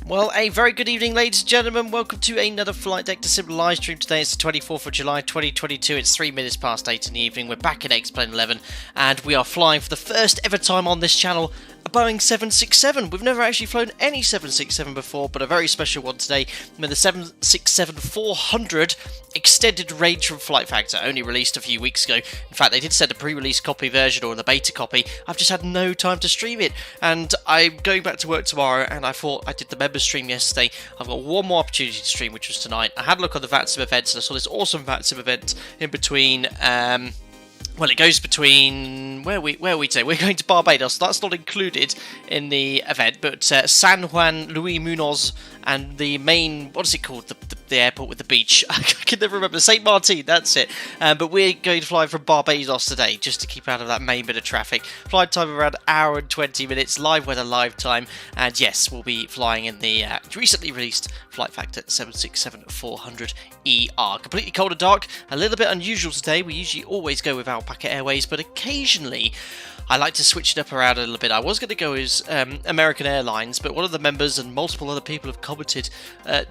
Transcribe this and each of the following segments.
Well, a very good evening, ladies and gentlemen. Welcome to another Flight Deck to Sim live stream. Today it's the 24th of July 2022. It's 3 minutes past 8 in the evening. We're back in X-Plane 11 and we are flying for the first ever time on this channel a Boeing 767. We've never actually flown any 767 before, but a very special one today with the 767-400 extended range from Flight Factor, only released a few weeks ago. In fact, they did send a pre-release copy version or the beta copy. I've just had no time to stream it, and I'm going back to work tomorrow, and I thought I did the members stream yesterday. I've got one more opportunity to stream, which was tonight. I had a look on the VATSIM events, and I saw this awesome VATSIM event in between. Well, it goes between where are we today? We're going to Barbados. That's not included in the event, but San Juan, Luis Munoz, and the main, what is it called? The airport with the beach. I can never remember. St. Martin, that's it. But we're going to fly from Barbados today, just to keep out of that main bit of traffic. Flight time around an hour and 20 minutes, live weather, live time. And yes, we'll be flying in the recently released Flight Factor 767-400ER. Completely cold and dark, a little bit unusual today. We usually always go with Alpaca Airways, but occasionally I like to switch it up around a little bit. I was going to go as American Airlines, but one of the members and multiple other people have commented,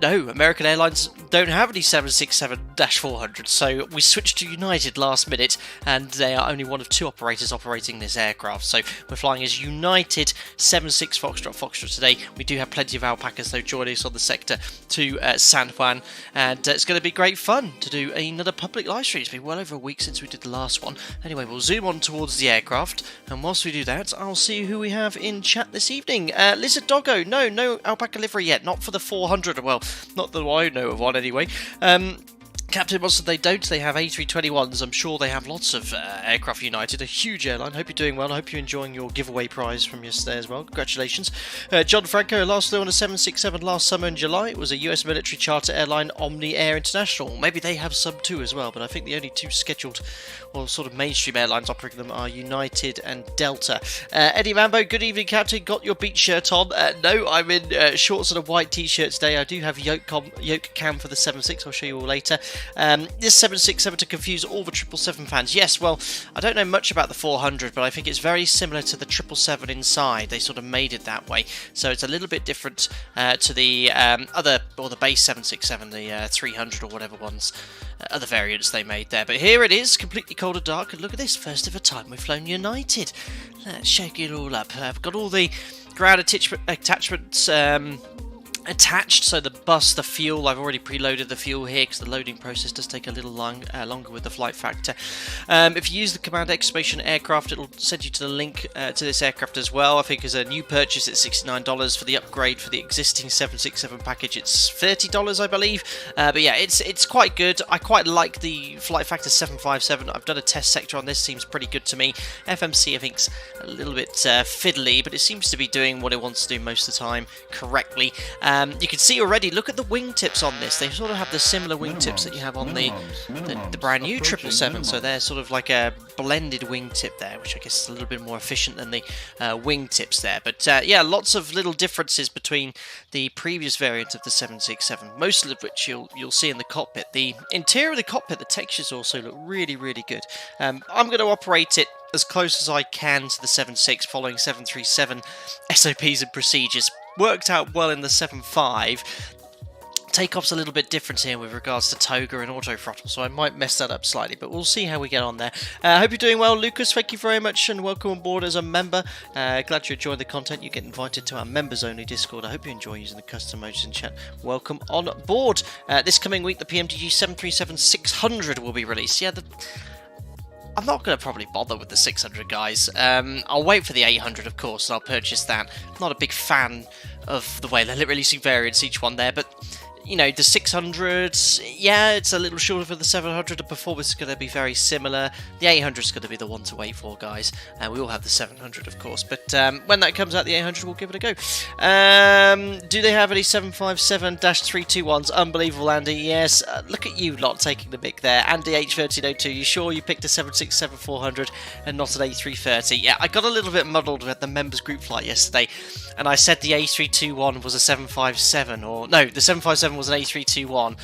no, American Airlines don't have any 767-400s, so we switched to United last minute, and they are only one of two operators operating this aircraft. So we're flying as United 76 Foxtrot today. We do have plenty of alpacas, though, joining us on the sector to San Juan, and it's going to be great fun to do another public live stream. It's been well over a week since we did the last one. Anyway, we'll zoom on towards the aircraft, and whilst we do that, I'll see who we have in chat this evening. Lizard Doggo, no alpaca livery yet, not for the 400, well, not that I know of one anyway. Captain Monster, they don't. They have A321s. I'm sure they have lots of aircraft United. A huge airline. Hope you're doing well. I hope you're enjoying your giveaway prize from yesterday as well. Congratulations. John Franco last flew on a 767 last summer in July. It was a US military charter airline, Omni Air International. Maybe they have some too as well, but I think the only two scheduled or sort of mainstream airlines operating them are United and Delta. Eddie Mambo, good evening, Captain. Got your beach shirt on? No, I'm in shorts and a white t-shirt today. I do have yoke cam for the 76. I'll show you all later. This 767 to confuse all the 777 fans. Yes, well, I don't know much about the 400, but I think it's very similar to the 777 inside. They sort of made it that way, so it's a little bit different to the other, or the base 767, the 300 or whatever ones, other variants they made there. But here it is, completely cold and dark, and look at this, first ever time we've flown United. Let's shake it all up. I've got all the ground attachments attached, so the bus, the fuel, I've already preloaded the fuel here because the loading process does take a little longer with the Flight Factor. If you use the command exclamation aircraft, it'll send you to the link to this aircraft as well. I think as a new purchase it's $69. For the upgrade for the existing 767 package it's $30, I believe. But yeah, it's quite good. I quite like the Flight Factor 757. I've done a test sector on this, seems pretty good to me. FMC I think's a little bit fiddly, but it seems to be doing what it wants to do most of the time correctly. You can see already, look at the wingtips on this. They sort of have the similar wingtips that you have on the brand new 777. So they're sort of like a blended wingtip there, which I guess is a little bit more efficient than the wingtips there. But yeah, lots of little differences between the previous variant of the 767, most of which you'll see in the cockpit. The interior of the cockpit, the textures also look really, really good. I'm going to operate it as close as I can to the 76, following 737 SOPs and procedures. Worked out well in the 7.5. Takeoff's a little bit different here with regards to toga and auto throttle, so I might mess that up slightly, but we'll see how we get on there. I hope you're doing well, Lucas. Thank you very much and welcome on board as a member. Glad you enjoyed the content. You get invited to our members only Discord. I hope you enjoy using the custom emojis in chat. Welcome on board. This coming week, the PMDG 737-600 will be released. Yeah, I'm not going to probably bother with the 600, guys. I'll wait for the 800, of course, and I'll purchase that. I'm not a big fan of the way they're releasing variants each one there, but you know, the 600, yeah, it's a little shorter for the 700. The performance is going to be very similar. The 800 is going to be the one to wait for, guys. We all have the 700, of course, but when that comes out, the 800, we'll give it a go. Do they have any 757-321s? Unbelievable, Andy. Yes, look at you lot taking the mic there. Andy H1302, you sure you picked a 767-400 and not an A330? Yeah, I got a little bit muddled with the members group flight yesterday, and I said the A321 was a 757, or no, the 757 was an A321.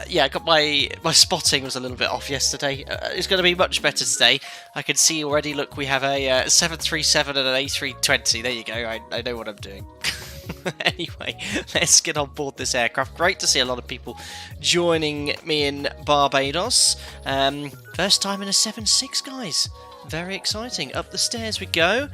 Yeah, I got my spotting was a little bit off yesterday. It's going to be much better today. I can see already, look, we have a 737 and an A320. There you go, I know what I'm doing. Anyway, let's get on board this aircraft. Great to see a lot of people joining me in Barbados. First time in a 7.6, guys. Very exciting. Up the stairs we go.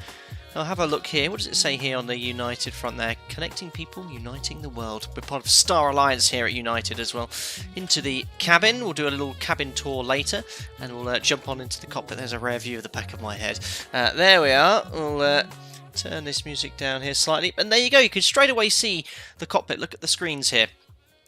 I'll have a look here. What does it say here on the United front there? Connecting people, uniting the world. We're part of Star Alliance here at United as well. Into the cabin. We'll do a little cabin tour later. And we'll jump on into the cockpit. There's a rare view of the back of my head. There we are. We'll turn this music down here slightly. And there you go. You can straight away see the cockpit. Look at the screens here.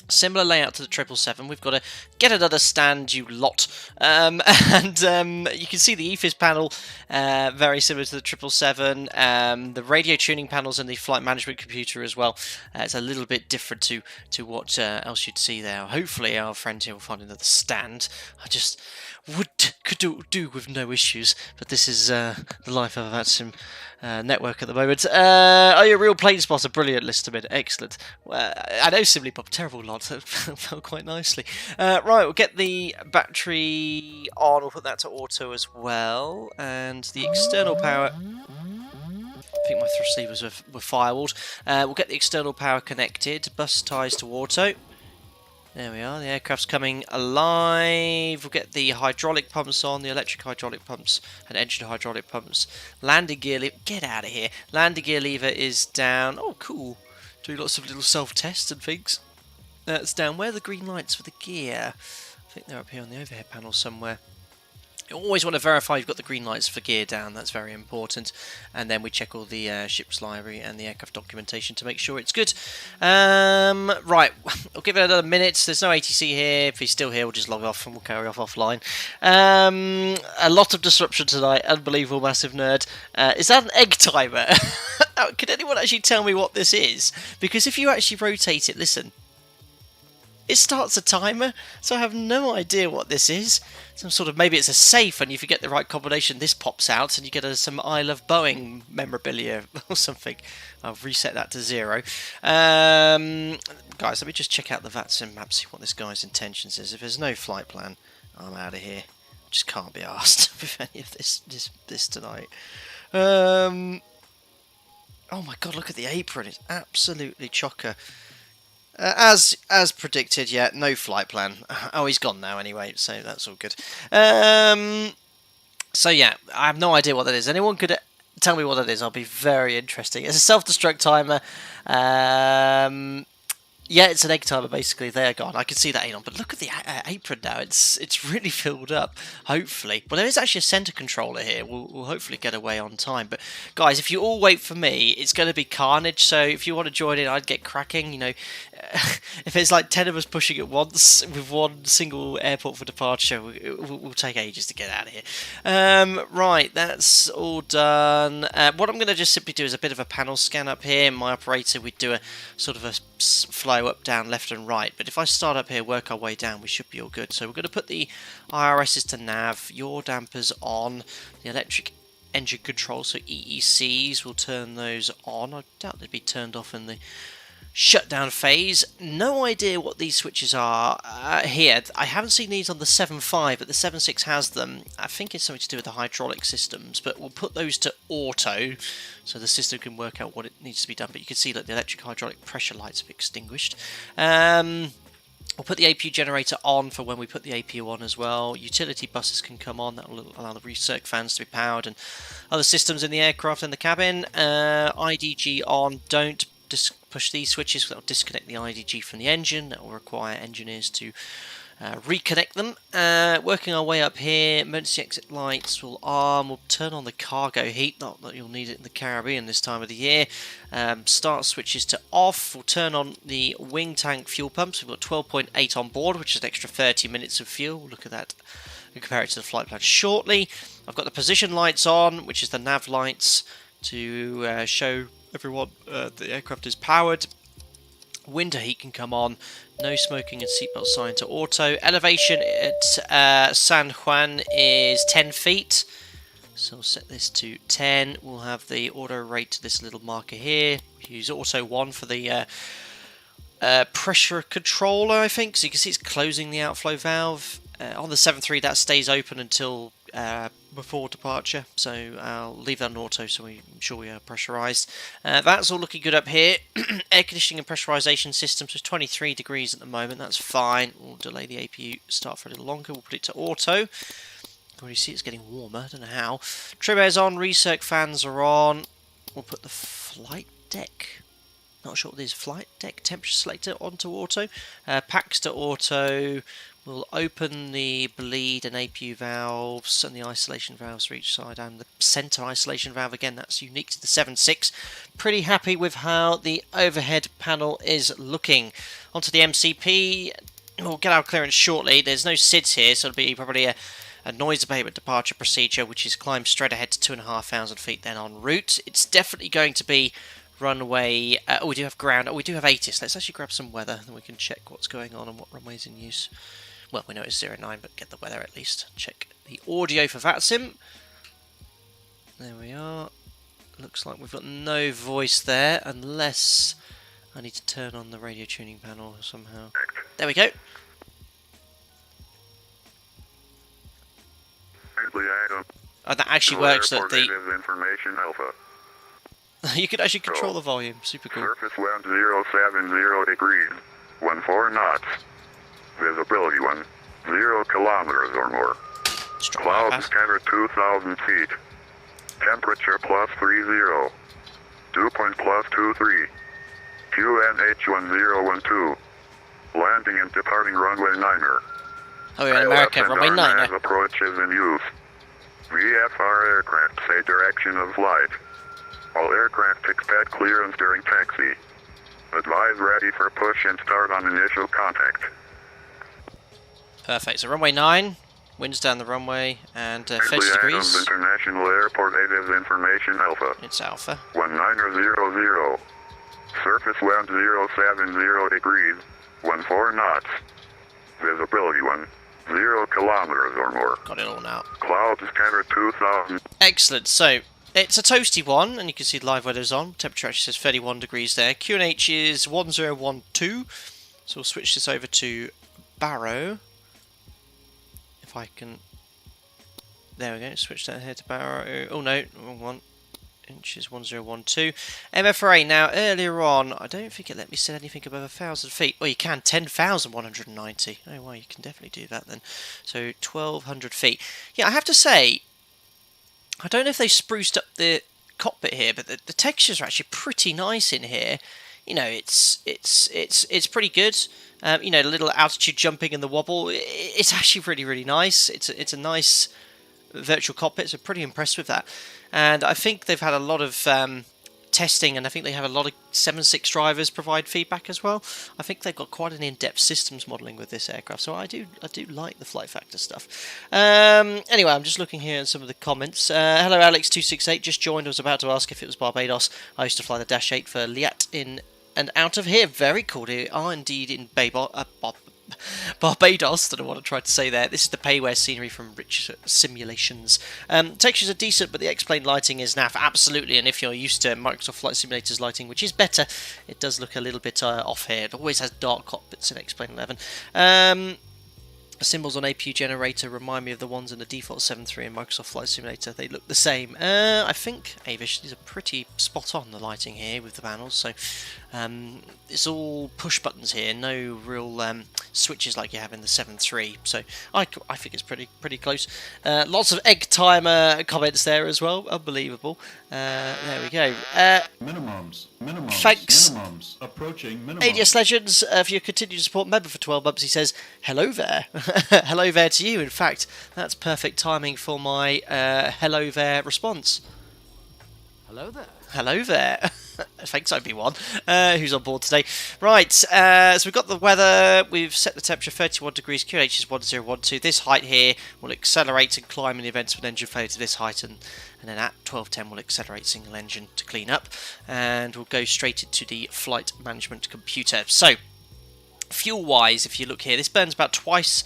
Similar layout to the 777. We've got to get another stand, you lot. You can see the EFIS panel, very similar to the 777. The radio tuning panels and the flight management computer as well. It's a little bit different to what else you'd see there. Hopefully our friend here will find another stand. I just could do with no issues, but this is the life of a VATSIM network at the moment. Are you a real plane spotter? Brilliant, Listerman. Excellent. I know Simly Bob, terrible lot. That felt quite nicely. Right, we'll get the battery on. We'll put that to auto as well. And the external power... I think my thrust levers were firewalled. We'll get the external power connected. Bus ties to auto. There we are, the aircraft's coming alive. We'll get the hydraulic pumps on, the electric hydraulic pumps and engine hydraulic pumps. Landing gear lever, get out of here. Landing gear lever is down. Oh, cool. Doing lots of little self-tests and things. That's down. Where are the green lights for the gear? I think they're up here on the overhead panel somewhere. You always want to verify you've got the green lights for gear down, that's very important. And then we check all the ship's library and the aircraft documentation to make sure it's good. Right, I'll give it another minute. There's no ATC here. If he's still here, we'll just log off and we'll carry off offline. A lot of disruption tonight. Unbelievable, massive nerd. Is that an egg timer? Could anyone actually tell me what this is? Because if you actually rotate it, listen. It starts a timer, so I have no idea what this is. Some sort of, maybe it's a safe, and if you get the right combination, this pops out, and you get some I Love Boeing memorabilia or something. I'll reset that to 0. Guys, let me just check out the VATSIM map, see what this guy's intentions is. If there's no flight plan, I'm out of here. Just can't be asked with any of this tonight. Oh my god, look at the apron, it's absolutely chocker. As predicted, yeah, no flight plan. Oh, he's gone now anyway, so that's all good. So yeah, I have no idea what that is. Anyone could tell me what that is? I'll be very interesting. It's a self-destruct timer. Yeah, it's an egg timer basically. They're gone. I can see that ain't on, but look at the apron now. It's really filled up. Hopefully, well, there is actually a center controller here. We'll hopefully get away on time. But guys, if you all wait for me, it's going to be carnage. So if you want to join in, I'd get cracking. You know, if there's like 10 of us pushing at once with one single airport for departure, we'll take ages to get out of here. Right, that's all done. What I'm going to just simply do is a bit of a panel scan up here. My operator, we'd do a sort of a flow up, down, left and right. But if I start up here, work our way down, we should be all good. So we're going to put the IRSs to nav, yaw dampers on, the electric engine control, so EECs, we'll turn those on. I doubt they'd be turned off in the shutdown phase. No idea what these switches are here. I haven't seen these on the 7.5, but the 7.6 has them. I think it's something to do with the hydraulic systems, but we'll put those to auto so the system can work out what it needs to be done. But you can see that the electric hydraulic pressure lights have extinguished. We'll put the APU generator on for when we put the APU on as well. Utility buses can come on. That will allow the recirc fans to be powered and other systems in the aircraft and the cabin. IDG on. Don't push these switches. That will disconnect the IDG from the engine. That will require engineers to reconnect them. Working our way up here, emergency exit lights will arm. We'll turn on the cargo heat, not that you'll need it in the Caribbean this time of the year. Start switches to off. We'll turn on the wing tank fuel pumps. We've got 12.8 on board, which is an extra 30 minutes of fuel. We'll look at that and compare it to the flight plan shortly. I've got the position lights on, which is the nav lights, to show everyone the aircraft is powered. Window heat can come on. No smoking and seatbelt sign to auto. Elevation at San Juan is 10 feet. So we'll set this to 10. We'll have the auto rate to this little marker here. Use auto 1 for the pressure controller, I think. So you can see it's closing the outflow valve. On the 7.3, that stays open until before departure, so I'll leave that on auto so I'm sure we are pressurised. That's all looking good up here. Air conditioning and pressurisation systems is 23 degrees at the moment, that's fine. We'll delay the APU start for a little longer, we'll put it to auto. You can already see it's getting warmer, I don't know how. Trim air's on, recirc fans are on. We'll put the flight deck, not sure what this flight deck temperature selector onto auto. Packs to auto. We'll open the bleed and APU valves and the isolation valves for each side and the centre isolation valve. Again, that's unique to the 7.6. Pretty happy with how the overhead panel is looking. Onto the MCP. We'll get our clearance shortly. There's no SIDS here, so it'll be probably a noise abatement departure procedure, which is climb straight ahead to 2,500 feet, then en route. It's definitely going to be runway. We do have ground. We do have ATIS. Let's actually grab some weather, then we can check what's going on and what runway's in use. Well, we know it's 09, but get the weather at least. Check the audio for VATSIM. There we are. Looks like we've got no voice there, unless I need to turn on the radio tuning panel somehow. There we go. Oh, that actually works. That the information alpha. You could actually control the volume. Super cool. Surface wind 070 degrees, 14 knots. Visibility 10 kilometers or more. Clouds cover 2,000 feet. Temperature plus 30. Dew point plus 23. QNH 1012. Landing and departing runway 9er. Oh, we're in America, runway 9er. Approach is in use. VFR aircraft say direction of flight. All aircraft expect clearance during taxi. Advise ready for push and start on initial contact. Perfect. So runway 9, winds down the runway, and 30 degrees. International Airport 8 is information alpha. It's alpha. 1900. Surface wind 070 degrees, 14 knots. Visibility 10 kilometers or more. Got it all now. Clouds cover 2,000. Excellent. So it's a toasty one, and you can see live weather's on. Temperature actually says 31 degrees there. QNH is 1012. So we'll switch this over to Barrow. If I can, there we go, switch that here to Barrow. Oh no, wrong one. Inches 1012. MFRA now, earlier on, I don't think it let me set anything above 1,000 feet. Well, you can, 10,190. Oh, well, you can definitely do that then. So 1,200 feet. Yeah, I have to say, I don't know if they spruced up the cockpit here, but the textures are actually pretty nice in here. You know, it's pretty good. You know, the little altitude jumping and the wobble, it's actually really, really nice. It's a nice virtual cockpit, so pretty impressed with that. And I think they've had a lot of testing, and I think they have a lot of 7.6 drivers provide feedback as well. I think they've got quite an in-depth systems modelling with this aircraft, so I do like the flight factor stuff. Anyway, I'm just looking here at some of the comments. Hello, Alex268, just joined. I was about to ask if it was Barbados. I used to fly the Dash 8 for Liat in and out of here. Very cool. They are indeed in Barbados. Don't know what I tried to say there. This is the payware scenery from Rich Simulations. Textures are decent, but the X-plane lighting is naff. Absolutely, and if you're used to Microsoft Flight Simulator's lighting, which is better, it does look a little bit off here. It always has dark cockpits in X-plane 11. The symbols on APU generator remind me of the ones in the default 7.3 in Microsoft Flight Simulator. They look the same. I think, Avish, these are pretty spot on, the lighting here with the panels. So it's all push buttons here, no real switches like you have in the 7.3. So I think it's pretty close. Lots of egg timer comments there as well. Unbelievable. There we go. Minimums. Thanks. Minimums. Approaching minimums. ADS Legends, for your continued support, member for 12 months, he says, hello there. Hello there to you. In fact, that's perfect timing for my hello there response. Hello there. Hello there. Thanks, Obi-Wan, who's on board today. Right, so we've got the weather. We've set the temperature 31 degrees. QNH is 1012. This height here will accelerate and climb in the event of an engine failure to this height, and then at 1210 we'll accelerate single engine to clean up, and we'll go straight into the flight management computer. So, fuel-wise, if you look here, this burns about twice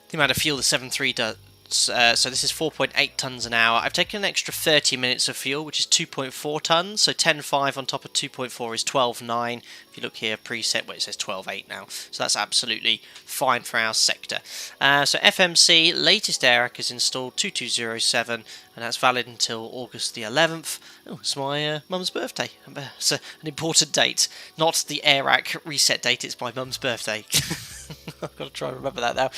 the amount of fuel the 7.3 knots. So this is 4.8 tons an hour. I've taken an extra 30 minutes of fuel, which is 2.4 tons. So 10.5 on top of 2.4 is 12.9. If you look here, preset, where it says 12.8 now. So that's absolutely fine for our sector. So FMC, latest AIRAC is installed 2207, and that's valid until August the 11th. Oh, it's my mum's birthday. It's an important date. Not the AIRAC reset date, it's my mum's birthday. I've got to try and remember that now.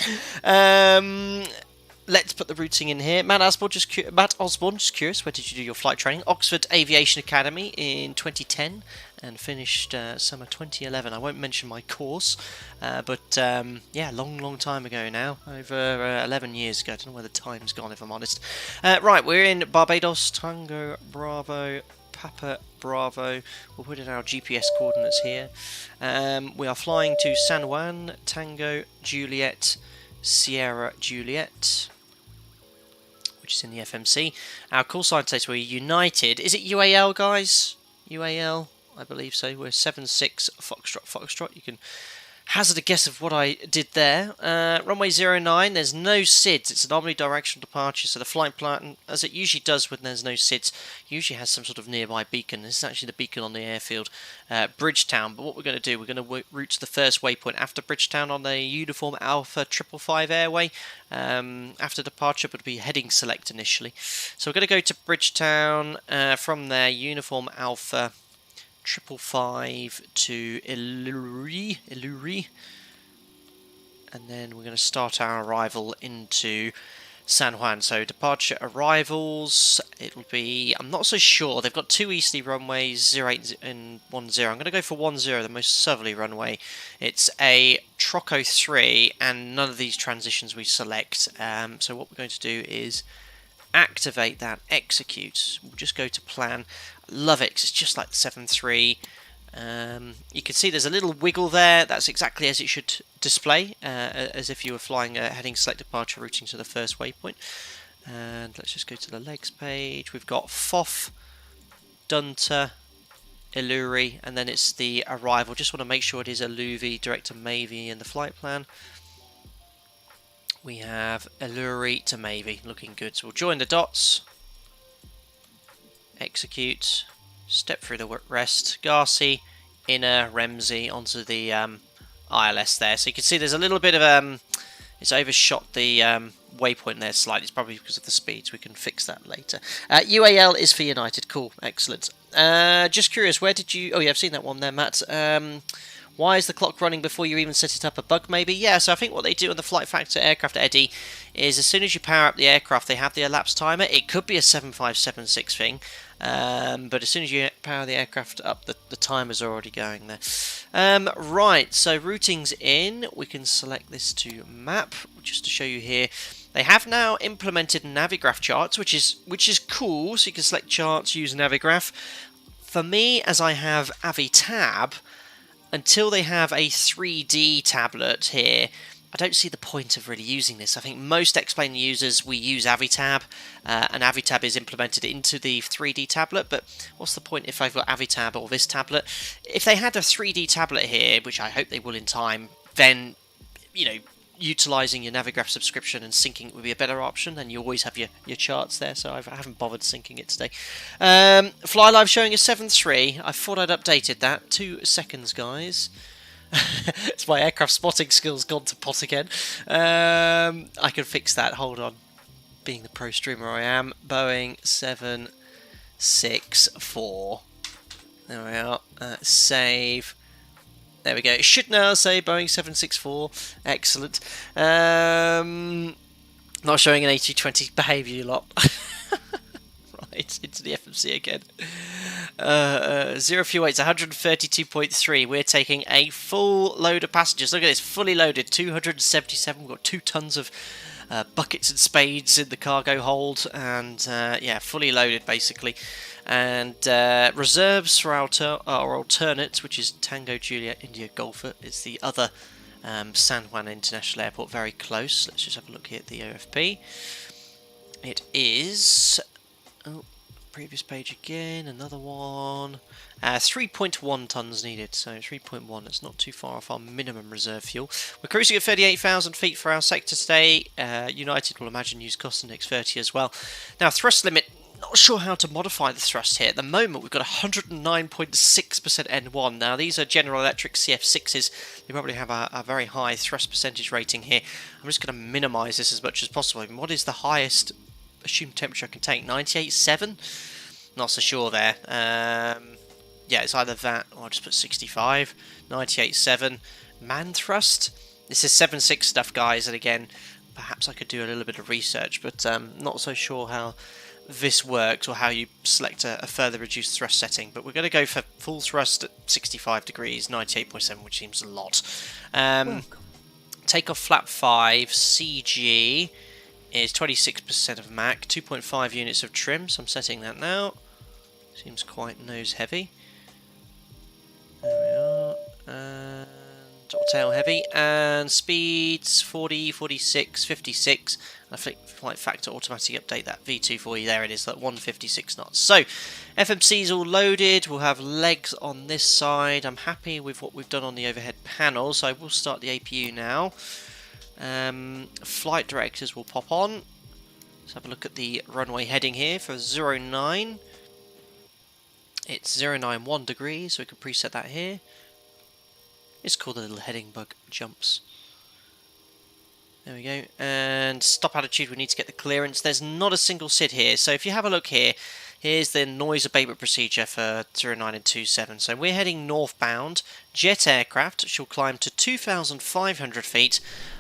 Let's put the routing in here. Matt Osborne, just curious, where did you do your flight training? Oxford Aviation Academy in 2010 and finished summer 2011. I won't mention my course, but yeah, long time ago now, over 11 years ago. I don't know where the time's gone, if I'm honest. Right, we're in Barbados, Tango Bravo, Papa Bravo. We'll put in our GPS coordinates here. We are flying to San Juan, Tango Juliet, Sierra Juliet, which is in the FMC. Our call sign says we're United. Is it UAL, guys? UAL, I believe so. We're 76 Foxtrot. You can hazard a guess of what I did there. Runway 09, there's no SIDS. It's an omnidirectional departure, so the flight plan, as it usually does when there's no SIDS, usually has some sort of nearby beacon. This is actually the beacon on the airfield, Bridgetown. But what we're going to do, we're going to route to the first waypoint after Bridgetown on the Uniform Alpha 555 airway. After departure, but we'll be heading select initially. So we're going to go to Bridgetown. From there, Uniform Alpha 555 to Iluri, and then we're going to start our arrival into San Juan. So departure arrivals, it will be, I'm not so sure, they've got two easterly runways, 08 and 10. I'm going to go for 10, the most southerly runway. It's a Troco 3, and none of these transitions we select. So what we're going to do is activate that, execute. We'll just go to plan. Love it, 'cause it's just like the 7.3. You can see there's a little wiggle there. That's exactly as it should display, as if you were flying heading select departure routing to the first waypoint. And let's just go to the legs page. We've got FOF, Dunter, Iluri, and then it's the arrival. Just want to make sure it is Iluvi, direct to Mavie in the flight plan. We have Iluri to Mavie, looking good. So we'll join the dots. Execute, step through the rest, Garci, inner, Remzi onto the ILS there. So you can see there's a little bit of, it's overshot the waypoint there slightly. It's probably because of the speeds. We can fix that later. UAL is for United. Cool, excellent. Just curious, where did you, oh yeah, I've seen that one there, Matt. Why is the clock running before you even set it up? A bug maybe? Yeah, so I think what they do on the Flight Factor aircraft, Eddie, is as soon as you power up the aircraft, they have the elapsed timer. It could be a 7576 thing, but as soon as you power the aircraft up, the timer's already going there. Right, so routing's in. We can select this to map, just to show you here. They have now implemented Navigraph charts, which is cool, so you can select charts, use Navigraph. For me, as I have AviTab, until they have a 3D tablet here, I don't see the point of really using this. I think most X-Plane users, we use AviTab, and AviTab is implemented into the 3D tablet, but what's the point if I've got AviTab or this tablet? If they had a 3D tablet here, which I hope they will in time, then, you know, utilising your Navigraph subscription and syncing it would be a better option, and you always have your charts there, so I haven't bothered syncing it today. Fly Live showing a 7.3. I thought I'd updated that. 2 seconds, guys. It's my aircraft spotting skills gone to pot again. I can fix that, hold on. Being the pro streamer I am. Boeing 764. There we are. Save. There we go. It should now say Boeing 764. Excellent. Not showing an A220 behaviour, you lot. Right, into the FMC again. Zero fuel weights, 132.3. We're taking a full load of passengers. Look at this, fully loaded, 277. We've got 2 tons of buckets and spades in the cargo hold, and yeah, fully loaded basically. And reserves for our alternates, which is Tango Juliet India Golfer, is the other San Juan International Airport, very close. Let's just have a look here at the OFP. It is previous page again, another one. 3.1 tonnes needed, so 3.1, that's not too far off our minimum reserve fuel. We're cruising at 38,000 feet for our sector today. United will imagine use cost index 30 as well. Now, thrust limit, not sure how to modify the thrust here. At the moment, we've got 109.6% N1. Now, these are General Electric CF6s. They probably have a very high thrust percentage rating here. I'm just going to minimise this as much as possible. I mean, what is the highest assumed temperature I can take? 98.7? Not so sure there. Yeah, it's either that or I'll just put 65. 98.7. Man thrust. This is 7.6 stuff, guys. And again, perhaps I could do a little bit of research, but not so sure how this works or how you select a further reduced thrust setting. But we're going to go for full thrust at 65 degrees, 98.7, which seems a lot. Takeoff flap 5, CG is 26% of Mach, 2.5 units of trim, so I'm setting that now. Seems quite nose heavy. There we are, and tail heavy, and speeds 40, 46, 56. I think flight factor automatically update that V2 for you. There it is, that 156 knots. So FMC is all loaded. We'll have legs on this side. I'm happy with what we've done on the overhead panel, so I will start the APU now. Flight directors will pop on. Let's have a look at the runway heading here for 09. It's 091 degrees, so we can preset that here. It's called the little heading bug jumps. There we go. And stop altitude, we need to get the clearance. There's not a single SID here, so if you have a look here, here's the noise abatement procedure for 09 and 27. So we're heading northbound. Jet aircraft shall climb to 2,500 feet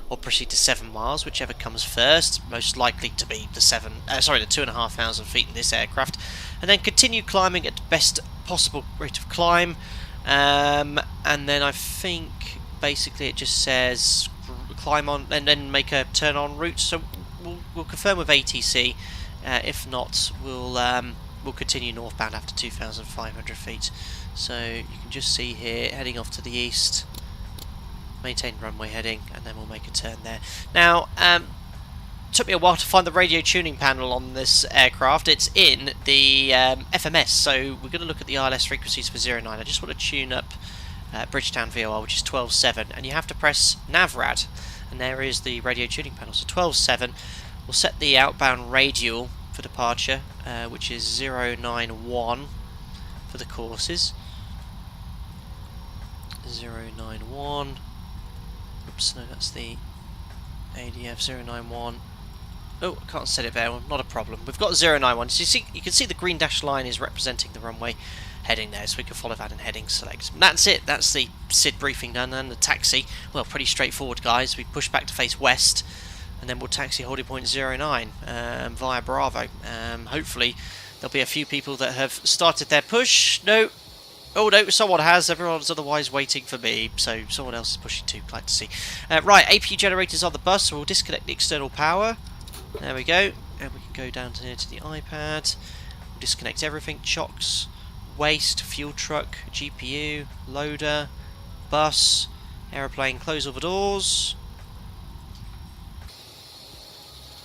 or proceed to 7 miles, whichever comes first. Most likely to be the 2,500 feet in this aircraft. And then continue climbing at best possible rate of climb. And then I think basically it just says climb on and then make a turn on route. So we'll confirm with ATC. If not, we'll continue northbound after 2,500 feet. So you can just see here heading off to the east. Maintain runway heading, and then we'll make a turn there. Now, took me a while to find the radio tuning panel on this aircraft. It's in the FMS, so we're going to look at the ILS frequencies for 09. I just want to tune up Bridgetown VOR, which is 12.7, and you have to press NAVRAD, and there is the radio tuning panel. So 12.7, we'll set the outbound radial for departure, which is 091 for the courses. 091. Oops, no, that's the ADF 091. Oh, I can't set it there. Not a problem. We've got 091. So you can see the green dashed line is representing the runway heading there, so we can follow that in heading select. And that's it. That's the SID briefing done, and the taxi. Well, pretty straightforward, guys. We push back to face west, and then we'll taxi holding point 09 via Bravo. Hopefully, there'll be a few people that have started their push. No. Oh no, someone has. Everyone's otherwise waiting for me, so someone else is pushing too. Glad to see. Right, APU generators on the bus, so we'll disconnect the external power. There we go. And we can go down to here to the iPad. We'll disconnect everything. Chocks, waste, fuel truck, GPU, loader, bus, aeroplane, close all the doors.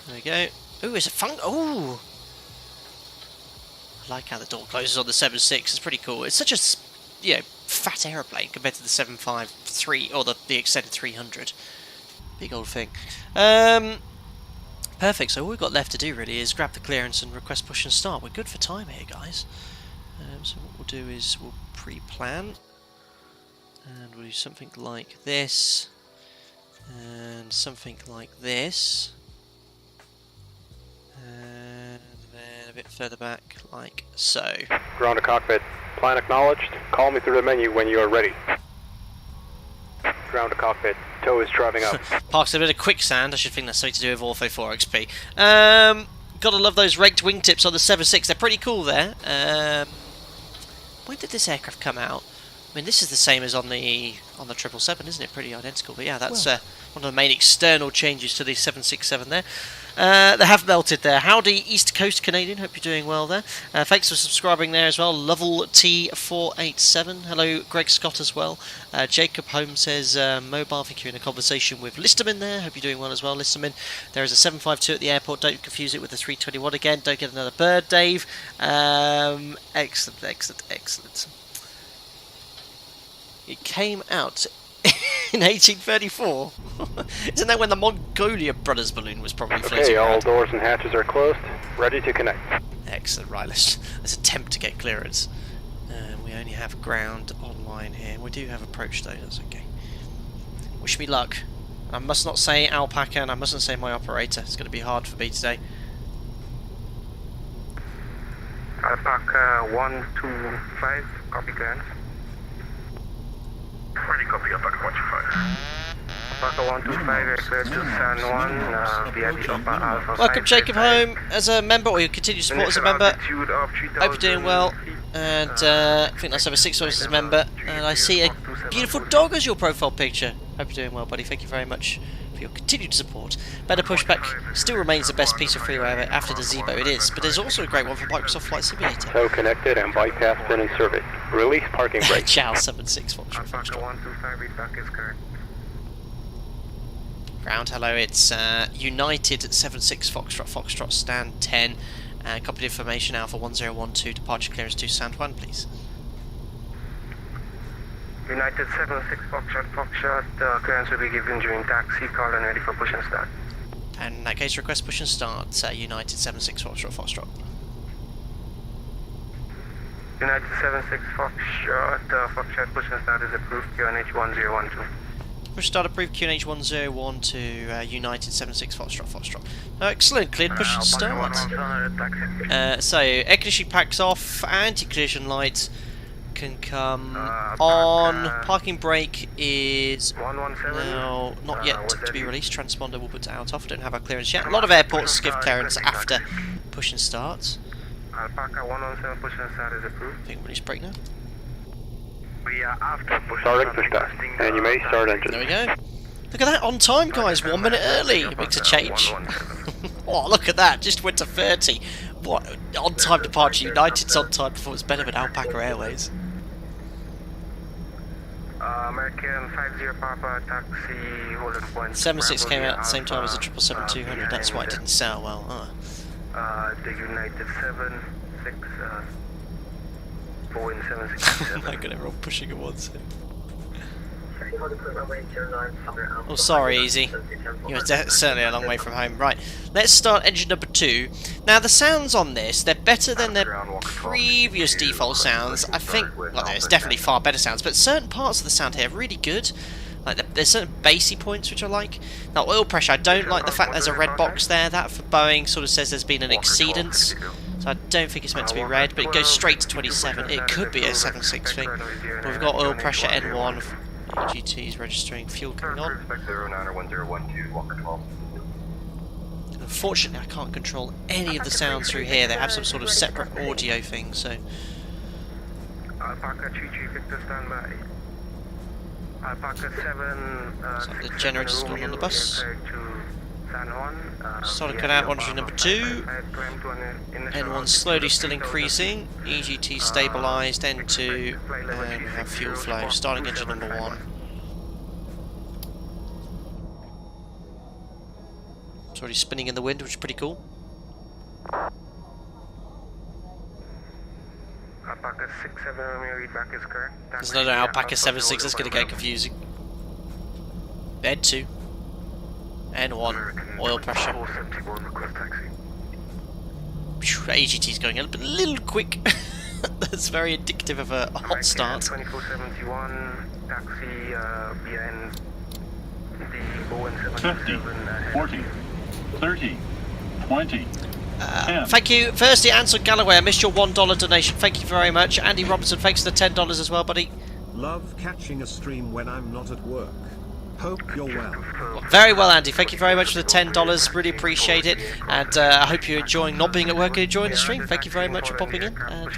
There we go. Ooh, it's a fun. Ooh! I like how the door closes on the 7.6. It's pretty cool. It's such a, fat aeroplane compared to the 753 or the extended 300. Big old thing. Perfect. So all we've got left to do really is grab the clearance and request push and start. We're good for time here, guys. So what we'll do is we'll pre-plan, and we'll do something like this, and something like this. And then a bit further back, like so. Ground to cockpit. Plan acknowledged. Call me through the menu when you are ready. Ground to cockpit. Tow is driving up. Parks a bit of quicksand. I should think that's something to do with Ortho 4XP. Gotta love those raked wingtips on the 7.6. They're pretty cool there. When did this aircraft come out? I mean, this is the same as on the 777, isn't it? Pretty identical. But yeah, that's one of the main external changes to the 767 there. They have melted there. Howdy, East Coast Canadian. Hope you're doing well there. Thanks for subscribing there as well. Level T487. Hello, Greg Scott as well. Jacob Holmes says, mobile, I think you're in a conversation with Listerman there. Hope you're doing well as well, Listerman. There is a 752 at the airport. Don't confuse it with the 321 again. Don't get another bird, Dave. Excellent, excellent, excellent. It came out in 1834. Isn't that when the Mongolia Brothers balloon was probably floating Okay, all around? doors and hatches are closed. Ready to connect. Excellent. Right, let's attempt to get clearance. We only have ground online here. We do have approach though, that's okay. Wish me luck. I must not say Alpaca and I mustn't say my operator. It's going to be hard for me today. Alpaca 125, copy clearance. Ready, copy, Alpaca 125. Alpaca 125, you're cleared to San Juan, via the Alpha Alpha. Welcome Jacob home as a member, or you continue to support as a member. Hope you're doing well. And I think that's over 6 hours as a member. And I see a beautiful dog as your profile picture. Hope you're doing well, buddy. Thank you very much for your continued support. Better Pushback still remains the best piece of freeware after the Zebo, it is. But there's also a great one for Microsoft Flight Simulator. So connected and bypass pin and service. Release parking brake. Chow 76 Foxtrot. Alpaca 125, read back is correct. Ground, hello, it's United 76 Foxtrot, stand 10. Copied information Alpha 1012, departure clearance to San Juan, please. United 76 Foxtrot, clearance will be given during taxi, call and ready for push and start. And in that case, request push and start, United 76 Foxtrot. United 76 Foxtrot, push and start is approved, QNH 1012. Push start approved, QNH 1012, United 76 Foxtrot. Excellent, cleared push and start. So, air conditioning packs off, anti-collision lights can come on. Parking brake is now not yet to be released. Transponder will put out off. Don't have our clearance yet. A lot of airports give clearance after push and start. Alpaca 117 push and start is approved. I think release brake now. We are after push Starting push start. And you may start engine. There we go. Look at that, on time guys, 1 minute early. Makes a change. Oh, look at that, just went to 30. What, on time departure, United's on time performance better than Alpaca Airways. American 50 Papa taxi, holding point. 76 came out at the same time as the 777-200, that's why it didn't sell well. The United 76, Boeing 767. Oh my god, everyone pushing at once. Oh, sorry, Easy. You're certainly a long way from home. Right, let's start engine number 2. Now, the sounds on this, they're better than their previous default sounds. I think, well, there's definitely far better sounds, but certain parts of the sound here are really good. Like, there's certain bassy points which I like. Now, oil pressure, I don't like the fact there's a red box there. That for Boeing sort of says there's been an exceedance. So I don't think it's meant to be red, but it goes straight to 27. It could be a 7.6 thing. But we've got oil pressure N1. EGT's registering fuel coming on. Unfortunately, I can't control any of the sounds through here. They have some sort of separate audio thing, so... Alpaca 33 Victor standby. Alpaca 7... so the generator's gone on the bus. Started cut out entry number 2. N1 slowly still increasing. EGT stabilised. N2 and we have fuel flow. Starting engine number 1. It's already spinning in the wind, which is pretty cool. Alpaca 67 read back is correct. There's another Alpaca 76 that's going to get confusing. N2. N1, oil pressure. That EGT's going a little quick. That's very indicative of a hot start. 2471, taxi behind the Boeing 50, 40, 30, 20. Thank you. Firstly, Ansel Galloway, I missed your $1 donation. Thank you very much. Andy Robinson, thanks for the $10 as well, buddy. Love catching a stream when I'm not at work. Hope you're well. Very well, Andy. Thank you very much for the $10. Really appreciate it. And I hope you're enjoying not being at work and enjoying the stream. Thank you very much for popping in. And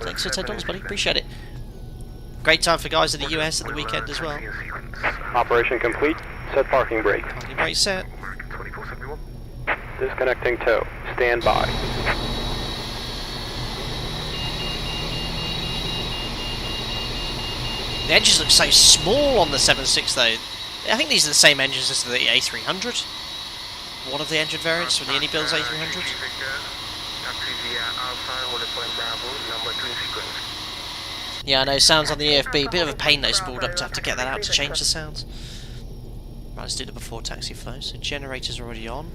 thanks for $10, buddy. Appreciate it. Great time for guys in the US at the weekend as well. Operation complete. Set parking brake. Parking brake set. Disconnecting tow. Stand by. The engines look so small on the 7.6 though. I think these are the same engines as the A300. One of the engine variants from the Indy builds A300. Yeah, I know, sounds on the EFB. Bit of a pain though, spooled up to have to get that out to change the sounds. Right, let's do the before taxi flow. So generator's already on.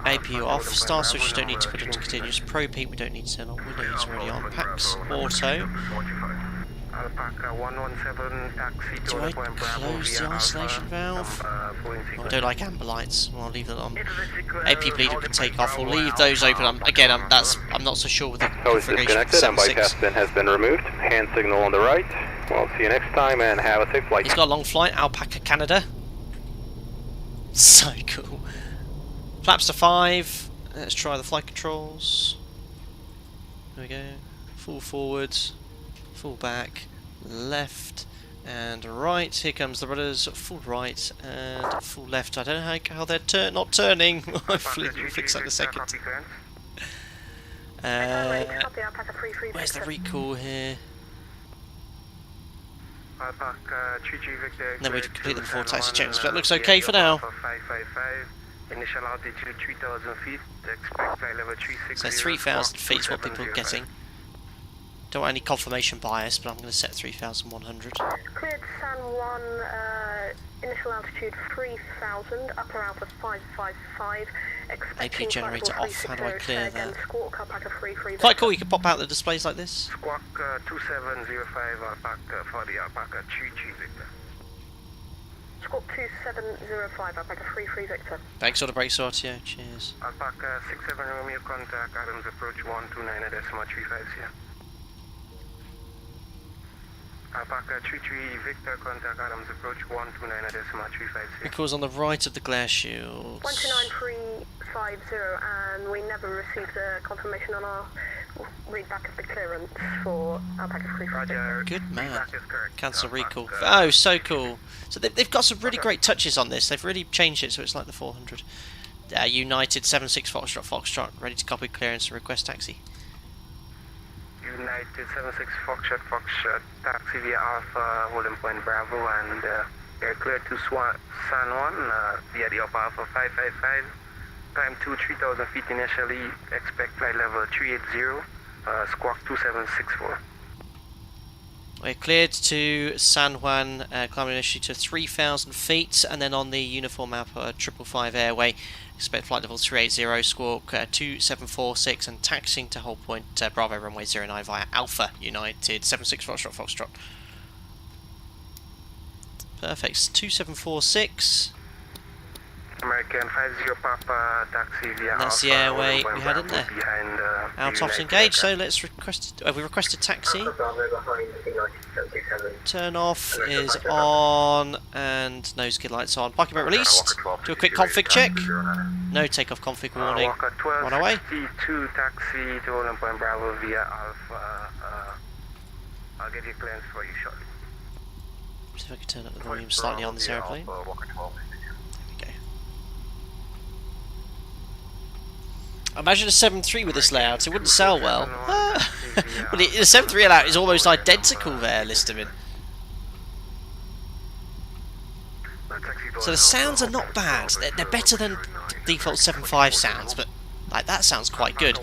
APU off. Star switch you don't need to put into continuous. Pro peak we don't need to turn on. Windows already on. Packs auto. Do I close the isolation valve? Oh, I don't like amber lights. Well, I'll leave that on. AP bleeder can take off. We'll leave those open. I'm not so sure with the Hose disconnected and bypass bin has been removed. Hand signal on the right. Well, see you next time and have a safe flight. He's got a long flight. Alpaca, Canada. So cool. Flaps to 5. Let's try the flight controls. There we go. Full forward. Full back, left and right. Here comes the rudders. Full right and full left. I don't know how they're not turning. Hopefully we'll fix that in a second. Where's the recall here? And then we complete the before taxi checks. That looks okay for now. Initial altitude 3,000 feet. Expect flight level 360. So 3,000 feet is what people are getting. Don't want any confirmation bias, but I'm going to set 3,100. Cleared San Juan, initial altitude 3,000, upper alpha 555. AP generator off, how do I clear that? Quite cool, you can pop out the displays like this. Squawk 2705, Alpaca for the Alpaca 33 Victor. Squawk 2705, Alpaca 33 Victor. Thanks for the brakes, RTO, cheers. Alpaca 67 Romeo contact, Adams approach 129.35 here. Alpaca 33 Victor, contact Adams approach 129.35. Recalls on the right of the glare shields. 129.350, and we never received a confirmation on our readback of the clearance for Alpaca 33. Good man. Cancel recall. Oh, so cool. So they've got some really great touches on this. They've really changed it so it's like the 400. United 76 Foxtrot, ready to copy clearance and request taxi. United 76 Foxtrot, taxi via Alpha, holding point Bravo, and they're cleared to San Juan via the upper Alpha 555. Climb to 3,000 feet initially, expect flight level 380, squawk 2764. We're cleared to San Juan, climbing initially to 3,000 feet, and then on the uniform Alpha 555 airway, expect flight level 380, squawk 2746, and taxiing to hold point Bravo runway 09 via Alpha United 76 Foxtrot. Perfect. 2746. American 50 Papa taxi via and that's the airway we had in there. Out off engaged, so let's request. We requested taxi. Turn off is on and nose skid lights on. Parking brake released. Do a quick config check. No takeoff config warning. On our way. Taxi to holding point Bravo via Alpha. I'll get you clearance for you shortly. See if I can turn up the volume slightly on this airplane. Imagine a 7.3 with this layout, it wouldn't sell well. But the 7.3 layout is almost identical there, Listerman. So the sounds are not bad. They're better than default 7.5 sounds, but like that sounds quite good.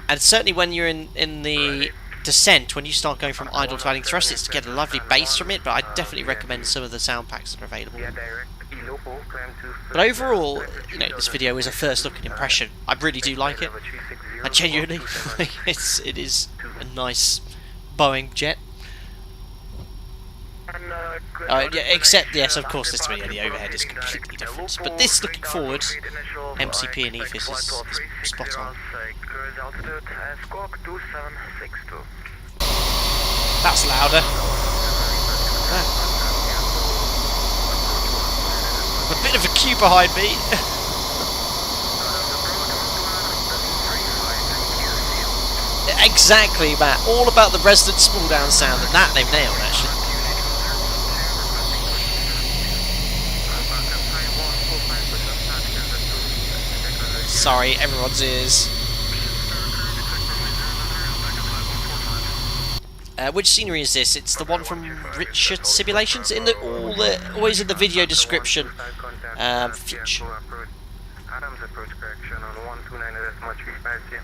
And certainly when you're in the descent, when you start going from idle to adding thrust, it's to get a lovely bass from it, but I definitely recommend some of the sound packs that are available. But overall, you know, this video is a first look at impression. I really do like it. I genuinely, it is a nice Boeing jet. Yeah, except, yes, of course, this video, the overhead is completely different. But this, looking forward, MCP and EFIS is spot on. That's louder. Ah. A bit of a queue behind me. Exactly, Matt. All about the resident spool down sound, and that they've nailed, actually. Sorry, everyone's ears. Which scenery is this? It's the one from Richard Simulations. Always in the video description. Future. Adams approach correction on 129.35.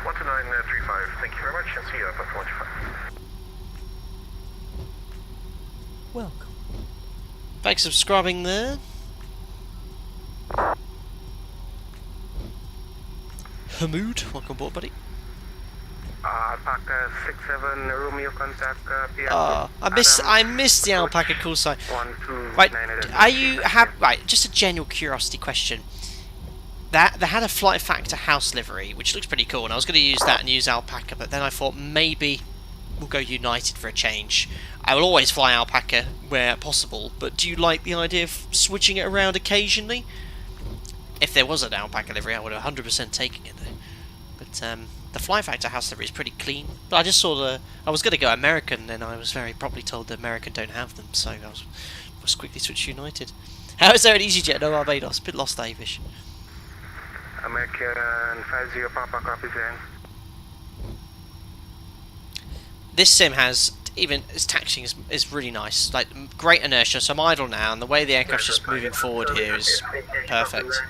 12935. Thank you very much. I'll see you up at 45. Welcome. Thanks for subscribing there. Hamoud, welcome aboard, buddy. Alpaca 67 Romeo contact. I missed the Alpaca call sign. 129. Right? Just a general curiosity question. That they had a Flight Factor house livery, which looks pretty cool, and I was going to use that and use Alpaca, but then I thought maybe we'll go United for a change. I will always fly Alpaca where possible, but do you like the idea of switching it around occasionally? If there was an Alpaca livery, I would have 100% taken it though. But the Flight Factor house livery is pretty clean. But I just saw I was going to go American, and I was very promptly told the American don't have them, so I was quickly switched to United. How is there an EasyJet? No Barbados. A bit lost, Avish. American 50 Papa copies in. This sim has, even its taxiing is really nice. Like, great inertia, so I'm idle now, and the way the aircraft's just moving forward here is perfect.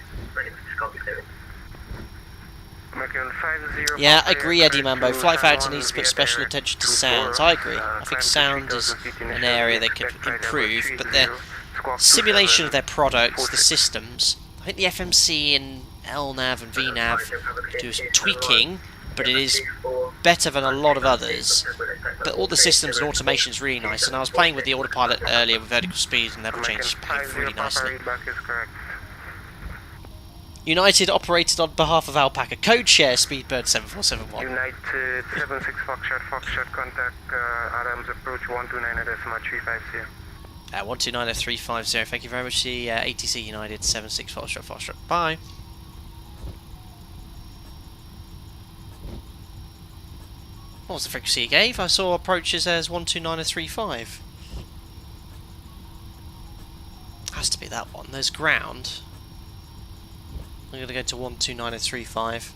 Yeah, I agree, Eddie Mambo. Flight Factor needs to put special attention to sounds. I agree. I think sound is an area they could improve, but their simulation of their products, the systems, I think the FMC and LNAV and VNAV do some tweaking, but it is better than a lot of others. But all the systems and automation is really nice, and I was playing with the autopilot earlier with vertical speed and level changes behave really nicely. United operated on behalf of Alpaca. Code share Speedbird 7471. United 76 Foxtrot contact Adams approach 129.350. 129.350. Thank you very much. The ATC United 76 Foxtrot. Bye. What was the frequency he gave? I saw approaches as 129.35. Has to be that one. There's ground. I'm going to go to 129.35.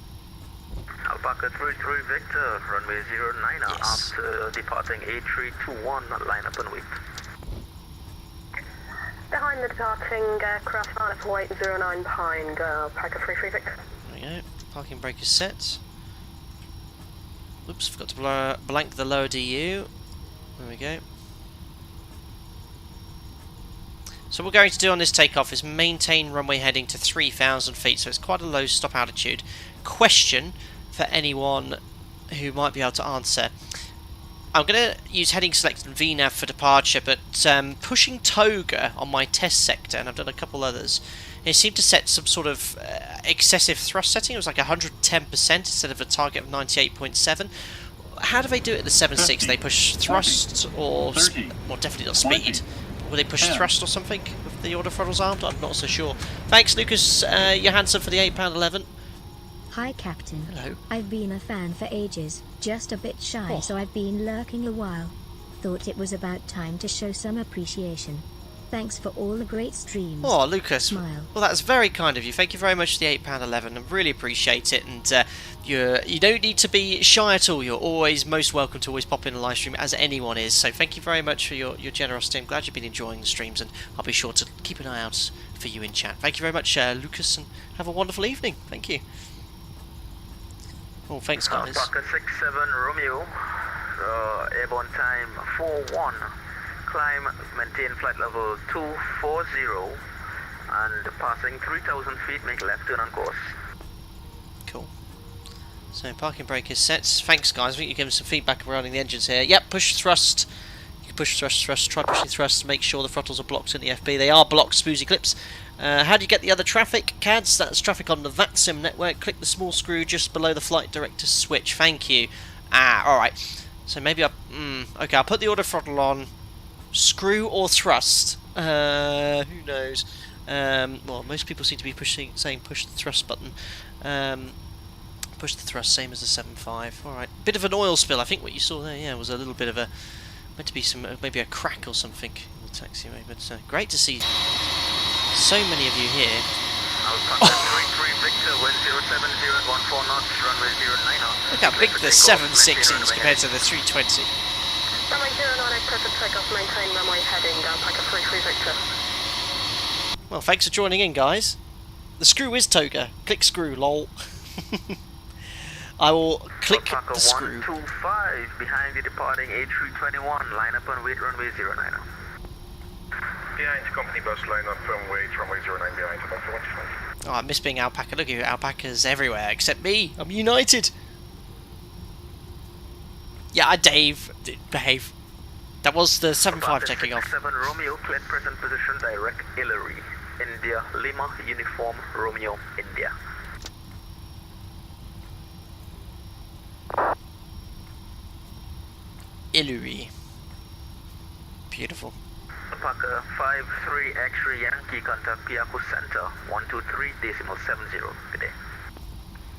Alpaca 33 Victor, runway 09 yes. After departing A321, line up and wait. Behind the departing craft, line up and wait 09 behind Alpaca 33 Victor. There we go. Parking brake is set. Oops, forgot to blank the lower DU. There we go. So what we're going to do on this takeoff is maintain runway heading to 3,000 feet, so it's quite a low stop altitude. Question for anyone who might be able to answer. I'm going to use heading select and VNAV for departure, but pushing Toga on my test sector, and I've done a couple others, it seemed to set some sort of excessive thrust setting. It was like 110% instead of a target of 98.7. How do they do it at the 7.6? They push thrust or... well, definitely not speed. Will they push thrust or something with the order throttles armed? I'm not so sure. Thanks, Lucas Johansson, for the £8.11. Hi, Captain. Hello. I've been a fan for ages, just a bit shy, so I've been lurking a while. Thought it was about time to show some appreciation. Thanks for all the great streams. Oh, Lucas. Smile. Well, that's very kind of you. Thank you very much for the £8.11. I really appreciate it. And you don't need to be shy at all. You're always most welcome to always pop in a live stream, as anyone is. So thank you very much for your generosity. I'm glad you've been enjoying the streams, and I'll be sure to keep an eye out for you in chat. Thank you very much, Lucas, and have a wonderful evening. Thank you. Oh, thanks, guys. Alpaca 67 Romeo, airborne time 41. Climb, maintain flight level 240, and passing 3,000 feet, make left turn on course. Cool. So parking brake is set. Thanks, guys. I think you're giving some feedback regarding the engines here. Yep, push thrust. You can push thrust. Try pushing thrust to make sure the throttles are blocked in the FB. They are blocked, Spoozy Clips. How do you get the other traffic? CADs, that's traffic on the VATSIM network. Click the small screw just below the flight director switch. Thank you. Alright. So maybe okay, I'll put the auto throttle on. Screw or thrust? Who knows? Well, most people seem to be saying push the thrust button. Push the thrust, same as the 7.5. Alright. Bit of an oil spill, I think what you saw there, yeah, was a little bit of a... meant to be some, maybe a crack or something in the taxiway, but great to see so many of you here. Alpaca 33 Victor, wind 070 at 14 knots, runway 09. Look how big the 76 is compared to the 320. Runway 09, perfect takeoff, maintain runway heading, Alpaca 33 Victor. Well, thanks for joining in, guys. The screw is toga. Click screw, lol. I will click Alpaca the screw. 125 behind the departing A321, line up and wait runway 09. Behind company bus, line up and wait runway 09 behind Alpaca 125. Oh, I miss being alpaca. Look at you, alpacas everywhere except me. I'm united. Yeah, Dave, behave. That was the 75 taking off. 7 Romeo, clear present position, direct Hillary, India, Lima, uniform, Romeo, India. Hillary. Beautiful. Alpaca 53 X-ray Yankee, contact Piaco Center, 123.70. Good day.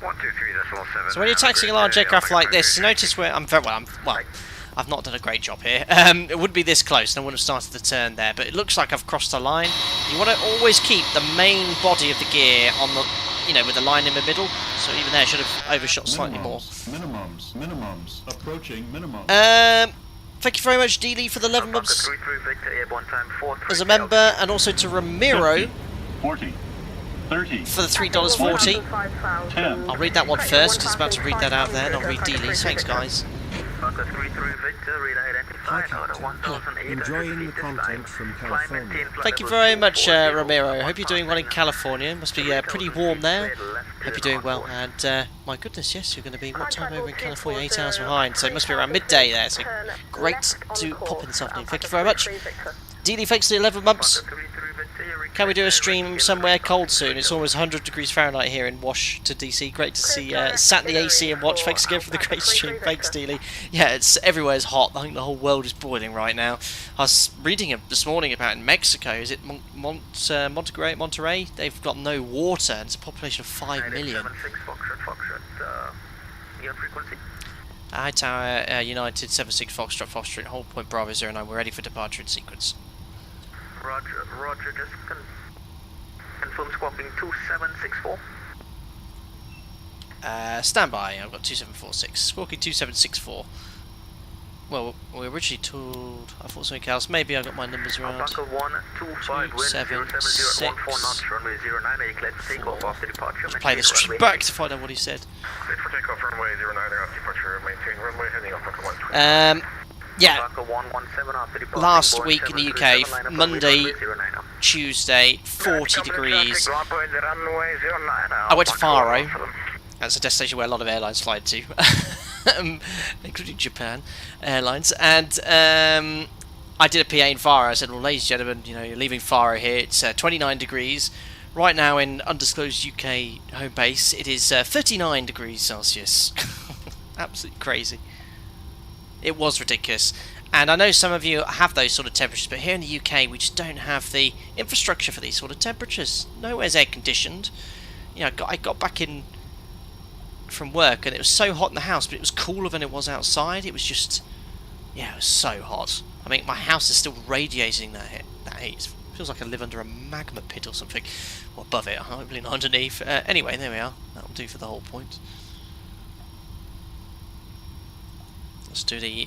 123.70. So when you're taxiing a large aircraft like this, you notice where I've not done a great job here. It would be this close, and I wouldn't have started the turn there, but it looks like I've crossed the line. You want to always keep the main body of the gear on the, with the line in the middle. So even there, I should have overshot slightly more. Minimums. Approaching minimums. Thank you very much, Dealey, for the 11 months 33 Victor, airborne time 43. as a member, and also to Ramiro 40. 30. for the $3.40. 10. I'll read that one first, because I'm about to read that out there, and I'll read Dealey's. Thanks, guys. Alpaca 33 Victor, radar identified, order 1,800 Enjoying the feet this content time. from Climb California. maintain flight Thank you level very much, 240. Ramiro. I hope you're doing well in California. Must be pretty warm there. Hope you're doing well. And my goodness, yes, you're going to be what time over in California? 8 hours behind. So it must be around midday there. So great to pop in this afternoon. Thank you very much. Dealey, thanks for the 11 months. Can we do a stream somewhere cold soon? It's almost 100 degrees Fahrenheit here in Wash to DC. Great to see sat in the AC and watch. Thanks again for the great stream. Thanks, Dealey. Yeah, everywhere's hot. I think the whole world is boiling right now. I was reading this morning about in Mexico. Is it Monterrey? They've got no water and it's a population of 5 million. Hi Tower, United 76 Foxtrot Foxtrot, hold point Bravo 09. We're ready for departure in sequence. Roger, just confirm squawking 2764. Stand by, I've got 2746. Squawking 2764. Well, we were originally told, I thought something else. Maybe I got my numbers around. Alpaca 125, wind 070 at 14 knots, runway 09, cleared for takeoff after departure. Let's play the stream back to find out what he said. Cleared for takeoff, runway 09 after departure, maintain runway heading Alpaca 120. Yeah, last week in the UK, Monday, Tuesday, 40 degrees. I went to Faro. That's a destination where a lot of airlines fly to, including Japan Airlines. And I did a PA in Faro. I said, well, ladies and gentlemen, you're leaving Faro here. It's 29 degrees. Right now in undisclosed UK home base, it is 39 degrees Celsius. Absolutely crazy. It was ridiculous. And I know some of you have those sort of temperatures, but here in the UK we just don't have the infrastructure for these sort of temperatures. Nowhere's air conditioned. I got back in from work and it was so hot in the house, but it was cooler than it was outside. It was just, it was so hot. I mean, my house is still radiating that heat. It feels like I live under a magma pit or something. Or above it, hopefully not underneath. Anyway, there we are. That'll do for the whole point. Let's do the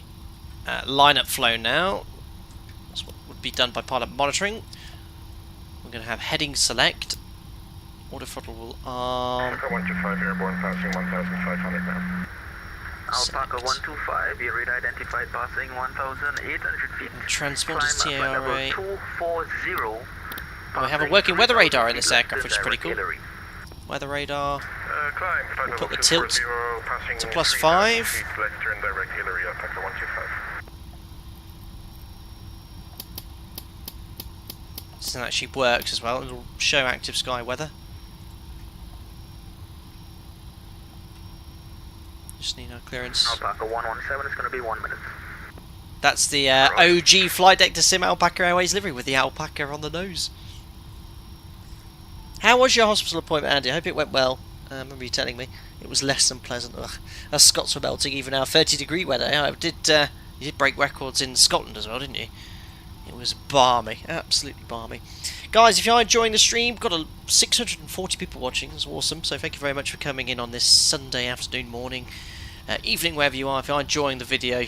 lineup flow now. That's what would be done by pilot monitoring. We're going to have heading select. Auto throttle will arm. Alpaca 125 airborne, passing 1,500 now. Alpaca 125, your radar identified passing 1,800 feet. And transponders TARA. 240. We have a working weather radar in this aircraft, which is pretty cool. Weather radar. We'll put the tilt to +5. So that actually works as well. It'll show active sky weather. Just need our clearance. Alpaca 117 is going to be 1 minute. That's the OG flight deck to Sim Alpaca Airways livery with the alpaca on the nose. How was your hospital appointment, Andy? I hope it went well. I remember you telling me it was less than pleasant. Ugh. Us Scots were melting even our 30-degree weather. You did break records in Scotland as well, didn't you? It was balmy, absolutely balmy. Guys, if you are enjoying the stream, got 640 people watching. That's awesome. So thank you very much for coming in on this Sunday afternoon, morning, evening, wherever you are. If you are enjoying the video,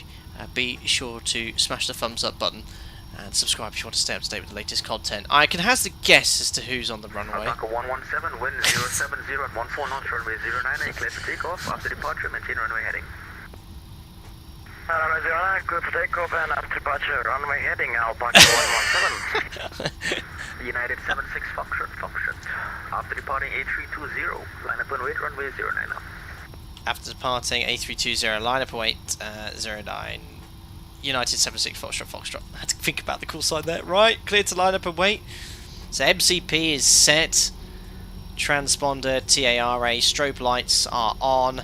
be sure to smash the thumbs up button and subscribe if you want to stay up to date with the latest content. I can hazard a guess as to who's on the runway. Alpaca 117, wind 070 at 14 knots, runway 09, clear for takeoff. After departure, maintain runway heading. Runway 09, clear for takeoff and after departure, runway heading, Alpaca 117. United 76 Foxtrot. After departing A320, line up and wait, runway 09 now. After departing A320, line up and wait, 09. United 76 Foxtrot. I had to think about the call sign there. Right, clear to line up and wait. So MCP is set. Transponder, TARA, strobe lights are on.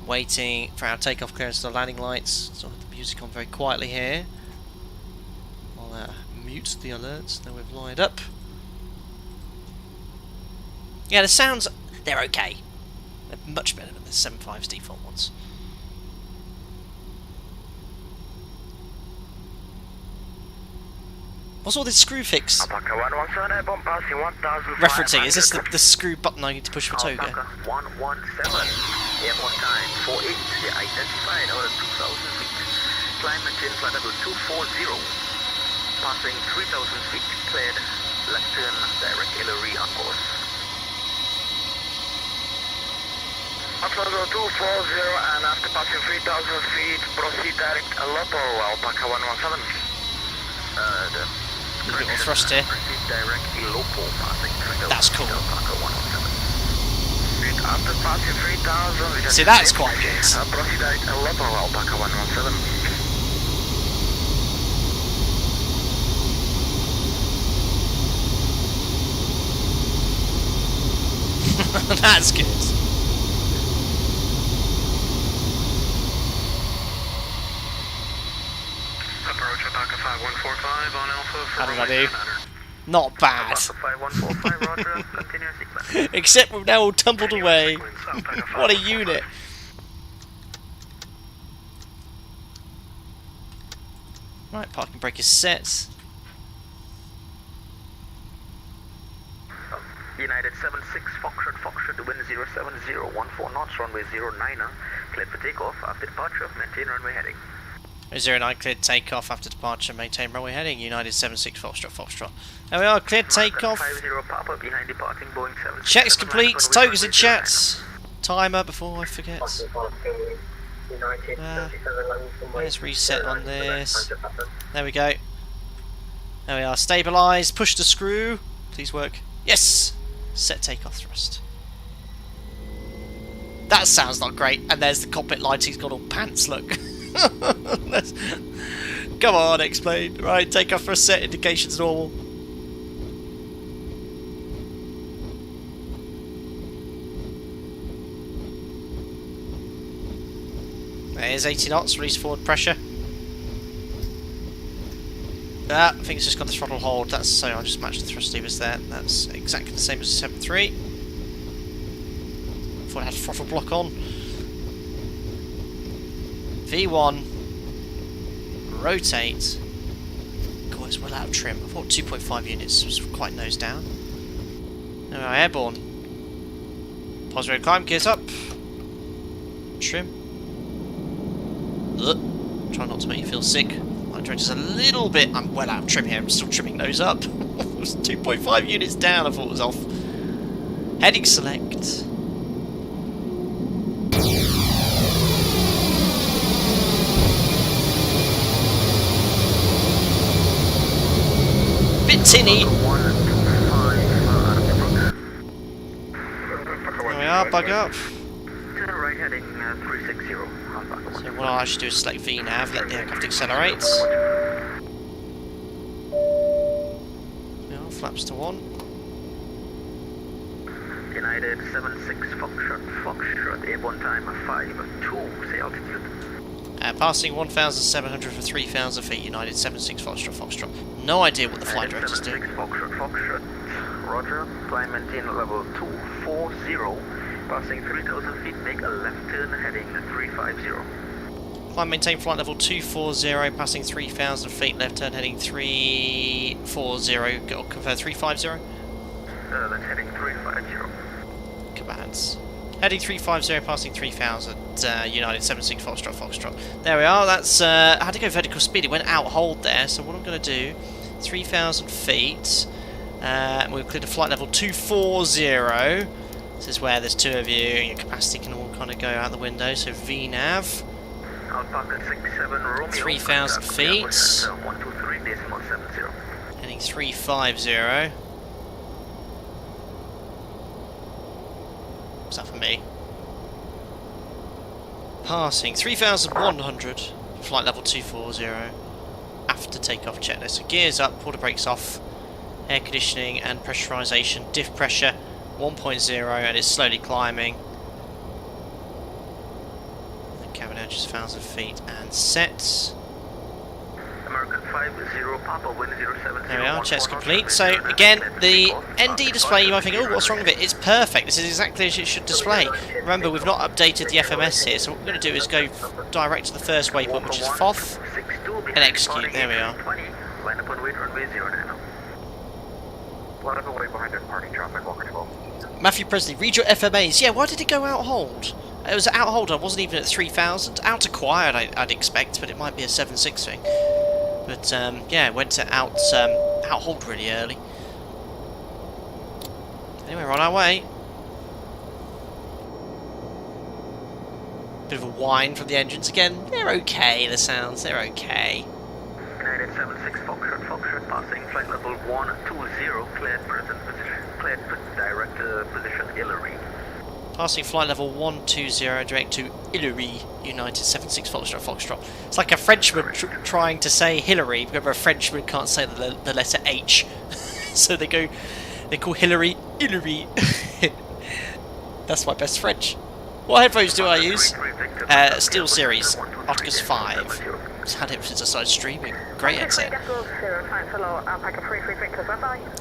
Waiting for our takeoff clearance to the landing lights. So I'll have the music on very quietly here. I'll mute the alerts. Then we've lined up. Yeah, the sounds, they're okay. They're much better than the 7.5's default ones. What's all this screw fix referencing? Is this the screw button I need to push for toga? 117, airborne time 48, identified out of 2,000 feet. Climb maintain flight level 240, passing 3,000 feet, cleared, left turn, direct aileron on course. Level 240 and after passing 3,000 feet, proceed direct Lopo, Alpaca 117. A little bit more thrust here. That's cool. After passing 3,000, see, that's quite good. Proceed direct Lopo, Alpaca 117. That's good. Approach Alpaca 5145 on Alpha. How did I do? Not bad. Alpaca 5145, roger, continue sequence. Except we've now all tumbled away. What a unit. Right, parking brake is set. United 76 Foxtrot, wind 070, 14 knots, runway 09, cleared for takeoff. After departure, maintain runway heading. 09 cleared takeoff after departure, maintain runway heading. United 76 Foxtrot. There we are, cleared takeoff. 50 Papa behind departing Boeing 7. Checks complete, togas in chats. Timer before I forget. Let's reset on this. There we go. There we are, stabilised, push the screw. Please work. Yes! Set takeoff thrust. That sounds not great. And there's the cockpit lighting, he's got all pants, look. Come on, explain. Right, takeoff for a set, indications normal. There's 80 knots, release forward pressure. I think it's just got the throttle hold. That's so I'll just match the thrust levers there. That's exactly the same as the 7.3. Thought it had throttle block on. V1. Rotate. God, it's well out of trim. I thought 2.5 units was quite nose down. Now airborne. Positive climb, gears up. Trim. Ugh. Try not to make you feel sick. My director's a little bit. I'm well out of trim here. I'm still trimming those up. It was 2.5 units down. I thought it was off. Heading select. Bit tinny. There we are. Bug up. To the right heading 360. So what I should do is select V nav, let the aircraft accelerate. Now flaps to 1. United 76 Foxtrot, airborne time 5-2, say altitude. Passing 1,700 for 3,000 feet, United 76 Foxtrot. No idea what the flight directors do. 76 Foxtrot, roger, climb maintain level 240, passing 3,000 feet, make a left turn heading 350. Climb, maintain flight level 240, passing 3,000 feet, left turn heading 340, go confirm 350. That's heading 350. Commands. Heading 350, passing 3,000, United 76 Foxtrot, Foxtrot. There we are, that's, I had to go vertical speed, it went out hold there, so what I'm going to do, 3,000 feet, and we've cleared a flight level 240. This is where there's two of you, your capacity can all kind of go out the window, so VNAV. 3,000 feet. 123.70. Heading 350. What's that for me? Passing 3,100. Flight level 240. After takeoff checklist. So gears up, pull the brakes off. Air conditioning and pressurization. Diff pressure 1.0 and it's slowly climbing. The cabin edge is 1,000 feet and set. American 50 Papa wind 070. There we are, checks complete. So again, the ND display, you might think, oh, what's wrong with it? It's perfect. This is exactly as it should display. Remember, we've not updated the FMS here, so what we're going to do is go direct to the first waypoint, which is FOF, and execute. There we are. Line up on wait runway 09. Line up away behind departing traffic, walk control. Matthew Presley, read your FMAs. Yeah, why did it go out hold? It was out hold, I wasn't even at 3,000. Out to quiet, I'd expect, but it might be a 7.6 thing. But yeah, it went to out hold really early. Anyway, we're on our way. Bit of a whine from the engines again. They're okay, the sounds, they're okay. United 76 Foxtrot passing flight level 120, cleared present position, cleared direct position Hillary. Passing flight level 120, direct to Hillary, United 76 Foxtrot, Foxtrot. It's like a Frenchman trying to say Hillary, because a Frenchman can't say the letter H. So they call Hillary, Hillary. That's my best French. What headphones do I use? Steel Series, Arcticus 5. I've had it since I started streaming. Great headset.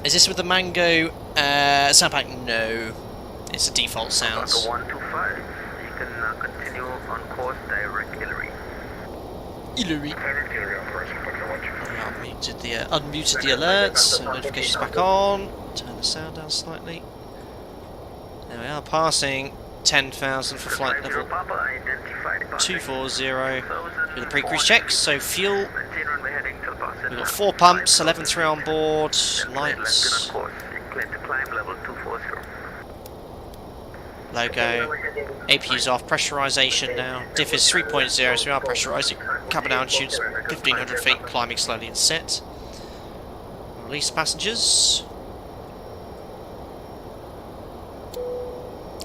Is this with the Mango soundpack? No. It's the default sounds. 125. You can continue on course direct Hillary. Hillary. Unmuted the alerts. So notifications back on. Turn the sound down slightly. There we are. Passing 10,000 for flight level 240. Do the pre-cruise checks. So fuel. We've got 4 pumps. 11.3 on board. Lights. Logo, APU's off, pressurization now, diff is 3.0, so we are pressurizing, cabin altitudes 1,500 feet, climbing slowly and set. Release passengers.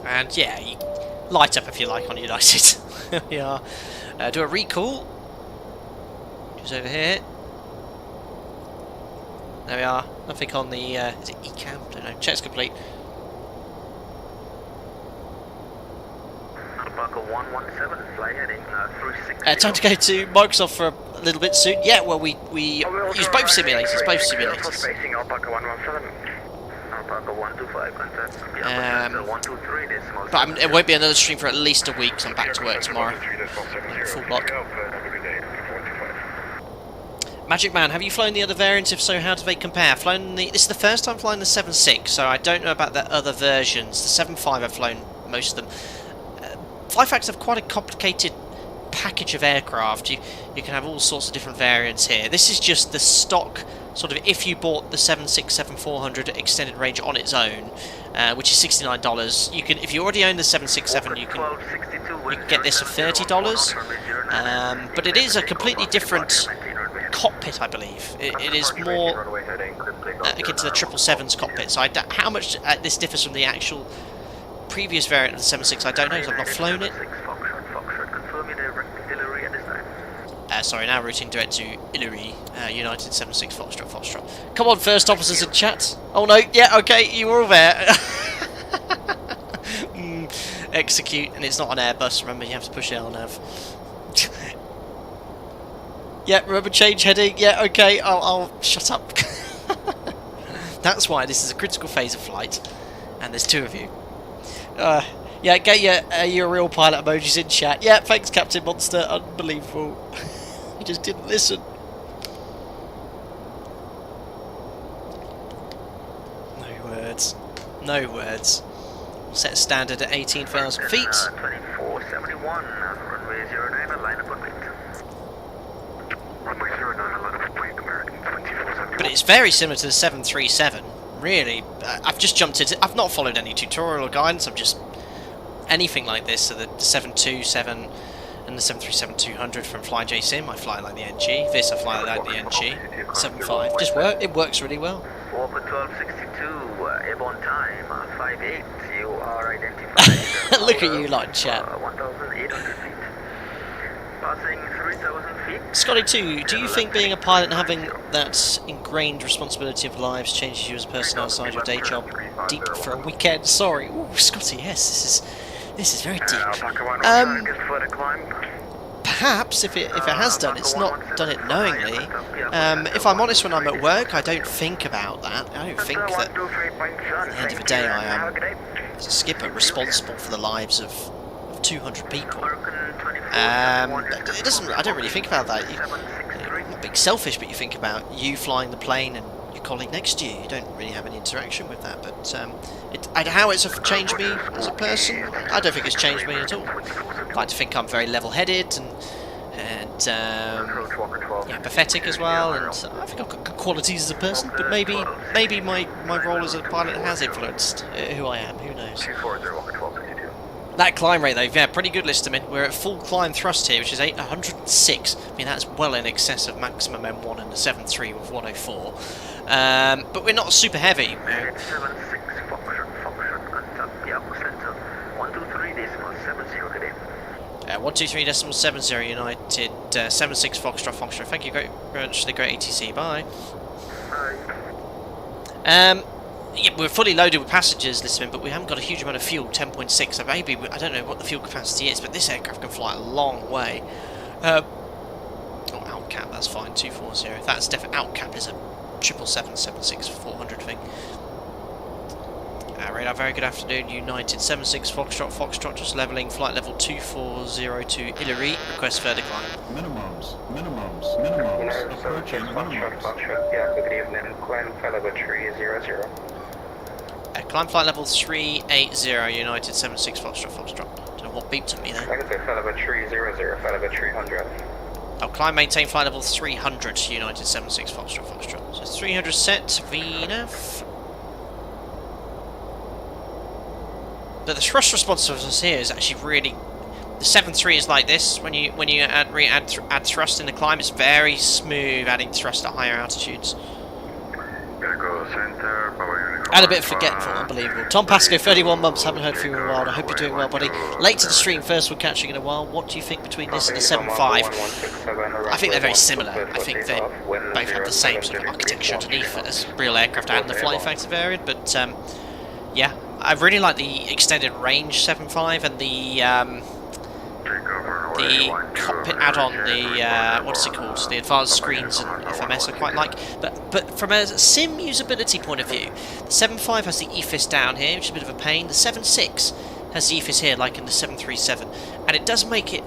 And yeah, you light up if you like on United. Here we are. Do a recall. Who's over here? There we are, nothing on the, is it ECAM? Don't know, check's complete. Time to go to Microsoft for a little bit soon. Yeah, well, we use both simulators. But it won't be another stream for at least a week, so I'm back to work tomorrow. Full block. Magic Man, have you flown the other variants? If so, how do they compare? This is the first time flying the 7.6, so I don't know about the other versions. The 7.5 I've flown most of them. Flyfax have quite a complicated package of aircraft. You can have all sorts of different variants here. This is just the stock, sort of, if you bought the 767-400 extended range on its own, which is $69. You can, if you already own the 767, you can get this for $30. But it is a completely different cockpit, I believe. It is more akin to the 777's cockpit. So how much this differs from the actual previous variant of the 7.6, I don't know, because I've not flown it. Sorry, now routing direct to Hillary, United 76 Foxtrot, Foxtrot. Come on, first officers in chat. Oh no, yeah, okay, you were all there. Execute, and it's not an Airbus, remember you have to push LNAV. Yeah, remember change heading, yeah, okay, I'll shut up. That's why this is a critical phase of flight, and there's 2 of you. Yeah, get your real pilot emojis in chat. Yeah, thanks, Captain Monster. Unbelievable. He just didn't listen. No words. No words. We'll set a standard at 18,000 feet. 2471, runway 09, line up on wait. Runway 09, line up on wait, American 2471. But it's very similar to the 737. Really, I've just jumped into. I've not followed any tutorial or guidance. I'm just anything like this. So the 727 and the 737-200 from FlyJSim, I fly like the NG. This I fly like the NG. 75, just work. It works really well. Open 1262, airborne time, 58. You are identified. Look at you, like chat. 1,800 feet. Passing 3,000 feet. Scotty 2, do you think being a pilot and having that ingrained responsibility of lives changes you as a person outside your day job? Deep for a weekend. Sorry. Ooh, Scotty, yes, this is very deep. Perhaps if it has done, it's not done it knowingly. If I'm honest, when I'm at work, I don't think about that. I don't think that at the end of the day I am, as a skipper, responsible for the lives of 200 people. It doesn't. I don't really think about that. You're not being selfish, but you think about you flying the plane and your colleague next to you. You don't really have any interaction with that. But how it's changed me as a person, I don't think it's changed me at all. I like to think I'm very level-headed and pathetic as well, and I think I've got good qualities as a person. But maybe my role as a pilot has influenced who I am. Who knows? That climb rate though, yeah, pretty good, Listerman. We're at full climb thrust here, which is 806. I mean, that's well in excess of maximum M1 and the 7.3 with 104. But we're not super heavy. 76 123.70 United 76 Foxtrot. Thank you very much for the great ATC. Bye. Yeah, we're fully loaded with passengers, Listerman, but we haven't got a huge amount of fuel, 10.6, so maybe, I don't know what the fuel capacity is, but this aircraft can fly a long way. Outcap, that's fine, 240. That's definitely, Outcap is a 777-76-400 thing. Radar, very good afternoon, United 76 Foxtrot, just levelling, flight level 240 to Hillary, request further climb. Minimums, approaching minimums. Yeah, good evening, climb flight level 300. Climb flight level 380, United 76 Foxtrot. Don't know what beeped at me there. Like I said, flight level 300, flight level 300. Oh, climb, maintain flight level 300, United 76 Foxtrot. So 300 set, VNAF. But the thrust responsiveness here is actually really... The 7.3 is like this. When you add thrust in the climb, it's very smooth adding thrust at higher altitudes. And a bit forgetful, unbelievable. Tom Pascoe, 31 months, haven't heard from you in a while. I hope you're doing well, buddy. Late to the stream, first one catching in a while. What do you think between this and the 7.5? I think they're very similar. I think they both have the same sort of architecture underneath as real aircraft and the flying factor variant. But yeah, I really like the extended range 7.5 and the cockpit add-on, the what is it called? The advanced screens and FMS I quite like. But from a sim usability point of view, the 7.5 has the EFIS down here, which is a bit of a pain. The 7.6 has the EFIS here, like in the 737, and it does make it,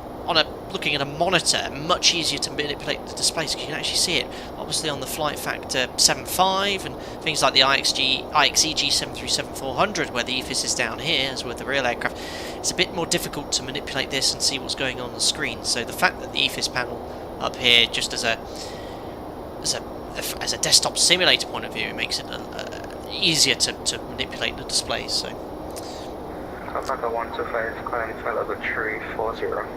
looking at a monitor, much easier to manipulate the display, so you can actually see it. Obviously on the flight factor 7.5 and things like the IXEG 737-400, where the EFIS is down here, as with the real aircraft, it's a bit more difficult to manipulate this and see what's going on the screen. So the fact that the EFIS panel up here, just as a desktop simulator point of view, it makes it easier to manipulate the displays. So. Alpaca 125, climb flight level 340.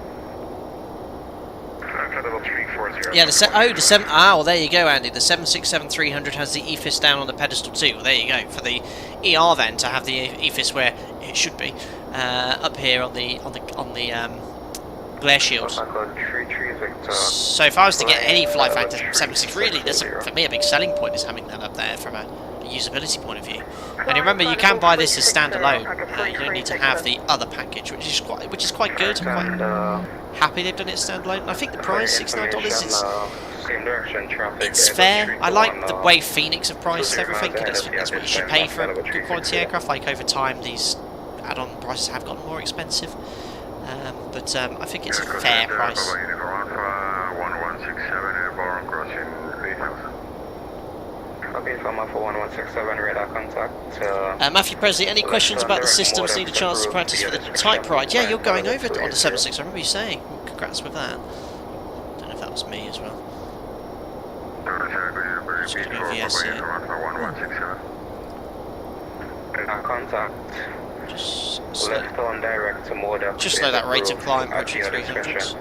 Yeah, the 7. Well, there you go, Andy. The 767-300 has the EFIS down on the pedestal too. Well, there you go. For the ER then to have the EFIS where it should be, up here on the glare shield. So if I was to get any flight factor 76, really, that's for me a big selling point is having that up there from a usability point of view. And remember, you can buy this as standalone. You don't need to have the other package, which is quite good. I'm quite happy they've done it standalone. And I think the price, $69, it's fair. I like the way Phoenix have priced everything, and that's what you should pay for a good quality aircraft. Like over time, these add-on prices have gotten more expensive. But I think it's a fair price. 1167 airborne crossing 3000. Okay, so I'm off for 1167 radar contact. Matthew Presley, any questions about the systems? Need a chance to practice for the type ride? Yeah, you're going over on the 76. I remember you saying. Congrats with that. Don't know if that was me as well. Just gonna go VS here. Radar contact. Just left on direct to mode. Just slow that rate of climb, approaching 300.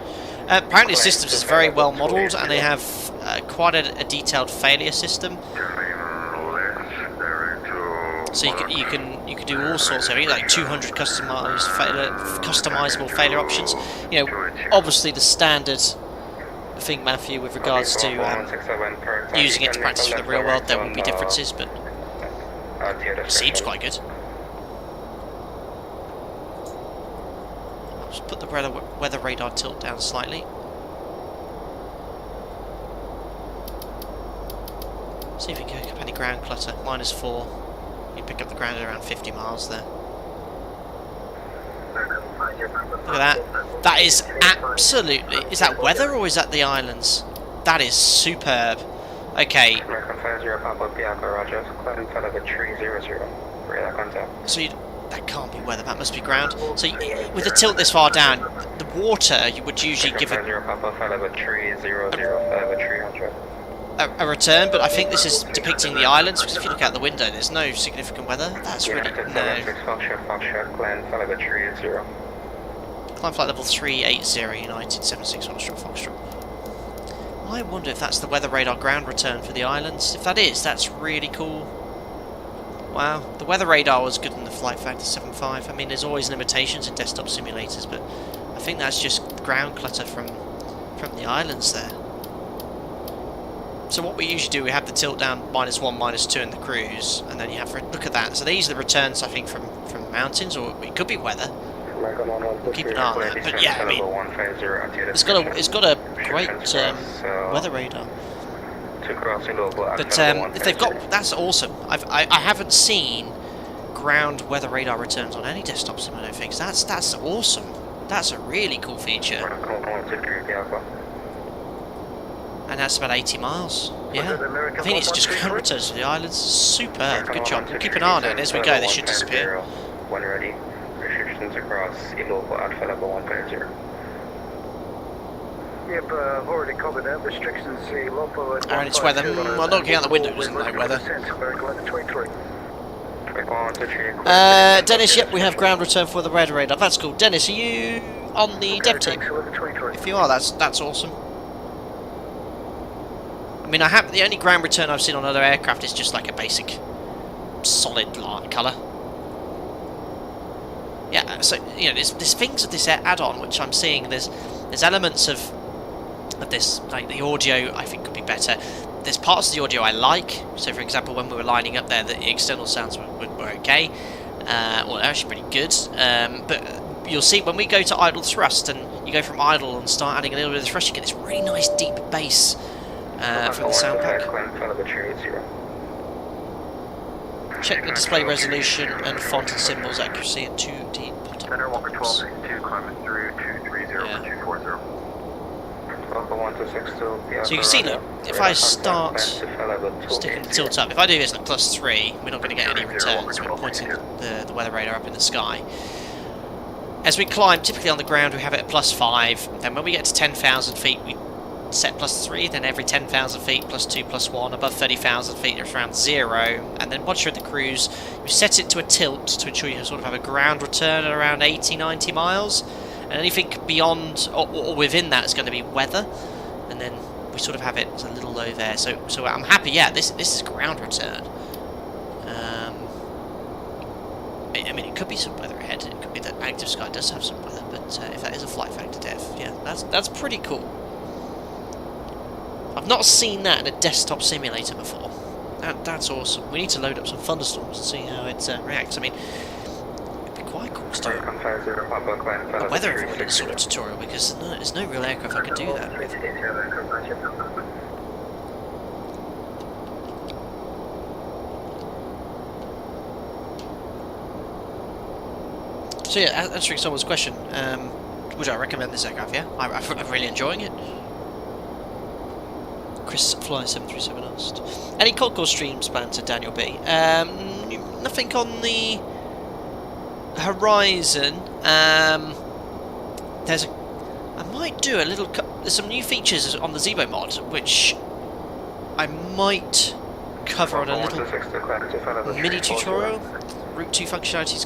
Apparently, the systems is very well modelled, and they have quite a detailed failure system. So you can do all sorts of like 200 customizable failure options. You know, obviously the standard thing, Matthew, with regards to using it to practice for the real world, there will be differences, but it seems quite good. I'll just put the weather radar tilt down slightly. See if we can pick up any ground clutter. -4. You pick up the ground at around 50 miles there. Look at that. That is absolutely... Is that weather or is that the islands? That is superb. Okay. So that can't be weather, that must be ground. So with the tilt this far down, the water you would usually give it a return, but I think this is depicting the islands, because if you look out the window there's no significant weather. That's really... No. Climb flight level 380 United 76 Foxtrot Foxtrot. I wonder if that's the weather radar ground return for the islands. If that is, that's really cool. Wow, the weather radar was good in the flight factor 7.5. I mean, there's always limitations in desktop simulators, but I think that's just ground clutter from the islands there. So what we usually do, we have the tilt down -1, -2 in the cruise, and then you have look at that. So these are the returns, I think, from the mountains, or it could be weather. We'll keep an eye on that. But yeah, I mean, it's got a great weather radar. But if they've got, that's awesome. I haven't seen ground weather radar returns on any desktop sim, I don't think. So that's awesome. That's a really cool feature. And that's about 80 miles. Yeah. I think it's just ground returns to the islands. Superb. Good job. We'll keep an eye on it, and as we go, they should disappear. When ready, restrictions across local Alpha level 150. Yep, I've already covered that. Restrictions local. And it's weather. Well, looking out the window isn't no weather. Dennis, yep, we have ground return for the red radar. That's cool. Dennis, are you on the dev team? If you are, that's awesome. I mean, the only ground return I've seen on other aircraft is just like a basic solid light colour. Yeah, so you know, there's things of this add-on which I'm seeing. There's elements of this, like the audio, I think could be better. There's parts of the audio I like. So, for example, when we were lining up there, the external sounds were okay. Well, they're actually pretty good. But you'll see when we go to idle thrust, and you go from idle and start adding a little bit of thrust, you get this really nice deep bass. From the sound pack. Check the display resolution and font and symbols accuracy at 2D bottom. Center Walker 12 2 climbing through 230 240. So you can see, look, if I start sticking the tilt up, if I do this at +3, we're not going to get any returns. We're pointing the weather radar up in the sky. As we climb, typically on the ground we have it at +5. Then when we get to 10,000 feet, we set +3, then every 10,000 feet +2 +1, above 30,000 feet it's around 0, and then once you're in the cruise you set it to a tilt to ensure you sort of have a ground return at around 80-90 miles, and anything beyond or within that is going to be weather, and then we sort of have it a little low there. So I'm happy. Yeah, this is ground return. I mean, it could be some weather ahead. It could be that active sky does have some weather, but if that is a flight factor dev, yeah, that's pretty cool. I've not seen that in a desktop simulator before. That's awesome. We need to load up some thunderstorms and see how it reacts. I mean, it'd be quite cool to do a weather avoidance sort of tutorial, because there's no real aircraft I could do that with. So yeah, answering someone's question, would I recommend this aircraft? Yeah, I'm really enjoying it. Chris Fly 737 asked. Any cold call streams planned to Daniel B? Nothing on the horizon. I might do a little. There's some new features on the Zebo mod, which I might cover on a little mini tutorial. Route 2 functionality is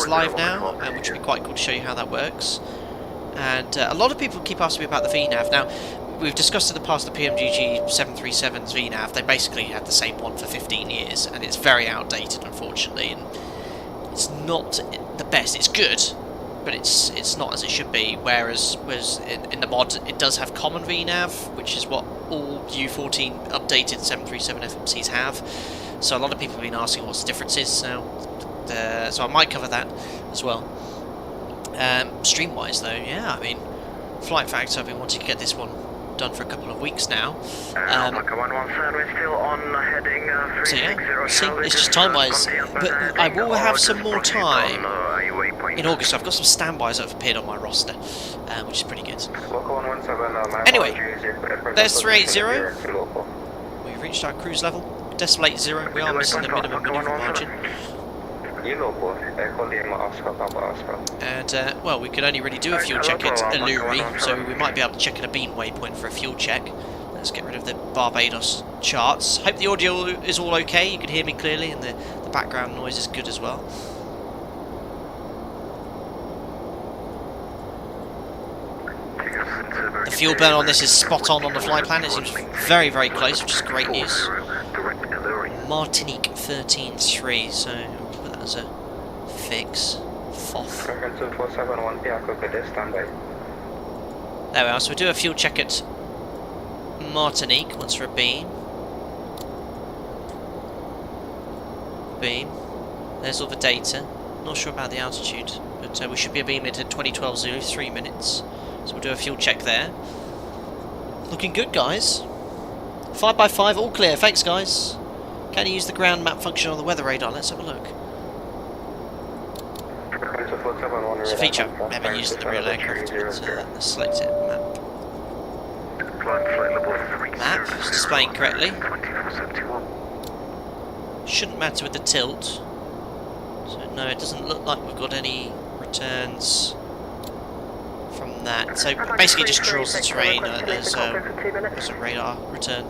live now, which would be quite cool to show you how that works. And a lot of people keep asking me about the VNAV. Now, we've discussed in the past the PMGG 737's VNAV. They basically had the same one for 15 years, and it's very outdated, unfortunately. And it's not the best. It's good, but it's not as it should be. Whereas in the mod, it does have common VNAV, which is what all U14 updated 737 FMCs have. So a lot of people have been asking what's the difference is now. So I might cover that as well. Stream-wise, though, yeah, I mean, Flight Factor, I've been wanting to get this one done for a couple of weeks now. So yeah, see, it's just time-wise, but I will have some more time in August. I've got some standbys that have appeared on my roster, which is pretty good. Anyway, there's 380. We've reached our cruise level. Decimal 80. We are missing the minimum manoeuvre margin. And, well, we could only really do a fuel check at Illuri, so we might be able to check at a beam waypoint for a fuel check. Let's get rid of the Barbados charts. Hope the audio is all okay, you can hear me clearly, and the background noise is good as well. The fuel burn on this is spot on the flight plan. It seems very, very close, which is great news. Martinique 13.3, so we'll put that as a fix. FOF. There we are, so we'll do a fuel check at Martinique once we're a beam. Beam. There's all the data. Not sure about the altitude, but we should be a beam into 2012 Zulu, 3 minutes. So we'll do a fuel check there. Looking good, guys. 5x5, all clear. Thanks, guys. Can you use the ground map function on the weather radar? Let's have a look. It's a feature I haven't used in the real aircraft. Let's select it. Map. Map. It's displaying correctly. Shouldn't matter with the tilt. So no, it doesn't look like we've got any returns from that. So basically just draws the terrain as a radar return.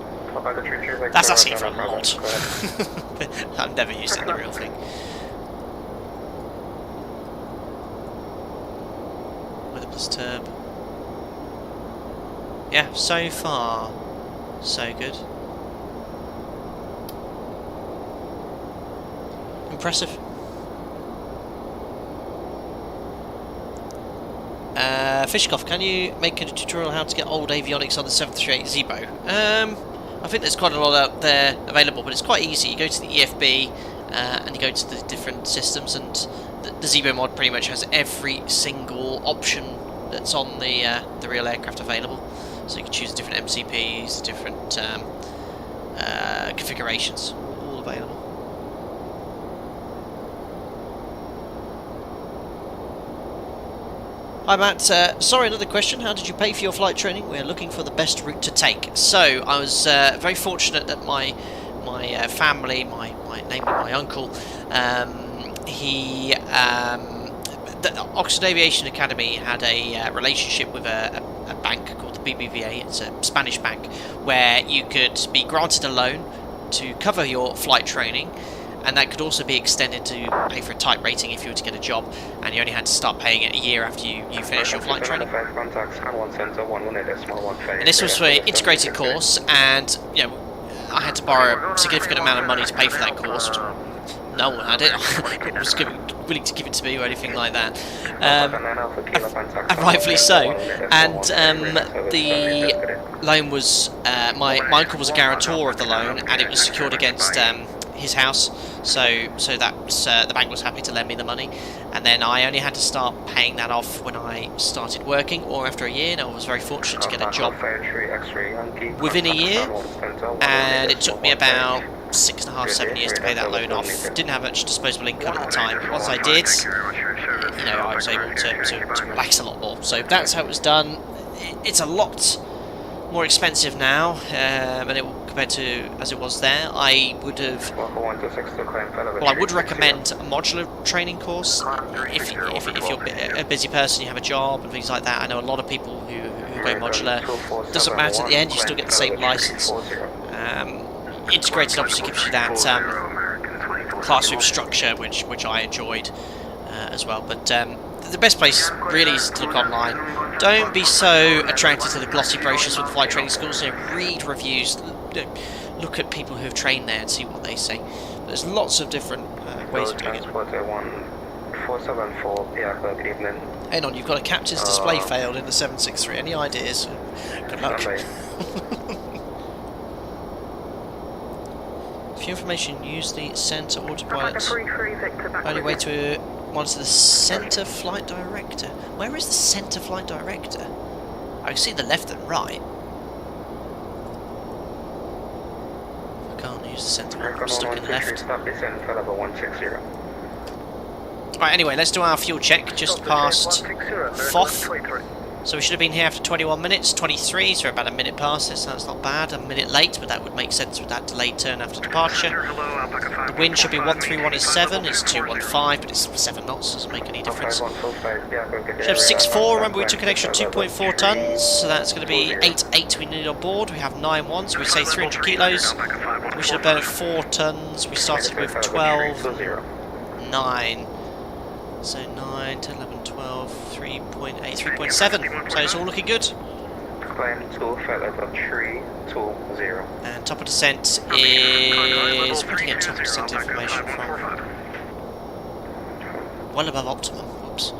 That's asking for a lot. I've never used it in the real thing. Weather plus turb. Yeah, so far, so good. Impressive. Fishkoff, can you make a tutorial how to get old avionics on the 738 Zebo? I think there's quite a lot out there available, but it's quite easy. You go to the EFB and you go to the different systems, and the Zebo mod pretty much has every single option that's on the real aircraft available. So you can choose different MCPs, different configurations, all available. Hi Matt, sorry, another question. How did you pay for your flight training? We're looking for the best route to take. So I was very fortunate that my family, namely my uncle, the Oxford Aviation Academy had a relationship with a bank called the BBVA. It's a Spanish bank where you could be granted a loan to cover your flight training. And that could also be extended to pay for a type rating if you were to get a job, and you only had to start paying it a year after you finish your flight training. And this was for an integrated course, and I had to borrow a significant amount of money to pay for that course. No one had it. I was willing to give it to me or anything like that. And rightfully so. And the loan was my uncle was a guarantor of the loan, and it was secured against his house, so that the bank was happy to lend me the money, and then I only had to start paying that off when I started working, or after a year. And I was very fortunate to get a job within a year, and it took me about 6.5, 7 years to pay that loan off. Didn't have much disposable income at the time, but once I did, you know, I was able to relax a lot more. So that's how it was done. It's a lot more expensive now, and it compared to as it was there. I would have. Well, I would recommend a modular training course if you're a busy person, you have a job and things like that. I know a lot of people who go modular. It doesn't matter at the end; you still get the same license. Integrated obviously gives you that classroom structure, which I enjoyed as well. But the best place really is to look online. Don't be so attracted to the glossy brochures with flight training schools. You know, read reviews, look at people who have trained there and see what they say. But there's lots of different ways of doing it. 474, yeah, good evening. Hang on, you've got a captain's display failed in the 763. Any ideas? Good luck. For information, use the centre autopilot. Only way to monitor the centre flight director. Where is the centre flight director? I can see the left and right. I can't use the centre one. I'm stuck in left. Right, anyway, let's do our fuel check. Just past Foth. So we should have been here after 21 minutes, 23, so we're about a minute past this, so that's not bad. A minute late, but that would make sense with that delayed turn after departure. The wind should be 131.7, it's 215, but it's 7 knots, doesn't make any difference. Should have 6.4, remember we took an extra 2.4 tons, so that's going to be 8.8 we need on board. We have 9.1, so we say 300 kilos. We should have been at 4 tons, we started with 12, 9. So 9, 10, 11, 12, 3.8, 3.7. So it's all looking good. Climb 2, flight level 320. And top of descent is... Where do you get top of descent information from? Well above optimum. Oops.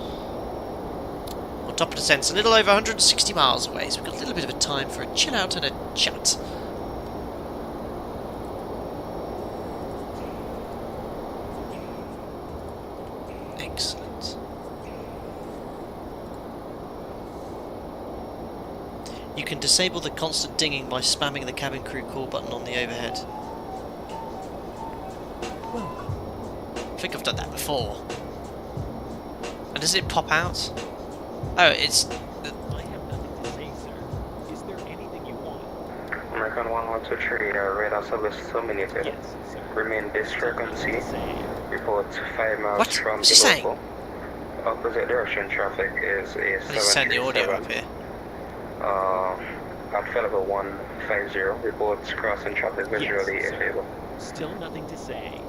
Well, top of descent's a little over 160 miles away, so we've got a little bit of a time for a chill out and a chat. Excellent. You can disable the constant dinging by spamming the cabin crew call button on the overhead. I think I've done that before. And does it pop out? Oh, it's... I have nothing to say, sir. Is there anything you want? American 1123, radar service terminated. Yes, sir. Remain district on sea. Report 5 miles What? from What's he the saying? local. Opposite direction traffic is a Let's send the audio up here. At flight level 150, reports crossing traffic visually if able. Still nothing to say.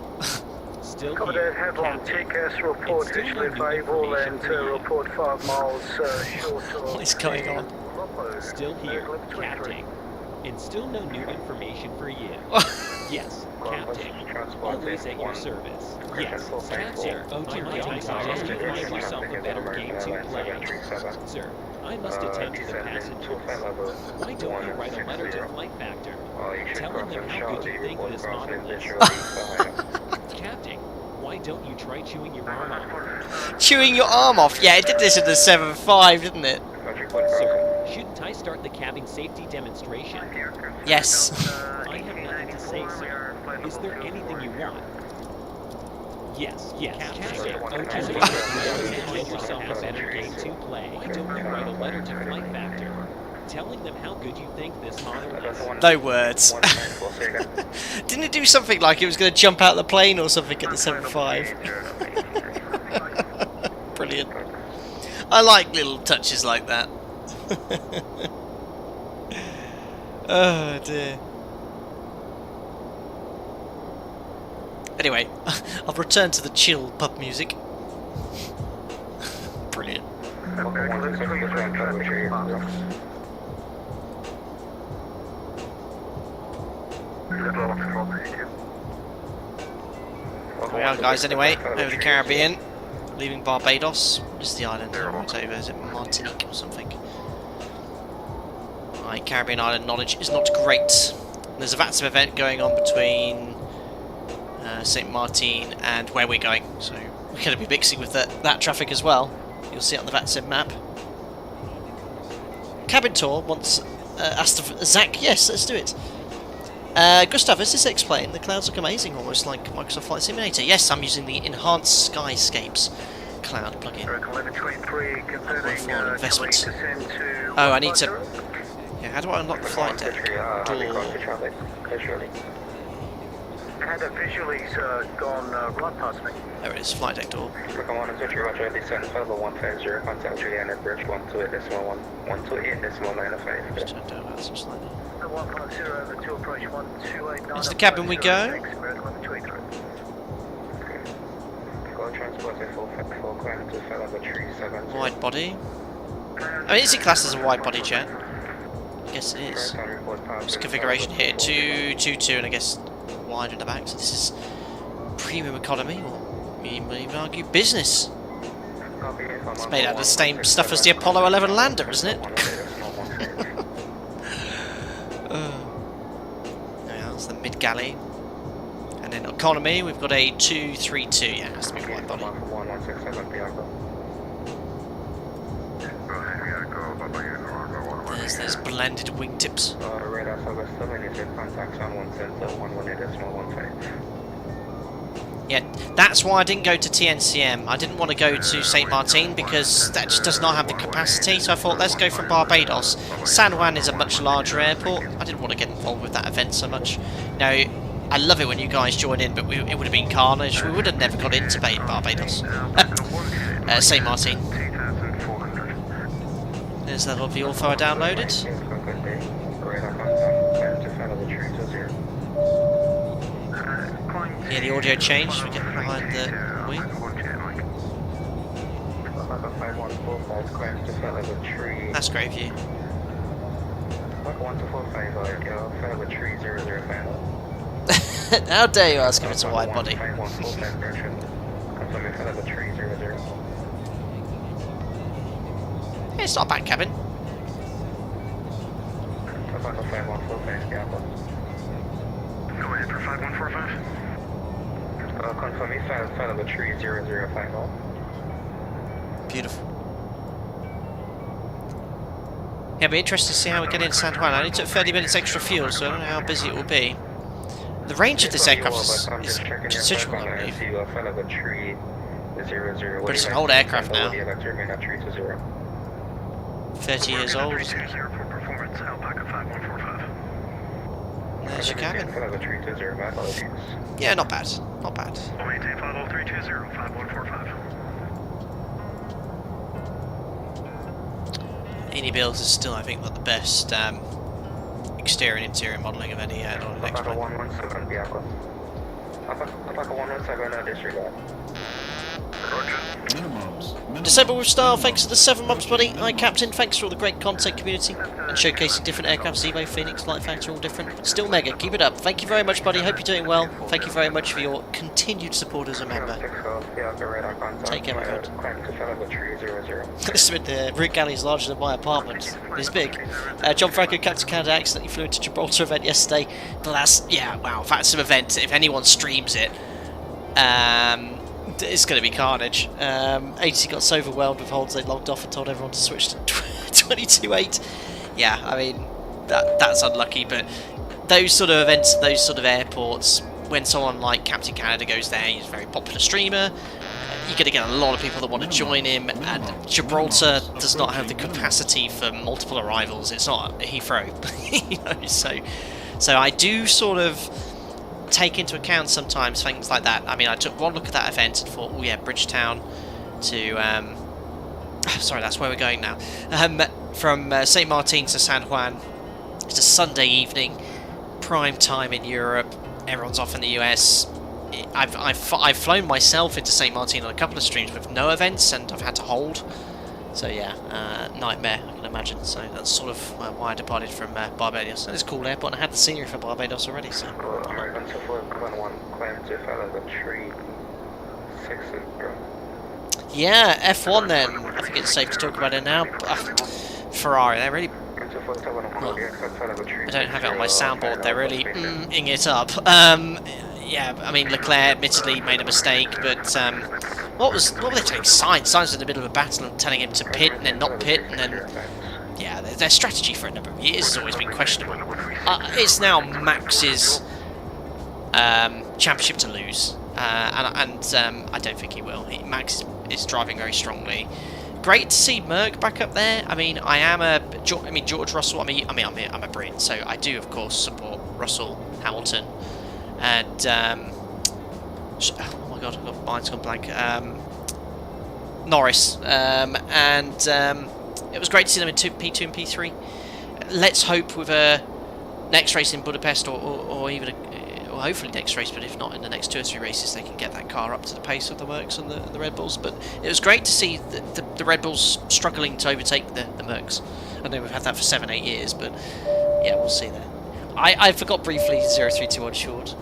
Still Cover here, that headline, Captain. TKS report, It's still visually no new variable and information for you. report 5 miles short of... What is going on? Still here, Captain. And still no new information for you. Yes, Captain. Always at your service. Yes, Captain. I might suggest you find yourself a better game to play. Sir, I must attend to the passengers. Why don't you write a letter to Flight Factor, telling them how good you think this model is? Captain, why don't you try chewing your arm off? Chewing your arm off? Yeah, it did this in the 7.5, didn't it? Sir, shouldn't I start the cabin safety demonstration? Yes. I have nothing to say, sir. Is there anything you want? Yes, Captain. Find yourself a better game to play. Why don't you write a letter to Flight Factor, telling them how good you think this model is? No words. Didn't it do something like it was going to jump out of the plane or something at the 7.5? Brilliant. I like little touches like that. Oh dear. Anyway, I'll return to the chill pub music. Brilliant. Here we are, guys, anyway, over the Caribbean, leaving Barbados. What is the island right over? Is it Martinique or something? My Caribbean island knowledge is not great. There's a VATSIM event going on between St. Martin and where we're going, so we're going to be mixing with that traffic as well. You'll see it on the VATSIM map. Cabin tour wants asked of Zach. Yes, let's do it. Gustav, as this explained, the clouds look amazing, almost like Microsoft Flight Simulator. Yes, I'm using the Enhanced Skyscapes cloud plugin. Worthwhile investment. Oh, I need to... Yeah, how do I unlock the flight deck door? Had a visually gone right past me. There it is, flight deck door. Come on, and switch Roger, descend level 150, contact Juliana Bridge 128.128.905. Just turn down that some slightly. 150 over to approach 128. Into the cabin we go. Wide body. I mean, is it classed as a wide body jet? I guess it is. This configuration here, 222, and I guess wide in the back. So this is premium economy, or you may even argue business. It's made out of the same stuff as the Apollo 11 lander, isn't it? Yeah, that's the mid galley. And then economy, we've got a 232. Yeah, it has to be wide body. There's blended wingtips. Yeah, that's why I didn't go to TNCM. I didn't want to go to St. Martin because that just does not have the capacity, so I thought let's go from Barbados. San Juan is a much larger airport. I didn't want to get involved with that event so much. Now, I love it when you guys join in, but it would have been carnage. We would have never got into Barbados. St. Martin. There's that lovely auto I downloaded. Yeah, the audio changed. We're getting behind the wing. That's great view. How dare you ask if it's a wide body? Yeah, it's not a bad cabin. Go ahead for 5145. Confirm east side of the tree 0050. Beautiful. Yeah, it'll be interesting to see how we get into San Juan. I only took 30 minutes extra fuel, so I don't know how busy it will be. The range of this aircraft is considerable, I believe. But it's an old aircraft now. 30 years old. There's your cabin. Yeah, not bad. Not bad. Any builds is still, I think, not the best exterior and interior modelling of any airline next plane. December with style, thanks for the 7 months, buddy. Hi, Captain, thanks for all the great content community and showcasing different aircraft. Zebo, Phoenix, Light Factor, all different, but still mega. Keep it up. Thank you very much, buddy. Hope you're doing well. Thank you very much for your continued support as a member. Take care, my friend. This route galley is larger than my apartment. It's big. John Franco, Captain Canada, accidentally flew into Gibraltar event yesterday. The last, yeah, wow, VATSIM event. If anyone streams it, it's going to be carnage. Agency got so overwhelmed with holds they logged off and told everyone to switch to 22.8. Yeah, I mean, that's unlucky, but those sort of events, those sort of airports, when someone like Captain Canada goes there, he's a very popular streamer, you're going to get a lot of people that want to join him, and Gibraltar does not have the capacity for multiple arrivals. It's not Heathrow. You know, so I do sort of take into account sometimes things like that. I mean, I took one look at that event and thought, oh yeah, Bridgetown to sorry, that's where we're going now. From St. Martin to San Juan. It's a Sunday evening, prime time in Europe. Everyone's off in the US. I've flown myself into St. Martin on a couple of streams with no events, and I've had to hold. So yeah, nightmare, I can imagine. So that's sort of why I departed from Barbados. And it's a cool airport, and I had the scenery for Barbados already. So. Yeah, F1 then. I think it's safe to talk about it now. Ferrari, they're really... Well, I don't have it on my soundboard. They're really ing it up. Yeah, I mean, Leclerc admittedly made a mistake, but what were they telling Sainz? Sainz was in the middle of a battle and telling him to pit and then not pit, and then yeah, their strategy for a number of years has always been questionable. It's now Max's championship to lose, and I don't think he will. Max is driving very strongly. Great to see Merck back up there. I mean, George Russell. I'm a Brit, so I do of course support Russell, Hamilton, and oh my god, mine's gone blank. Norris, and it was great to see them in P2 and P3. Let's hope with a next race in Budapest, or even or hopefully next race, but if not in the next 2 or 3 races, they can get that car up to the pace of the Mercs and the Red Bulls. But it was great to see the Red Bulls struggling to overtake the Mercs. I know we've had that for 7-8 years, but yeah, we'll see there. I forgot briefly 0321 short.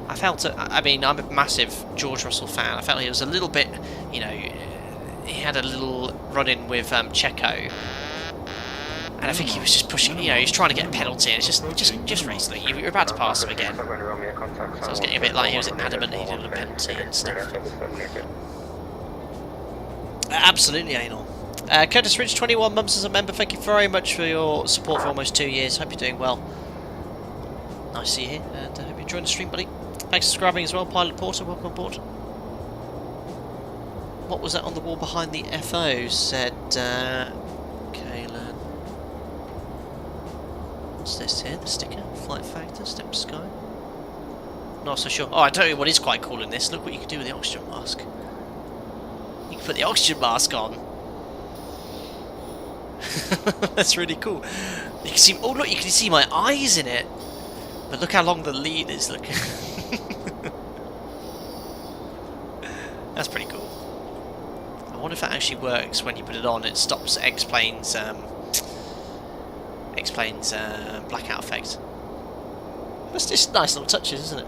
I felt it. I mean, I'm a massive George Russell fan. I felt he was a little bit, you know, he had a little run-in with Checo, and I think he was just pushing. You know, he was trying to get a penalty, and it's just racing. You're about to pass him again, so I was getting a bit like he was adamant he did a penalty and stuff. Absolutely anal. Curtis Ridge, 21 months as a member. Thank you very much for your support for almost 2 years. Hope you're doing well. Nice to see you here, and I hope you're enjoying the stream, buddy. Thanks for subscribing as well, Pilot Porter. Welcome aboard. What was that on the wall behind the FO? Said Kaylan. What's this here? The sticker? Flight Factor, Step Sky. Not so sure. Oh, I tell you what is quite cool in this. Look what you can do with the oxygen mask. You can put the oxygen mask on. That's really cool. You can see. Oh look, you can see my eyes in it. But look how long the lead is. Look. That's pretty cool. I wonder if that actually works when you put it on. It stops explains blackout effect. That's just nice little touches, isn't it?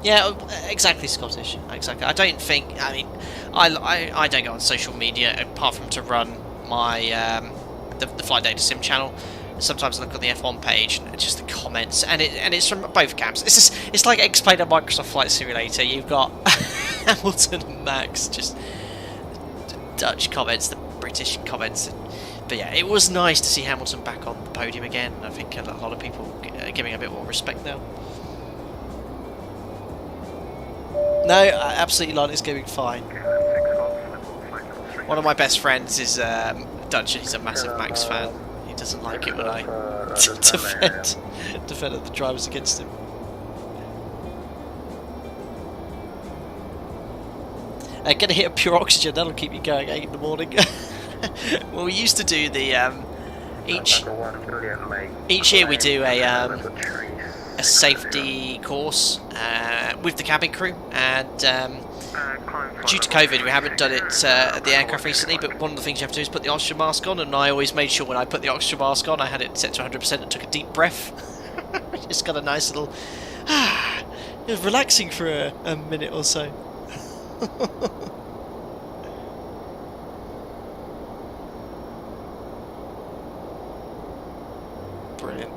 Yeah, exactly, Scottish. Exactly. I don't think. I mean, I don't go on social media apart from to run my the Flight Data Sim channel. Sometimes I look on the F1 page and just the comments, and it's from both camps. It's like explain a Microsoft Flight Simulator. You've got Hamilton and Max, just Dutch comments, the British comments. But yeah, it was nice to see Hamilton back on the podium again. I think a lot of people are giving a bit more respect now. No, absolutely not. It's going fine. One of my best friends is Dutch, and he's a massive Max fan. He doesn't like it when I defend the drivers against him. Get a hit of pure oxygen, that'll keep you going 8 in the morning. Well, we used to do the each year we do a safety course with the cabin crew, and due to COVID we haven't done it at the aircraft recently, but one of the things you have to do is put the oxygen mask on, and I always made sure when I put the oxygen mask on I had it set to 100% and took a deep breath. Just got a nice little it was relaxing for a minute or so. Brilliant.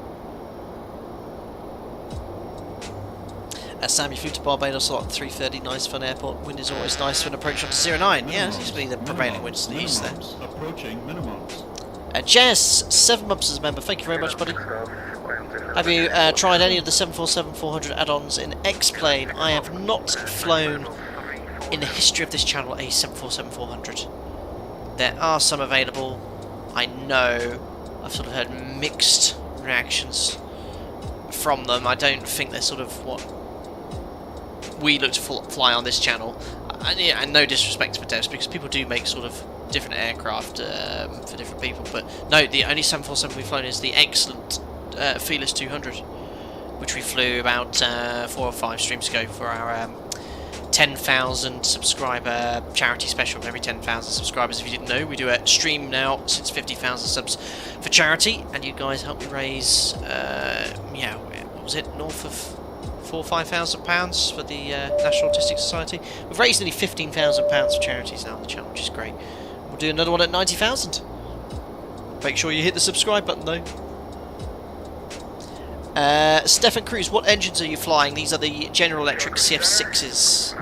Sam, you flew to Barbados a lot at 3:30, nice fun airport. Wind is always nice for an approach onto 09. Yeah, it seems to be the prevailing winds in the east there. Approaching minimums. Jess, 7 months as a member, thank you very much, buddy. Have you tried any of the 747-400 add-ons in X-Plane? I have not flown in the history of this channel a 747-400. There are some available. I know I've sort of heard mixed reactions from them. I don't think they're sort of what we look to fly on this channel. And no disrespect for devs, because people do make sort of different aircraft for different people. But no, the only 747 we've flown is the excellent Fearless 200, which we flew about 4 or 5 streams ago for our 10,000 subscriber charity special. Every 10,000 subscribers, if you didn't know, we do a stream now since 50,000 subs for charity, and you guys helped me raise yeah, what was it, north of £4,000 or £5,000 for the National Autistic Society. We've raised nearly £15,000 for charities now on the channel, which is great. We'll do another one at 90,000. Make sure you hit the subscribe button though. Stefan Cruz, what engines are you flying? These are the General Electric CF6s.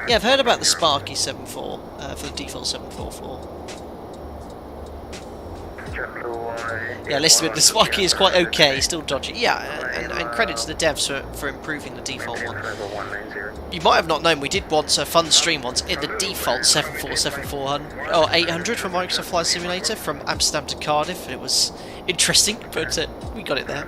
Yeah, I've heard about the Sparky 7.4 for the default 744. Yeah, listen, the Sparky is quite okay, still dodgy. Yeah, and credit to the devs for improving the default one. You might have not known, we did once a fun stream once in the default 747-400 or 800 from Microsoft Flight Simulator from Amsterdam to Cardiff, and it was interesting, but we got it there.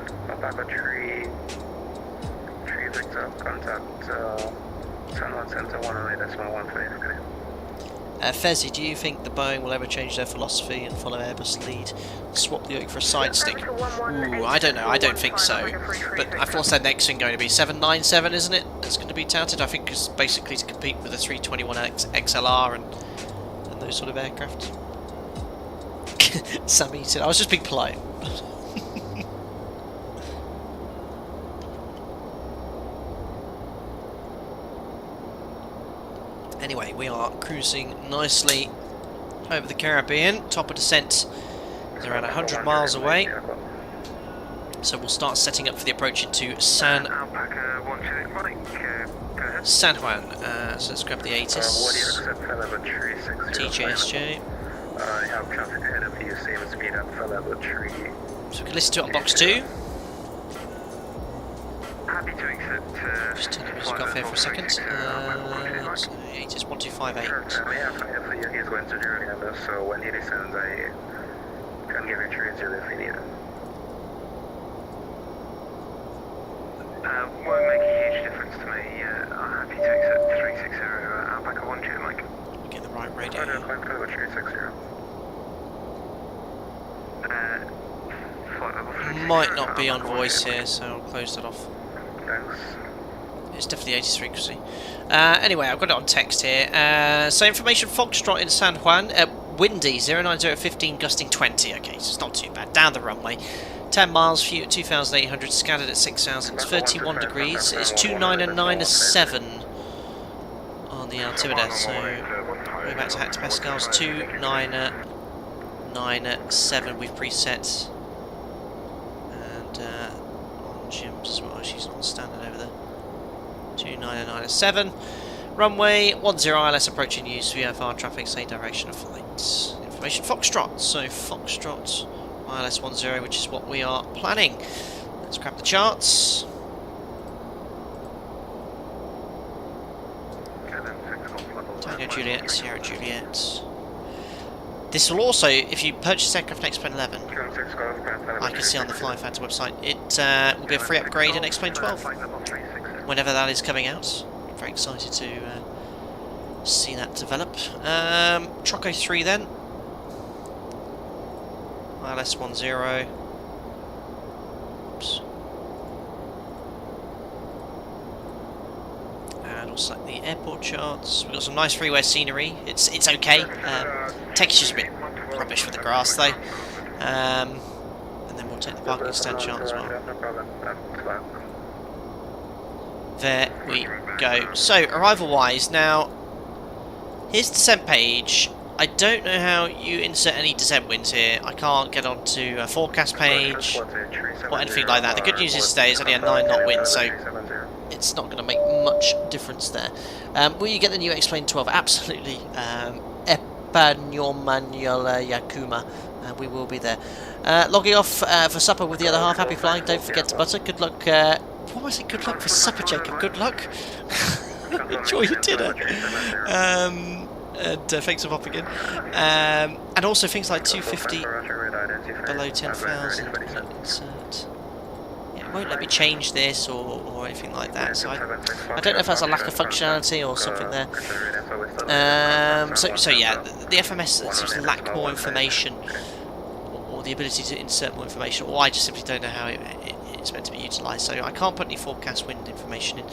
Fezzy, do you think the Boeing will ever change their philosophy and follow Airbus' lead, swap the yoke for a side stick? Ooh, I don't know, I don't think so. But I thought their next thing going to be 797, isn't it? That's going to be touted, I think, is basically to compete with the 321 XLR and those sort of aircraft. Sammy said, I was just being polite. Anyway, we are cruising nicely over the Caribbean. Top of descent is around 100 miles away. So we'll start setting up for the approach into San Juan. So let's grab the ATIS. TJSJ. So we can listen to it on box 2. Happy to accept. Just turn the music off here for a second. So ATIS 1258. He's going to journey on this, so when he descends, I can give you trees if you need it. Won't make a huge difference to me. I'm happy to accept 360 Alpaca 1 to Mike. Get the right radio. Might not be on voice here, so I'll close that off. Thanks. It's definitely 80s frequency. Anyway, I've got it on text here. So information, Foxtrot in San Juan. Windy, 09015, gusting 20. Okay, so it's not too bad. Down the runway. 10 miles, few at 2,800, scattered at 6,000. 31 degrees. It's 2997 on the altimeter. So we're back to hectopascals. 2997 we've preset. And on Jim's as well. She's on standard over there. 2997. Runway 10 ILS approaching use. VFR traffic, same direction of flight. Information Foxtrot. So Foxtrot ILS 10, which is what we are planning. Let's grab the charts. Tango Juliet, Sierra Juliet. This will also, if you purchase aircraft in X-Plane 11, I can see on the Flying Phantom website, it will be a free upgrade in X-Plane 12. Whenever that is coming out. I'm very excited to see that develop. Troco 3 then. ILS 10. Oops. And we'll select the airport charts. We've got some nice freeway scenery. It's okay. Texture's a bit rubbish with the grass though. And then we'll take the parking stand chart as well. There we go. So, arrival-wise, now, here's the descent page. I don't know how you insert any descent winds here. I can't get onto a forecast page or anything like that. The good news is today it's only a 9-knot wind, so it's not going to make much difference there. Will you get the new X-Plane 12? Absolutely. Epanyomanuel Yakuma. We will be there. Logging off for supper with the other half. Happy flying. Don't forget to butter. Good luck. What am I saying? Good luck for supper, Jacob. Good luck. Enjoy your dinner. And thanks for popping in. And also things like 250 below 10,000. Insert. Yeah, it won't let me change this or anything like that. So I don't know if that's a lack of functionality or something there. So yeah, the FMS seems to lack more information or the ability to insert more information, or I just simply don't know how it's meant to be utilised. So I can't put any forecast wind information in.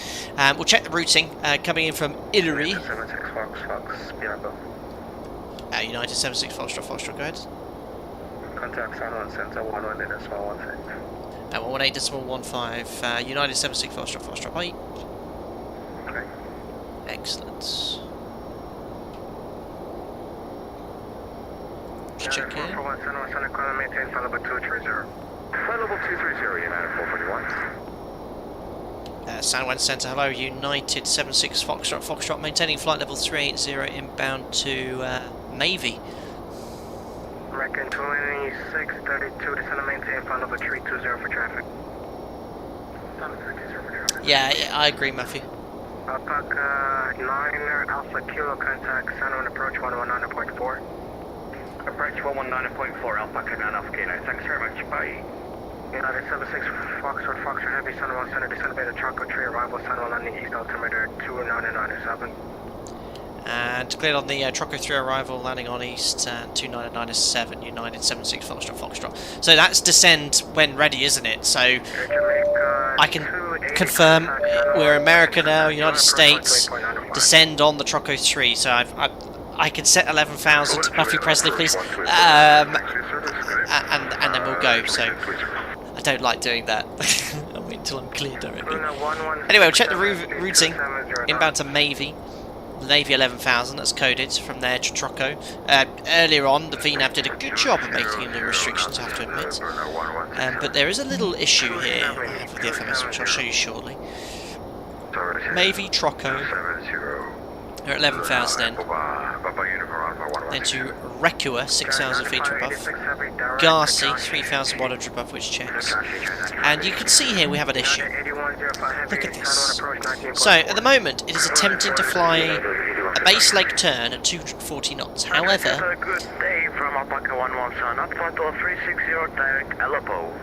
We'll check the routing coming in from Hillary. United 76 Foxtrot, go ahead. Contact San Juan Center 118.15. United 76 Foxtrot, bye. Okay. Excellent. Just check here. Flight level 230, United 441. San Juan Center, hello, United 76 Foxtrot, maintaining flight level 380 inbound to Navy. American 2632, descend and maintain flight level 320 for traffic. Yeah, I agree, Matthew. Alpaca 9 Alpha Kilo, contact San Juan approach 119.4. Approach 119.4, Alpaca 9 Alpha K9, thanks very much, bye. United 76 Foxtrot Heavy, San Juan Center, descend by the Choco Tree, arrival San Juan landing east altimeter 29907. And cleared on the Troco 3 arrival, landing on east, 29907, United 76 Foxtrot. So that's descend when ready, isn't it? So I can confirm we're America now, United States, descend on the Troco 3. So I can set 11,000, Matthew Presley, please, and then we'll go. So I don't like doing that. I'll wait until I'm clear directly. Anyway, we'll check the routing, inbound to Navy. Navy 11,000, that's coded from there to Troco. Earlier on, the VNAV did a good job of making the restrictions, I have to admit. But there is a little issue here with the FMS, which I'll show you shortly. Navy, Troco, they're at 11,000 then. Then to Recua, 6,000 feet above. Garci, 3,100 above, which checks. And you can see here we have an issue. Look at this. So, at the moment, it is attempting to fly a base leg turn at 240 knots. However,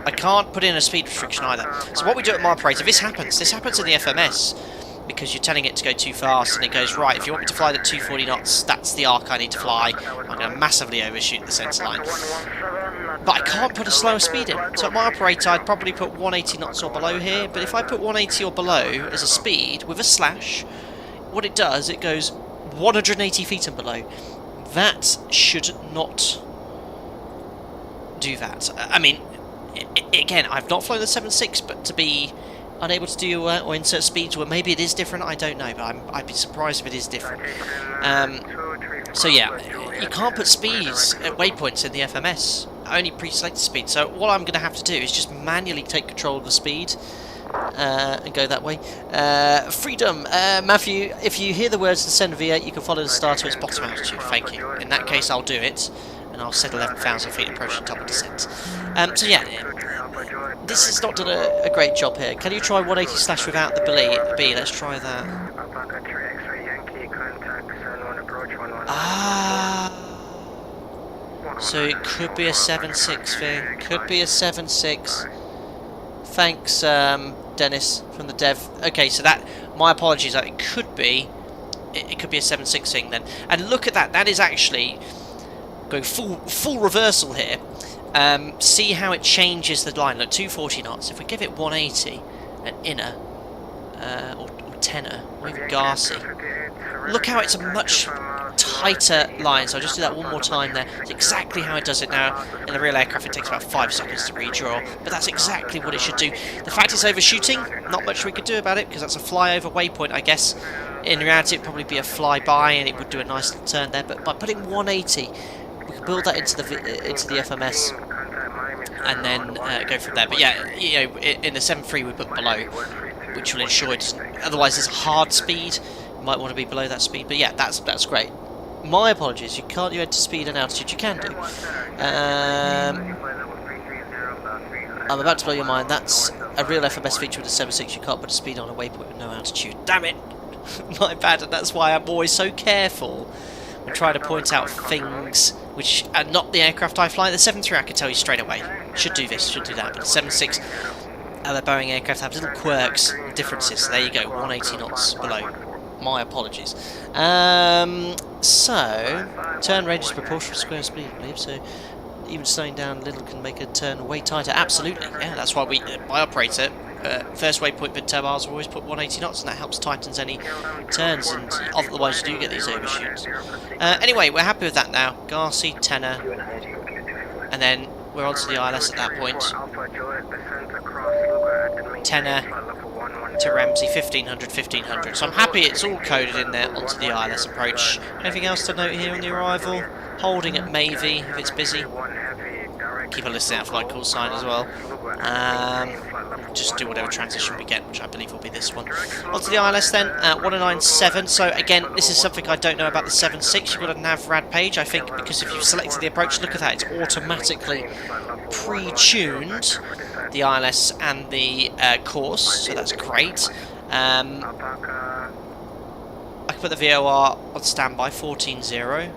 I can't put in a speed restriction either. So what we do at my operator, this happens in the FMS, because you're telling it to go too fast, and it goes, right, if you want me to fly at 240 knots, that's the arc I need to fly. I'm going to massively overshoot the centre line. But I can't put a slower speed in. So at my operator, I'd probably put 180 knots or below here, but if I put 180 or below as a speed, with a slash, what it does, it goes 180 feet and below. That should not do that. I mean, again, I've not flown the 7.6, but to be unable to do or insert speeds, well, maybe it is different, I don't know, but I'd be surprised if it is different. So yeah, you can't put speeds at waypoints in the FMS, only pre-selected speed. So what I'm going to have to do is just manually take control of the speed and go that way. Freedom, Matthew, if you hear the words descend V8, you can follow the star to its bottom altitude. Thank you. In that case, I'll do it, and I'll set 11,000 feet approaching top of descent. So yeah, this has not done a great job here. Can you try 180 slash without the B? Let's try that. Ah, so it could be a 7.6 thing. Could be a 7.6. Thanks, Dennis from the dev. Okay, so that, my apologies. It could be a 7.6 thing then. And look at that. That is actually going full reversal here. See how it changes the line. Look, 240 knots. If we give it 180, an inner or tenor, or even Garci, look how it's a much tighter line. So I'll just do that one more time there. It's exactly how it does it now. In the real aircraft, it takes about 5 seconds to redraw, but that's exactly what it should do. The fact it's overshooting, not much we could do about it, because that's a flyover waypoint, I guess. In reality, it'd probably be a flyby, and it would do a nice little turn there. But by putting 180, we can build that into the FMS, and then go from there. But yeah, you know, in the 7.3 we put below, which will ensure it doesn't, otherwise there's a hard speed. You might want to be below that speed. But yeah, that's great. My apologies, you can't do enter speed and altitude. You can do. I'm about to blow your mind. That's a real FMS feature with the 7.6. You can't put a speed on a waypoint with no altitude. Damn it! My bad, and that's why I'm always so careful and try to point out things which are not the aircraft I fly. The 7.3 I can tell you straight away. Should do this, should do that. But the 7.6, other Boeing aircraft have little quirks, differences. So there you go, 180 knots below. My apologies. So, turn range is proportional to square speed, I believe. So, even slowing down a little can make a turn way tighter. Absolutely, yeah. That's why my operator, first waypoint with turbines, will always put 180 knots, and that helps tightens any turns, and otherwise you do get these overshoots. Anyway, we're happy with that now. Garci, tenor, and then we're onto the ILS at that point. Tenor to Ramsey, 1500. So I'm happy it's all coded in there onto the ILS approach. Anything else to note here on the arrival? Holding at Mavie if it's busy. keep a listening out for like call sign as well. Just do whatever transition we get, which I believe will be this one. Onto the ILS then, 1097. So again, this is something I don't know about the 76. You've got a nav rad page, I think, because if you've selected the approach, look at that, it's automatically pre-tuned the ILS and the course, so that's great. I can put the VOR on standby, 14.0.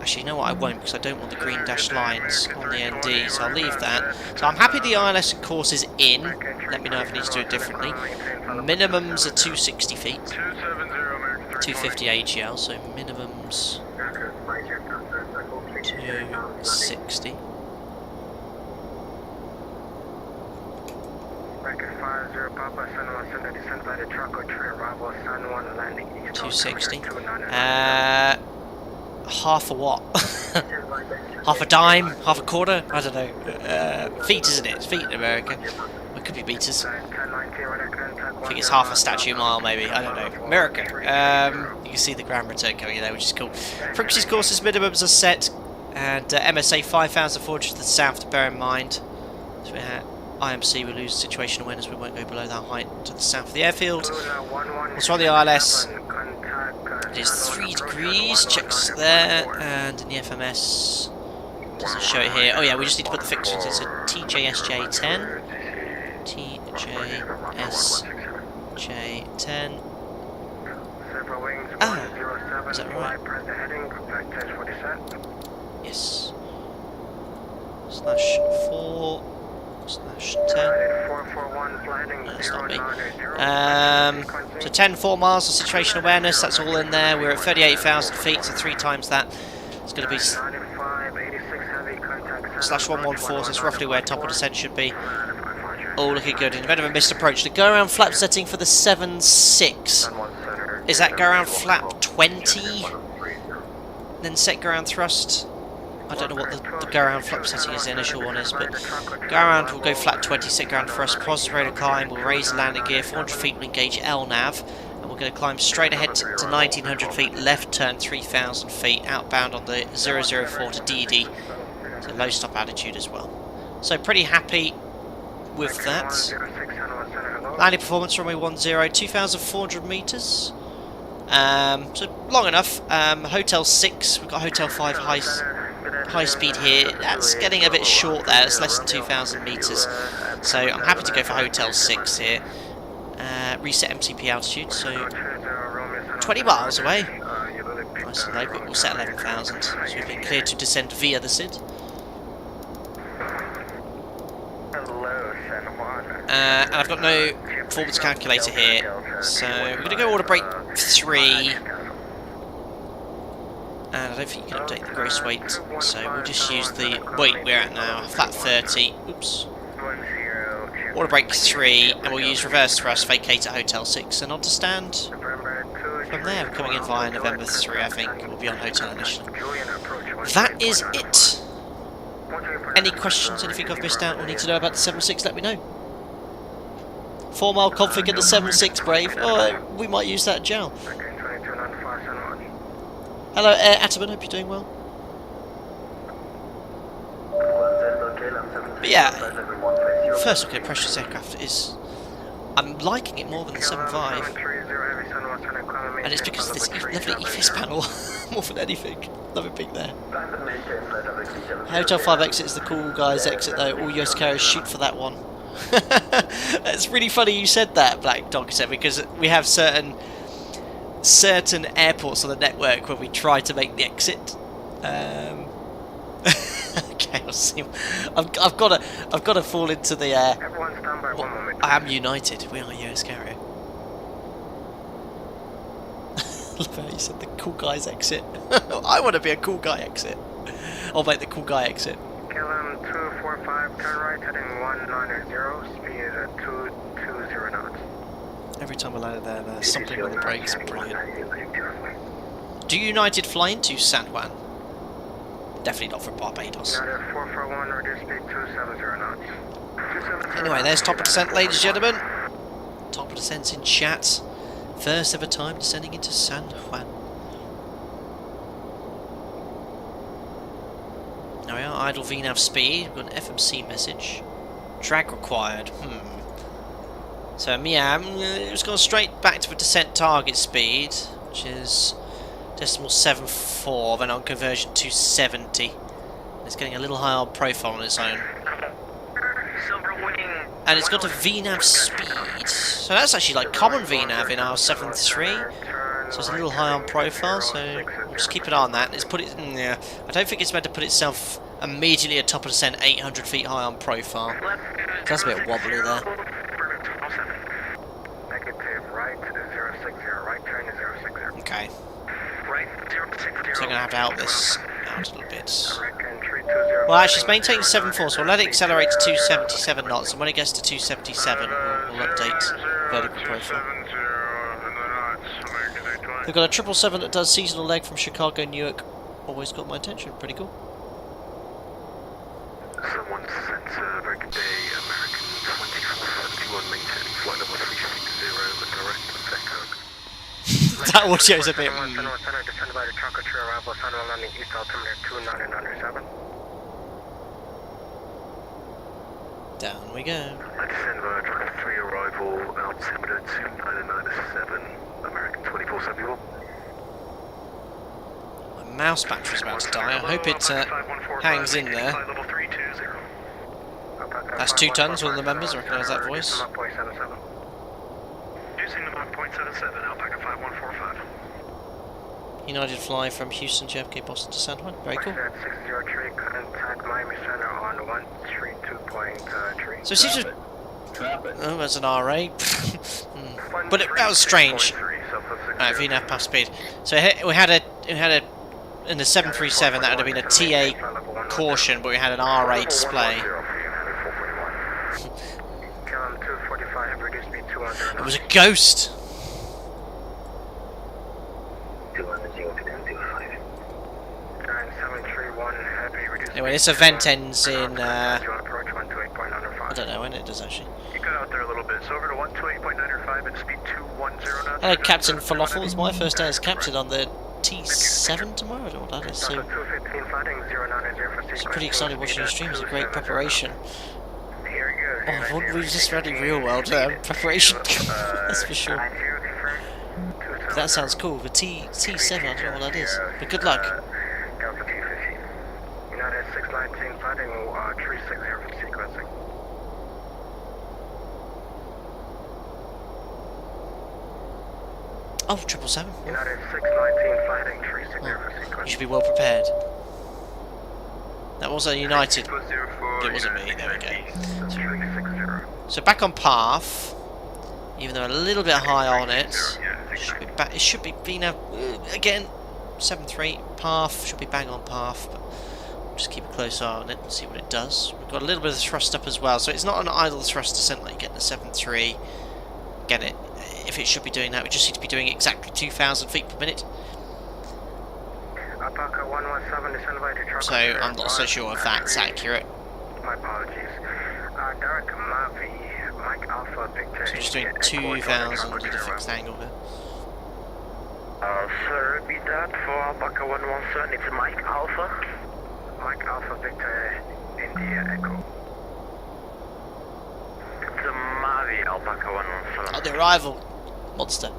Actually, you know what, I won't, because I don't want the green dashed lines on the ND, so I'll leave that. So I'm happy the ILS and course is in. Let me know if I need to do it differently. Minimums are 260 feet. 250 AGL, so minimums 260. Bracket 50 Papa San Juan Center, descend by the truck or train, Bravo San Juan landing east. 260. Half a what? Half a dime? Half a quarter? I don't know. Feet, isn't it? It's feet in America. It could be meters. I think it's half a statute mile, maybe. I don't know. America. You can see the ground return coming in there, which is cool. Frequencies courses minimums are set, and MSA 5,400 to the south to bear in mind. So we have IMC, we lose situation awareness, we won't go below that height to the south of the airfield. Let's run the ILS. It is 3 degrees, checks there, and in the FMS, doesn't show it here. Oh yeah, we just need to put the fixtures, it's a TJSJ 10. TJSJ 10. Ah, is that right? Yes. /4. /10. That's not me. So 10.4 miles of situation awareness, that's all in there. We're at 38,000 feet, so 3 times that. It's going to be /114, so that's roughly where top of descent should be. All looking good. In the event of a missed approach, the go around flap setting for the 7.6. Is that go around flap 20? Then set go around thrust. I don't know what the go around flap setting is, the initial one is, but go around will go flat 20, set go around thrust, positive rate of climb, we'll raise the landing gear, 400 feet, we'll engage LNAV, and we're going to climb straight ahead to 1900 feet, left turn 3000 feet, outbound on the 004 to DD, so low stop attitude as well. So pretty happy with that. Landing performance runway 10, 2,400 metres. So long enough. Hotel 6, we've got Hotel 5 high speed here. That's getting a bit short there, it's less than 2,000 metres. So I'm happy to go for Hotel 6 here. Reset MTP altitude, so 20 miles away. Nice and low, but we'll set 11,000. So we've been cleared to descend via the SID. And I've got no performance calculator here, so we're going to go order break 3. And I don't think you can update the gross weight, so we'll just use the weight we're at now, flat 30. Oops. Order break 3, and we'll use reverse thrust, vacate at Hotel 6, and on to stand from there. We're coming in via November 3, I think. We'll be on Hotel initially. That is it. Any questions, anything I've missed out or need to know about the 7.6, let me know. 4 mile config in the 7.6, Brave. Oh, we might use that gel. Hello, Air Ataman, hope you're doing well. But yeah, first look at precious aircraft is... I'm liking it more than the 7.5. And it's because of this lovely EFIS panel, more than anything. Love it being there. Hotel 5 exit is the cool guys exit though, all US carriers shoot for that one. It's really funny you said that, Black Dog said, because we have certain airports on the network where we try to make the exit. Okay, I'll see. I've got to fall into the. I am United. We are a US carrier. Love how you said the cool guys exit. I want to be a cool guy exit. I'll make the cool guy exit. KLM 245, turn right, heading 190, speed at 220 knots. Every time I landed there, there's something on the brakes. Brilliant. Do United fly into San Juan? Definitely not from Barbados. United 441, reduce speed 270 knots. Anyway, there's top of descent, ladies and gentlemen. Top of descent's in chat. First ever time descending into San Juan. There we are, idle VNAV speed. We've got an FMC message. Drag required. So yeah, it's gone straight back to a descent target speed, which is decimal 74, then on conversion 270. It's getting a little high on profile on its own. And it's got a VNAV speed. So that's actually like common VNAV in our 7.3. So it's a little high on profile, so we'll just keep an eye on that. Let's put it in there. I don't think it's meant to put itself immediately at top of descent 800 feet high on profile. That's a bit wobbly there. Negative, right 060, right turn 060. Okay. So I'm going to have to help this out a little bit. Well, actually, it's maintaining 7.4, so we'll let it accelerate to 277 knots, and when it gets to 277, we'll update vertical profile. They've got a 777 that does seasonal leg from Chicago, Newark. Always got my attention. Pretty cool. Someone sent a very good day, American 2471, maintaining flight level 360 with direct to Takeoff. That audio's a bit... Down we go. I descend via track 3 arrival, altimeter 2997, American 2471. My mouse battery's about to die. I hope it hangs in there. That's 2 tons, one of the members. I recognise that voice. Using the Mach .77, Alpaca 5145. United fly from Houston, JFK, Boston to San Juan. Very cool. So it seems to... Oh, there's an RA. But that was strange. Alright, VNAV past speed. So we had a in the 737 that would have been a TA caution, but we had an RA display. It was a ghost. Anyway, this event ends in I don't know when it does actually. You got out there a little bit, so over to 128.95 and speed 210 knots. Hello, Captain Falafel. It's my first day as captain on the T7 tomorrow. I don't know what that is. So it's pretty exciting watching your stream. It's a great preparation. Oh, we just read it real world preparation. That's for sure. That sounds cool. The T7, I don't know what that is. But good luck. United 619 fighting 360 for sequencing. Oh, 777. United 619 fighting 360 for sequencing. You should be well prepared. That was a United. It wasn't me. There we go. So back on path, even though a little bit high on it. It should be VNAV again. 7.3 path should be bang on path. But just keep a close eye on it and see what it does. We've got a little bit of thrust up as well, so it's not an idle thrust descent like you get in the 7.3. Get it? If it should be doing that, we just need to be doing exactly 2,000 feet per minute. So I'm not so sure if that's accurate. My apologies. Derek Mavi, Mike Alpha, Victor. So just doing 2,000 at a fixed angle here. Sir, repeat that for Alpaca 117. It's Mike Alpha. Mike Alpha Victor India Echo. It's a Mavi Alpaca 117. Oh, the arrival monster.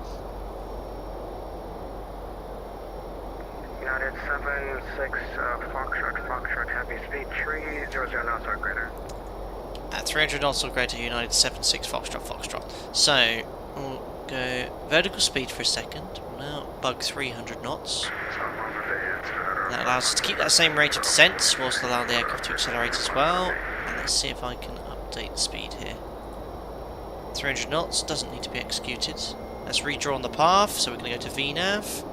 United 76 Foxtrot heavy speed 300 knots or greater. At 300 knots or greater, United 76 Foxtrot. So we'll go vertical speed for a second. We'll now bug 300 knots. That allows us to keep that same rate of descent, whilst allowing the aircraft to accelerate as well. And let's see if I can update the speed here. 300 knots doesn't need to be executed. Let's redraw on the path, so we're going to go to VNAV.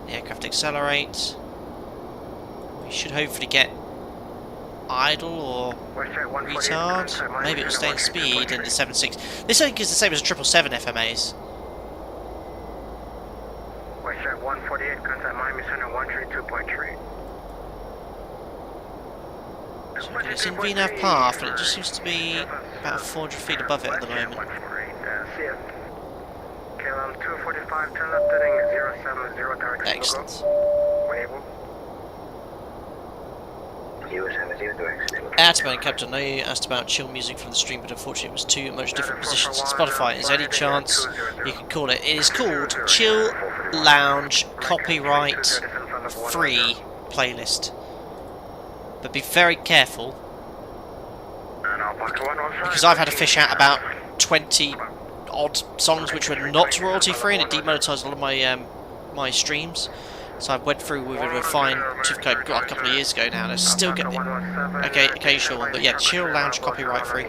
The aircraft accelerate. We should hopefully get idle or retard. Maybe it'll stay in speed in the 7.6. This I think is the same as 777 FMAs. Westjet 148, contact Miami Center 132.3. So it's in VNAV path, and it just seems to be about 400 feet above it at the moment. KLM 245, turn left heading 070 direction. Excellent. Wave. Atman Captain A asked about chill music from the stream, but unfortunately it was too much different positions in Spotify. Is there any chance you can call it? It is called Chill Lounge Copyright Free Playlist. But be very careful, because I've had to fish out about 20 odd songs which were not royalty free, and it demonetised all of my my streams. So I went through with a fine tooth comb a couple of years ago now, and I still get the occasional one. But yeah, Chill Lounge copyright free.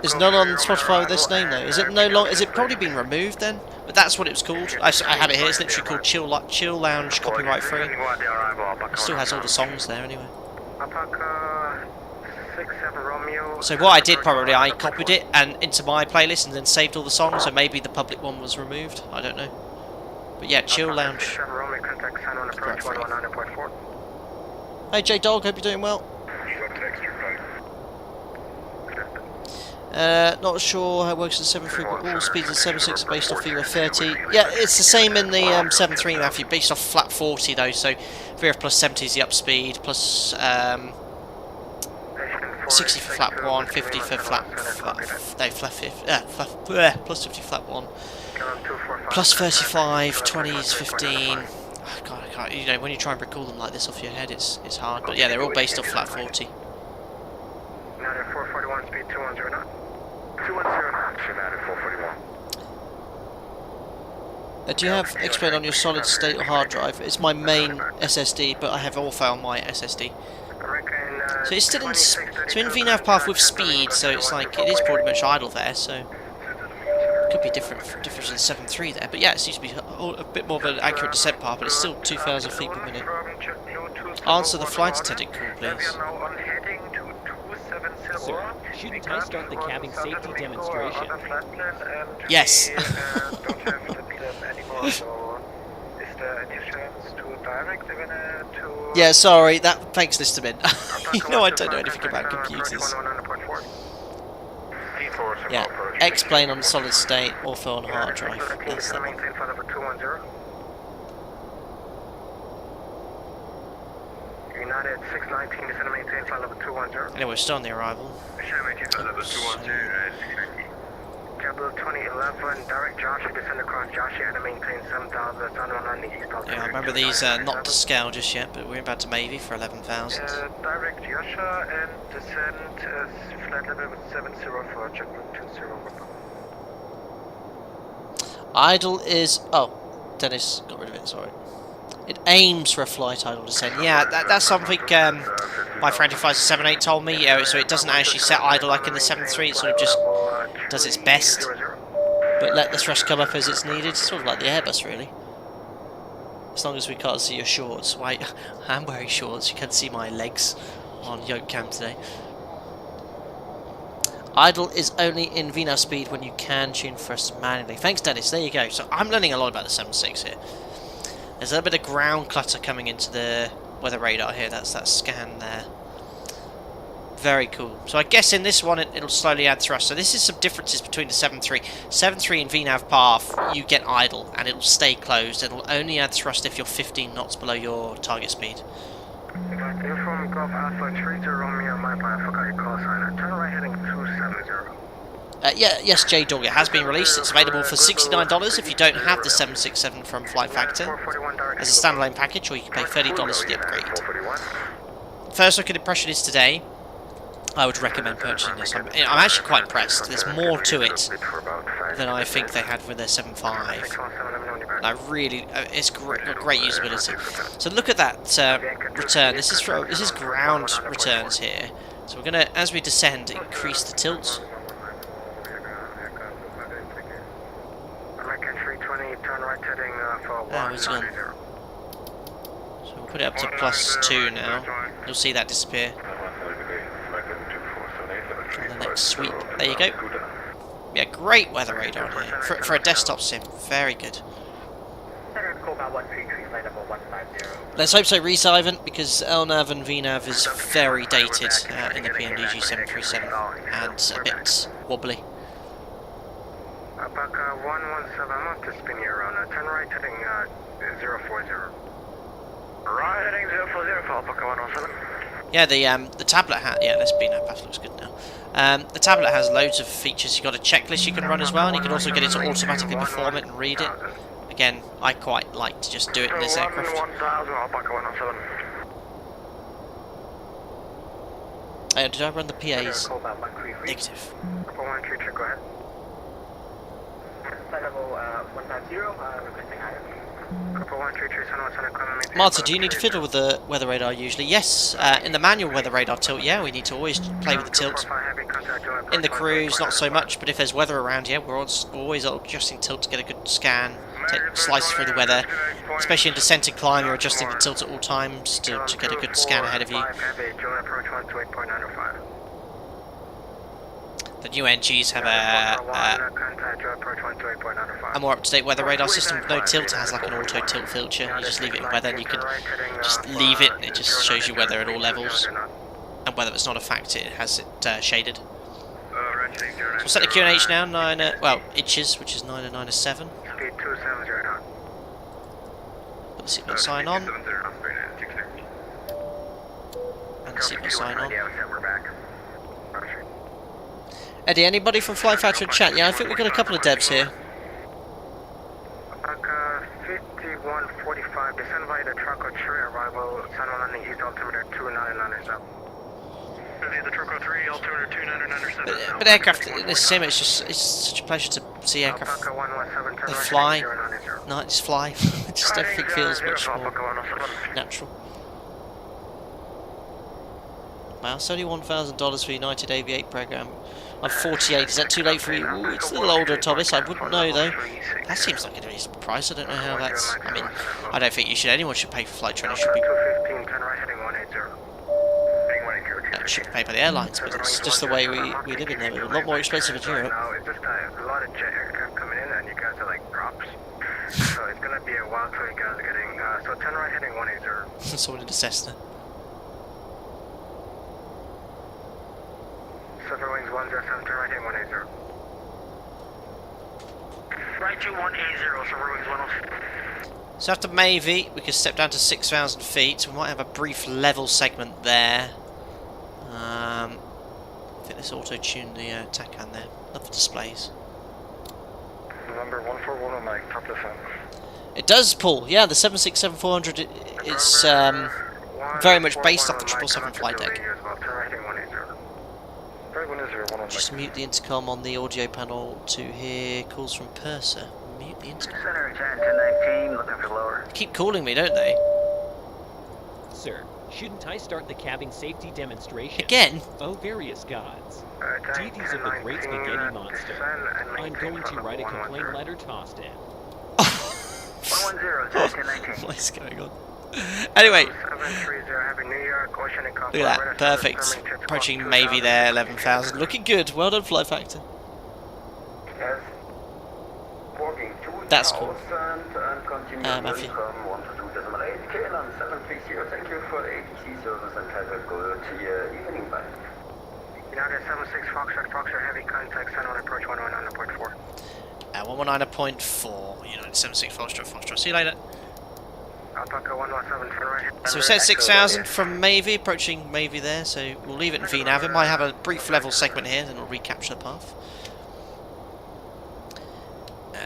There's none on Spotify with this name though. Is it no longer? Is it probably been removed then? But that's what it was called. I have it here. It's literally called Chill Lounge copyright free. It still has all the songs there anyway. So what I did probably, I copied it and into my playlist and then saved all the songs, so maybe the public one was removed, I don't know. But yeah, Chill Lounge. Hey J-Dog, hope you're doing well. Not sure how it works in 7.3, but all speeds in 7.6 are based off VRF 30. Yeah, it's the same in the 7.3 now, if you're based off flat 40 though, so VRF plus 70 is the up speed, plus 60 for flap 1, 50 for flap plus 50 flap 1, plus 35, 20s, 15. Oh God, I can't, you know, when you try and recall them like this off your head, it's hard. But yeah, they're all based off flat 40. Now they're 441 speed 210 knot. 210 knot. 441. Do you have explain on your solid state or hard drive? It's my main SSD, but I have Orpha on my SSD. So it's still in, VNAV path with speed, so it's like, it is pretty much idle there, so could be different than 7.3 there, but yeah, it seems to be a bit more of an accurate descent path, but it's still 2,000 feet per minute. Answer the flight attendant call, please. Sir, shouldn't I start the cabin safety demonstration? Yes. Yeah, sorry, that thanks Mr. Min. You know I don't know anything about computers. Yeah, X-plane on solid state, Orpha on hard drive. That's that one. United 619, descend and maintain flight level 210. Anyway, we're still on the arrival. JetBlue 2011, direct Joshua, descend across Joshua and maintain 7,000, on the east. Yeah, I remember these not to scale just yet, but we're about to Navy for 11,000. Direct Joshua and descend flight level with 70 for JetBlue 20. Idle is... Oh, Dennis got rid of it, sorry. It aims for a flight idle descent. Yeah, that's something my friend who flies a 7.8 told me. Yeah, so it doesn't actually set idle like in the 7.3, it sort of just does its best, but let the thrust come up as it's needed, sort of like the Airbus really. As long as we can't see your shorts. Wait, I'm wearing shorts, you can see my legs on yoke cam today. Idle is only in VNAV speed when you can tune thrust manually. Thanks Dennis, there you go. So I'm learning a lot about the 7.6 here. There's a little bit of ground clutter coming into the weather radar here, that's that scan there. Very cool. So I guess in this one it'll slowly add thrust. So this is some differences between the 7.3. 7.3 in VNAV path, you get idle and it'll stay closed. It'll only add thrust if you're 15 knots below your target speed. Inform Golf Alpha 30 Romeo, my bad, I forgot your call sign. Turn right heading 270. Yes, J-Dog, it has been released. It's available for $69 if you don't have the 767 from Flight Factor as a standalone package, or you can pay $30 for the upgrade. First look at impression is today. I would recommend purchasing this. I'm actually quite impressed. There's more to it than I think they had with their 7.5. I really, it's great usability. So look at that return. This is ground returns here. So we're gonna, as we descend, increase the tilt. It's gone. So we'll put it up to +2 now. You'll see that disappear. And the next sweep. There you go. Yeah, great weather radar on here. For a desktop sim. Very good. Let's hope so, Reese-Ivan, because LNAV and VNAV is very dated in the PMDG 737 and a bit wobbly. About 117, I'm up to spin you around. Turn right heading 040. Right heading 040 for Alpaca 117. Yeah, the tablet has. Yeah, let's be now. Path looks good now. The tablet has loads of features. You've got a checklist you can run as well, and you can also get it to automatically perform it and read it. Again, I quite like to just do it in this aircraft. 1000 Alpaca 117. Did I run the PAs? Negative. Purple 133, go ahead. Level 150, requesting higher. Purple 133, San Juan CERAP. Marta, do you need to fiddle with the weather radar usually? Yes, in the manual weather radar tilt, yeah, we need to always play with the tilt. In the cruise, not so much, but if there's weather around, yeah, we're always adjusting tilt to get a good scan, take slices through the weather. Especially in descent and climb, you're adjusting the tilt at all times to get a good scan ahead of you. The new NGs have a more up-to-date weather radar system with no tilt. It has like an auto tilt filter. You just leave it in weather and you can just leave it and it just shows you weather at all levels. And whether it's not a factor, it has it shaded. So we'll set the QNH now, 9, inches, which is 907. Speed 270 knot. Put the seatbelt sign on. And the seatbelt sign on. Eddie, anybody from Flight Factory chat? Yeah, I think we've got a couple of devs here. 5145, descend via the truck or tree arrival, San Juan on the east altimeter 2997. The truck or 3, altimeter 2997. But aircraft in this sim, it's such a pleasure to see aircraft. They fly. No, just fly. Just everything feels much more natural. Wow, $71,000 for United Aviate program. I'm 48. Is that too late for you? Ooh, it's a little older, Thomas. I wouldn't know though. That seems like a decent price. I don't know how that's. I mean, I don't think anyone should pay for flight training. Should be. Should be paid by the airlines, but it's just the way we live in there. We're a lot more expensive in Europe. It's just a lot of jet aircraft coming in, and you guys are like props. So it's gonna be a while till you guys are getting. So 10 right heading 180. Someone in a Cessna. Silver Wings 107, turn right heading 180. Right to 180, Silver Wings 107. So after Mavie, we can step down to 6,000 feet. We might have a brief level segment there. I think let's auto-tune the TACAN there. Love the displays. November 141 Mike, top left hand. It does pull, yeah. The 767-400 is very much based off the 777 flight deck. Just mute the intercom on the audio panel to hear calls from Purser. Mute the intercom. Center, 1019, looking for lower. They keep calling me, don't they? Sir, shouldn't I start the cabin safety demonstration? Again? Oh, various gods. Deities of the great spaghetti monster. I'm going to write a complaint letter to Austin. 110, 1019. What is going on? Anyway, look at that, perfect. Approaching Mavie there, 11,000. Looking good, well done, Flight Factor. That's cool. Matthew. Thank you for the ATC service and have a good evening, bye. United 76 Foxtrot, heavy contact, San Juan approach 119.4. 119.4, United 76 Foxtrot. See you later. Alpaca 117, turn right. So we said 6,000 from Mavie, approaching Mavie there, so we'll leave it in VNAV. It might have a brief level segment here, then we'll recapture the path.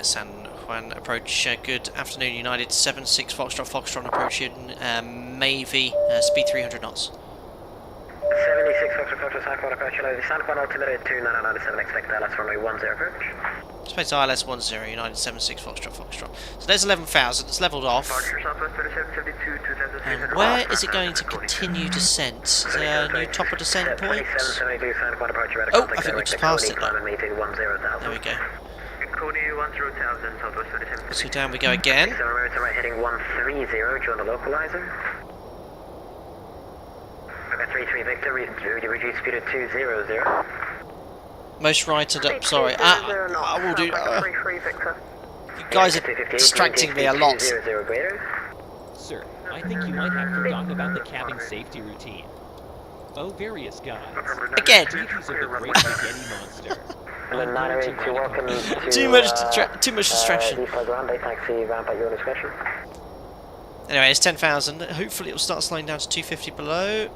San Juan approach, good afternoon, United 76 Foxtrot approaching Mavie, speed 300 knots. 76 Foxtrot, San Juan approach, San Juan altimeter 2997, expect LS runway 10 approach. Space ILS 10, United 76 Foxtrot. So there's 11,000, it's levelled off. And where is it going to continue descent? Is there a new top of descent point? Oh, I think we just passed it though. There we go. So down we go again. Right heading 130, join the localizer. 33 Victor, reduce speed at 200. Most righted up, sorry. I will do. You guys are distracting me a lot. Sir, I think you might have forgotten about the cabin safety routine. Oh, various gods. Again. Deities of the great spaghetti monster. Too much distraction. Taxi ramp at your discretion. Anyway, it's 10,000. Hopefully it'll start slowing down to 250 below.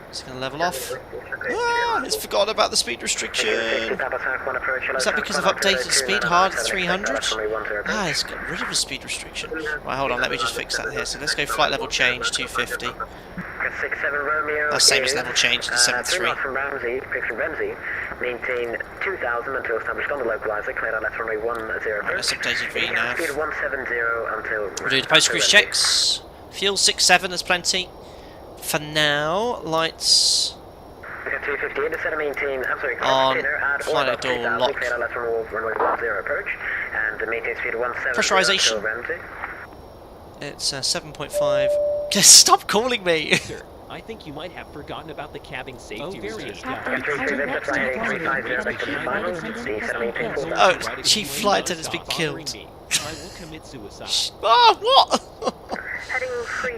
It's going to level off. Ah, it's forgotten about the speed restriction. Is that because I've updated the speed hard at 300? Ah, it's got rid of the speed restriction. Right, hold on, let me just fix that here. So let's go flight level change, 250. That's same as level change to 73. From Ramsey, maintain 2000 until established on the localizer. Clear out left runway 10. Right, let's update it VNAV. Speed 170 until. We'll do the post-cruise checks. Fuel 67, there's plenty. For now, lights on, flight door lock. Pressurization. It's 7.5. Stop calling me! Sir, I think you might have forgotten about the cabin safety restrictions. Oh, chief flight attendant's been killed. I will commit suicide. Ah, what?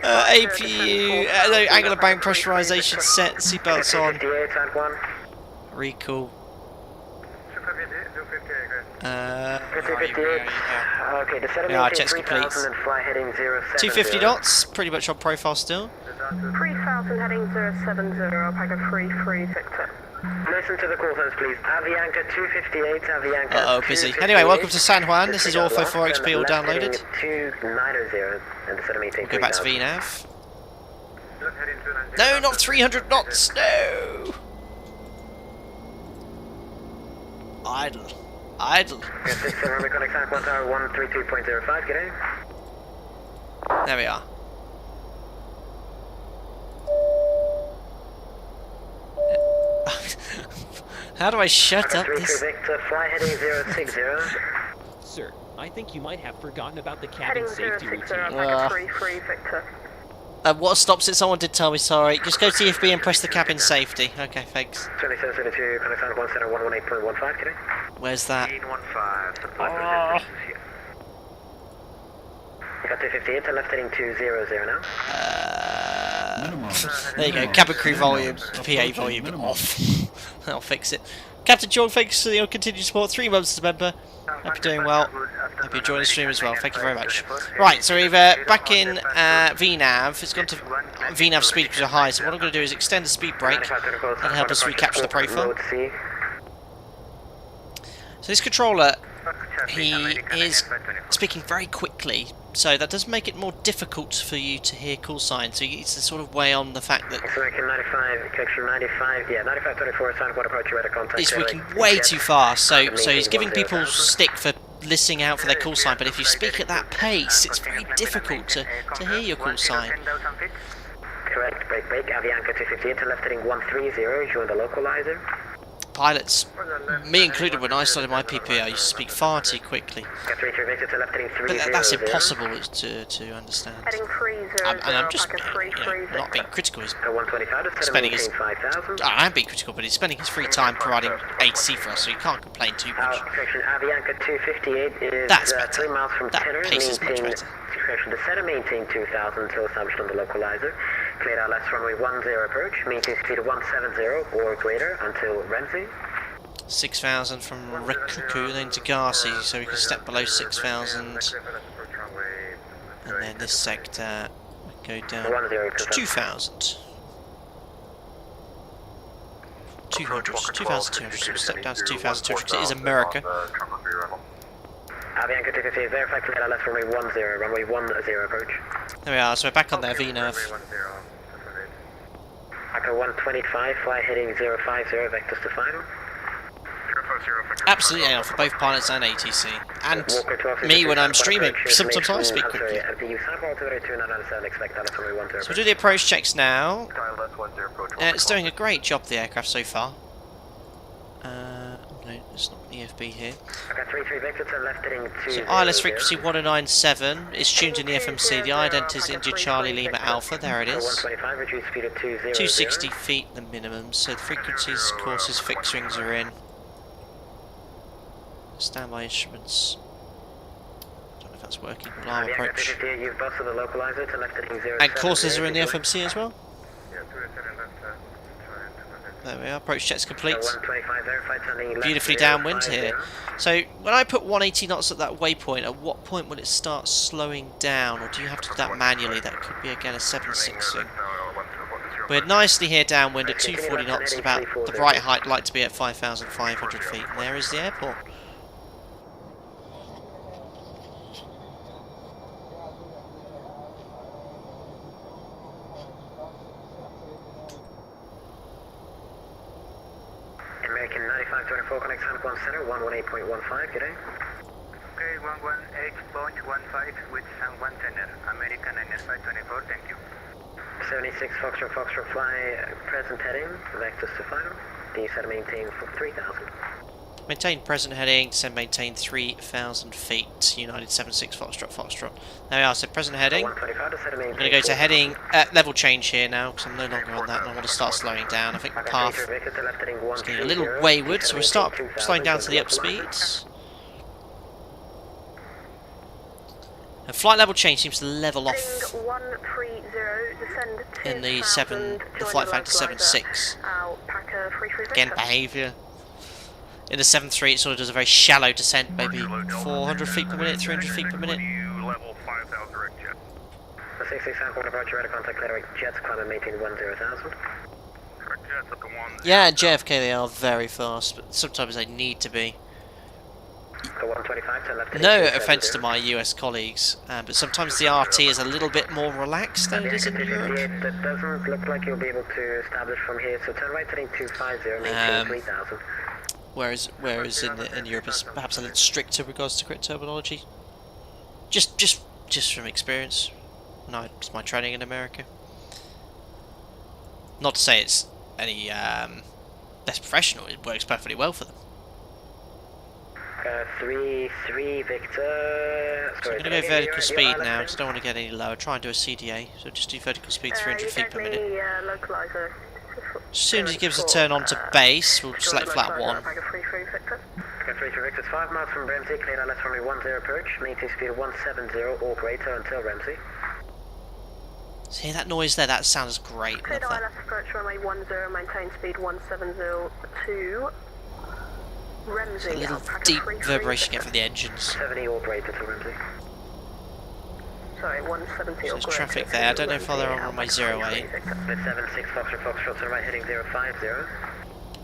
APU, angular bank pressurization set, seatbelts on. Recall. Yeah, checks complete. 250 knots, pretty much on profile still. 3000 heading 070, Alpaca 33 Victor. Listen to the call signs, please. Avianca 258, Avianca. Uh-oh, busy. Anyway, welcome to San Juan. This is Ortho 4XP all downloaded. 290 and We'll go back to VNAV. No, not 300 knots, no! Idle. Idle. There we are. How do I shut up this? Sir, I think you might have forgotten about the cabin safety routine. What stops it? Someone did tell me, sorry. Just go TFB and press the cabin safety. Okay, thanks. Where's that? Oh. Got 258 and left heading 200 now. There you go, cabin crew volume, PA volume off. That'll fix it. Captain John, thanks for your continued support. 3 months as a member. Hope you're doing well. Hope you're enjoying the stream as well. Thank you very much. Right, so we're back in VNAV. It's gone to VNAV speed because are high. So what I'm going to do is extend the speed brake and help us recapture the profile. So this controller, he is speaking very quickly, so that does make it more difficult for you to hear call signs. So it's to sort of weigh on the fact that it's working way too fast. So he's giving people stick for listening out for their call sign, but if you speak at that pace, it's very difficult to hear your call sign. Correct, break, Avianca 258 to left heading 130, join the localizer. Pilots, me included, when I started my PPA, I used to speak far too quickly. But that's impossible to understand. And I'm just not being critical. He's spending his, I am being critical, but he's spending his free time providing A/C for us, so you can't complain too much. That's better. That pace is much better. Descend and maintain 2000 until established on the localizer. Cleared out left runway 10 approach. Maintain speed of 170 or greater until Ramsey. 6,000 from Rekuku, then to Garci, so we can step below 6,000. And then this sector we go down to 2,000. 200, 2,200, so we'll step down to 2,200 because it is America. Avianca 258, verify clear out left runway 10, runway 10 approach. There we are, so we're back on there, VNAV. Echo 125, fly heading 050, vectors to final. Absolutely, yeah, for both pilots and ATC. And me when I'm streaming, sometimes I speak quickly. So we'll do the approach checks now. It's doing a great job, the aircraft, so far. No, it's not EFB here. So ILS frequency 1097 is tuned in the FMC. The ident is India Charlie Lima Alpha. There it is. 260 feet the minimum. So the frequencies, courses, fixed wings are in. Standby instruments. I don't know if that's working. Alarm approach. And courses are in the FMC as well. There we are, approach check's complete. 125 verified, turning left Beautifully 050. downwind here. So when I put 180 knots at that waypoint, at what point will it start slowing down, or do you have to do that manually? That could be again a 7.6 thing. We're nicely here downwind at 240 knots, about the right height, like to be at 5,500 feet. And there is the airport. American 9524, connect San Juan CERAP, 118.15, good day. Okay, 118.15 with San Juan Center. American 9524, thank you. 76 Foxtrot fly, present heading, vectors to final. Descend maintain for 3,000. Maintain present heading, descend maintain 3,000 feet. United 76 Foxtrot. There we are, so present heading. 125, descend maintain. I'm going to go to heading, level change here now, because I'm no longer on that and I want to start slowing down. I think the path is getting a little wayward, so we'll start slowing down to the up speeds. And flight level change seems to level off in the flight factor 7.6. Again, behaviour. In the 7.3 it sort of does a very shallow descent, maybe 400 feet per minute, 300 feet per minute. Level 5,000 direct jet. 66 San Juan approach, radar contact, clear jets, climb maintain 10,000. Direct jets up to 1. Yeah, at JFK they are very fast, but sometimes they need to be. 125 to left. No offence to my US colleagues, but sometimes the RT is a little bit more relaxed than it is in Europe. That doesn't look like you'll be able to establish from here, so turn right heading 250, maintain 3,000. Whereas in Europe it's perhaps a little stricter regards to correct terminology. Just from experience. No, it's my training in America. Not to say it's any less professional, it works perfectly well for them. 3 Victor. So I'm going to go vertical speed now, because I don't want to get any lower. Try and do a CDA, so just do vertical speed 300 feet per minute. As soon as he gives a turn onto base, we'll select flat 1. Okay, 3 Victor's 5 miles from Ramsey, cleared on left runway 10 approach, maintain speed of 170 or greater until Ramsey. So hear that noise there? That sounds great. Cleared Love that. ILS approach runway 10, maintain speed 170 to Ramsey. A little deep reverberation get from the engines. 70 or greater to Ramsey. Sorry, 170 or There's greater. traffic there. I don't know if they're on runway 08. With 76 Foxtrot, so right heading 050.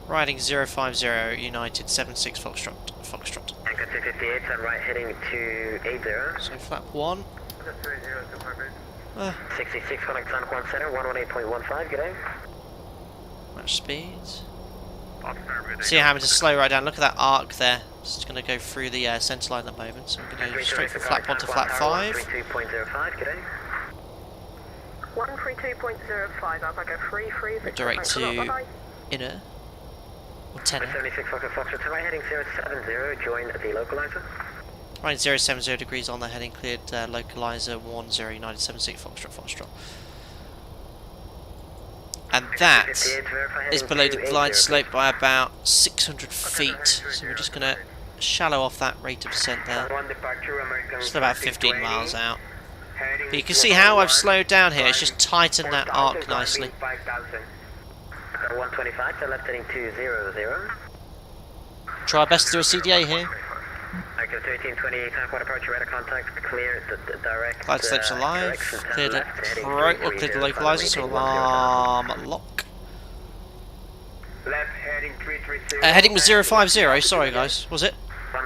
Riding 050, United 76 Foxtrot. Anchor 258, turn right heading 280. So flap 1. 66 connect San Juan Center, 118.15, good day. Match speeds. See, I'm having to slow right down. Look at that arc there. It's going to go through the centre line at the moment. So I'm going to go straight from flap 1 to flap 5. 132.05, good day. 132.05, Alpaca 33. Direct to inner. Or tenor. 76 Foxtrot, turn right heading 070, join the localizer. Right, 070 degrees on the heading, cleared localizer 10 United 76 Foxtrot. And that is below the glide slope by about 600 feet. So we're just going to shallow off that rate of descent there. Still about 15 miles out. But you can see how I've slowed down here. It's just tightened that arc nicely. 125 to left heading 200. Try our best to do a CDA here. Anchor 1328, San Juan approach, radar contact, clear the direct. Glide slope's alive. Cleared it. Right, we'll clear the localizer, so alarm lock. Left heading 330. Heading was 050, sorry guys, was it? 10,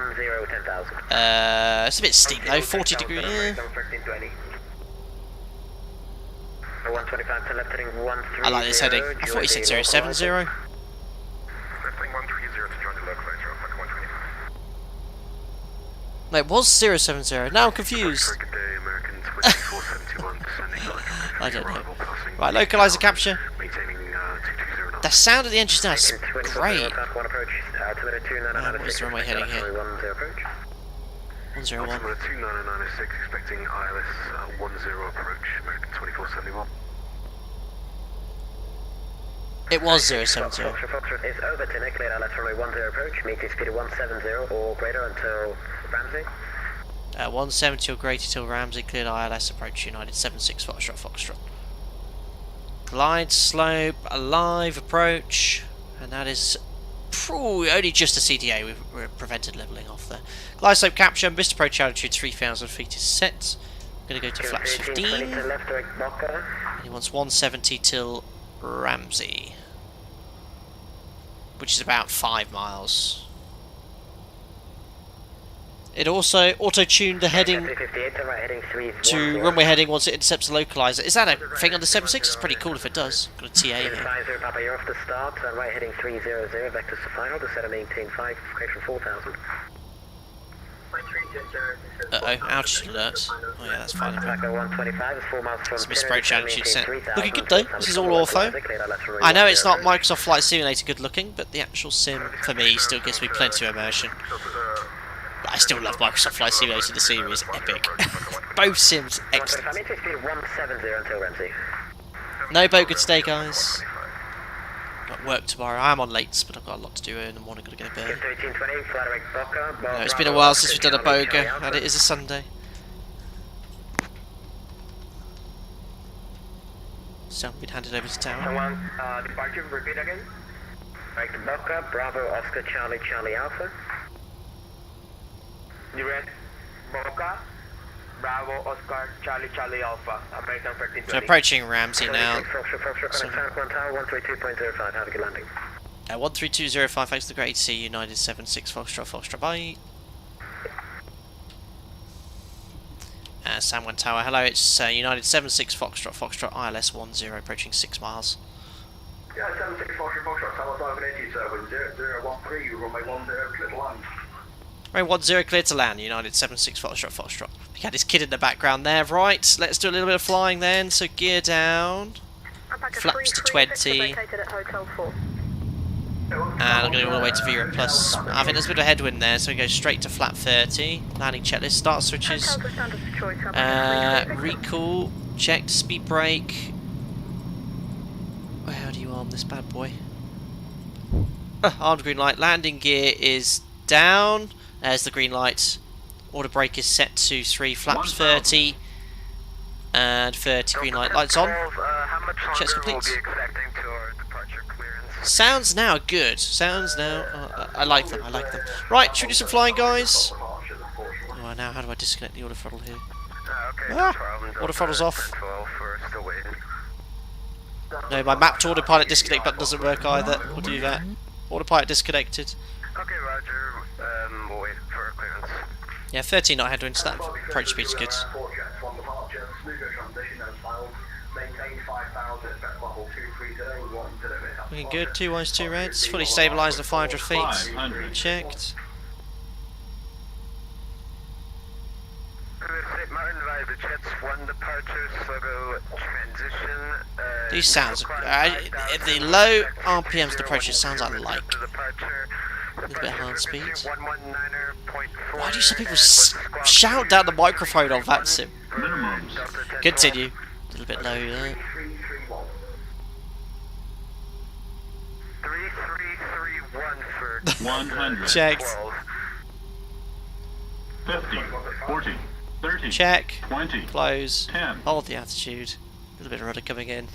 it's a bit steep though, 40 degrees. 125 to left heading 130. I like this heading. I thought he said 070. Left heading 130 to join the localizer, Alpaca 125. No, it was 070. Now I'm confused. Good day, American 2471, descending I don't know. Right, localizer capture. maintaining 220 knots. The sound of the engines now is great. What is the runway heading here? 101. Altimeter 29906, expecting ILS 10 approach, American 2471. It was 070. Foxtrot is over to Nick, cleared ILS runway 10 approach, meeting speed of 170 or greater until Ramsey. 170 or greater till Ramsey, cleared ILS approach, United 76 Foxtrot. Glide slope, alive approach. And that is only just a CDA. We're prevented levelling off there. Glide slope capture. Missed approach altitude 3,000 feet is set. I'm going to go to flaps 15. And he wants 170 till Ramsey, which is about 5 miles. It also auto-tuned the heading to runway heading once it intercepts the localizer. Is that a thing on the 76? It's pretty cool if it does. Got a TA here. You're off the start, right heading 300, vectors to final, descend and maintain 5, correction 4,000. Uh-oh, altitude alerts. Oh yeah, that's fine. It's misapproach altitude set. Looking good though, this is all ortho. I know it's not Microsoft Flight Simulator good looking, but the actual sim, for me, still gives me plenty of immersion. But I still love Microsoft Flight Simulator, the series, epic. Both sims, excellent. No boat today, guys. Got work tomorrow. I am on late, but I've got a lot to do in the morning. Got to get to bed. No, it's been a while since we've done a boga, and it is a Sunday. So I've been handed over to tower. Departure, repeat again. Right to Boca, Bravo, Oscar, Charlie, Charlie Alpha. Direct Boca, Bravo, Oscar, Charlie, Charlie Alpha, American 1320. So approaching Ramsey now. San Juan Tower, 132.05, have a good landing. 13205, thanks to the Great Sea, United 76 Foxtrot, Foxtrot, bye. San Juan Tower, hello, it's United 76 Foxtrot, Foxtrot, ILS 10, approaching 6 miles. Yeah, 76 Foxtrot, Foxtrot, Tower 580, sir, with 0013, runway 10, clear to land. Runway 10, clear to land, United 76 Foxtrot, Foxtrot. We had his kid in the background there, right, let's do a little bit of flying then, so gear down, flaps to 20. And I'm going to go all the way to Vera Plus. I think there's a bit of headwind there, so we go straight to flap 30. Landing checklist, start switches. Recall, checked, speed brake. How do you arm this bad boy? Armed green light, landing gear is down. There's the green light. Order brake is set to 3, flaps 30. And 30, green light, lights on. Check's complete. Sounds now good. Sounds now. I like them. I like them. Right, should we do some flying, guys? Oh, now how do I disconnect the auto throttle here? Auto throttle's off. No, my mapped autopilot disconnect button doesn't work either. We'll do that. Autopilot disconnected. Okay, Roger. We'll wait for clearance. Yeah, 13 knot headwind, so that approach speed's good. Looking good, 2 whites, 2 reds, fully stabilised at 500 feet. Checked. These sounds, the low RPMs to approach, it sounds like light. A little bit of hard speed. Why do some people shout down the microphone on VATSIM? Continue. A little bit low there. 100. Checked. 50, 40, 30. Check. 20. Close. 10. Hold the attitude. A little bit of rudder coming in.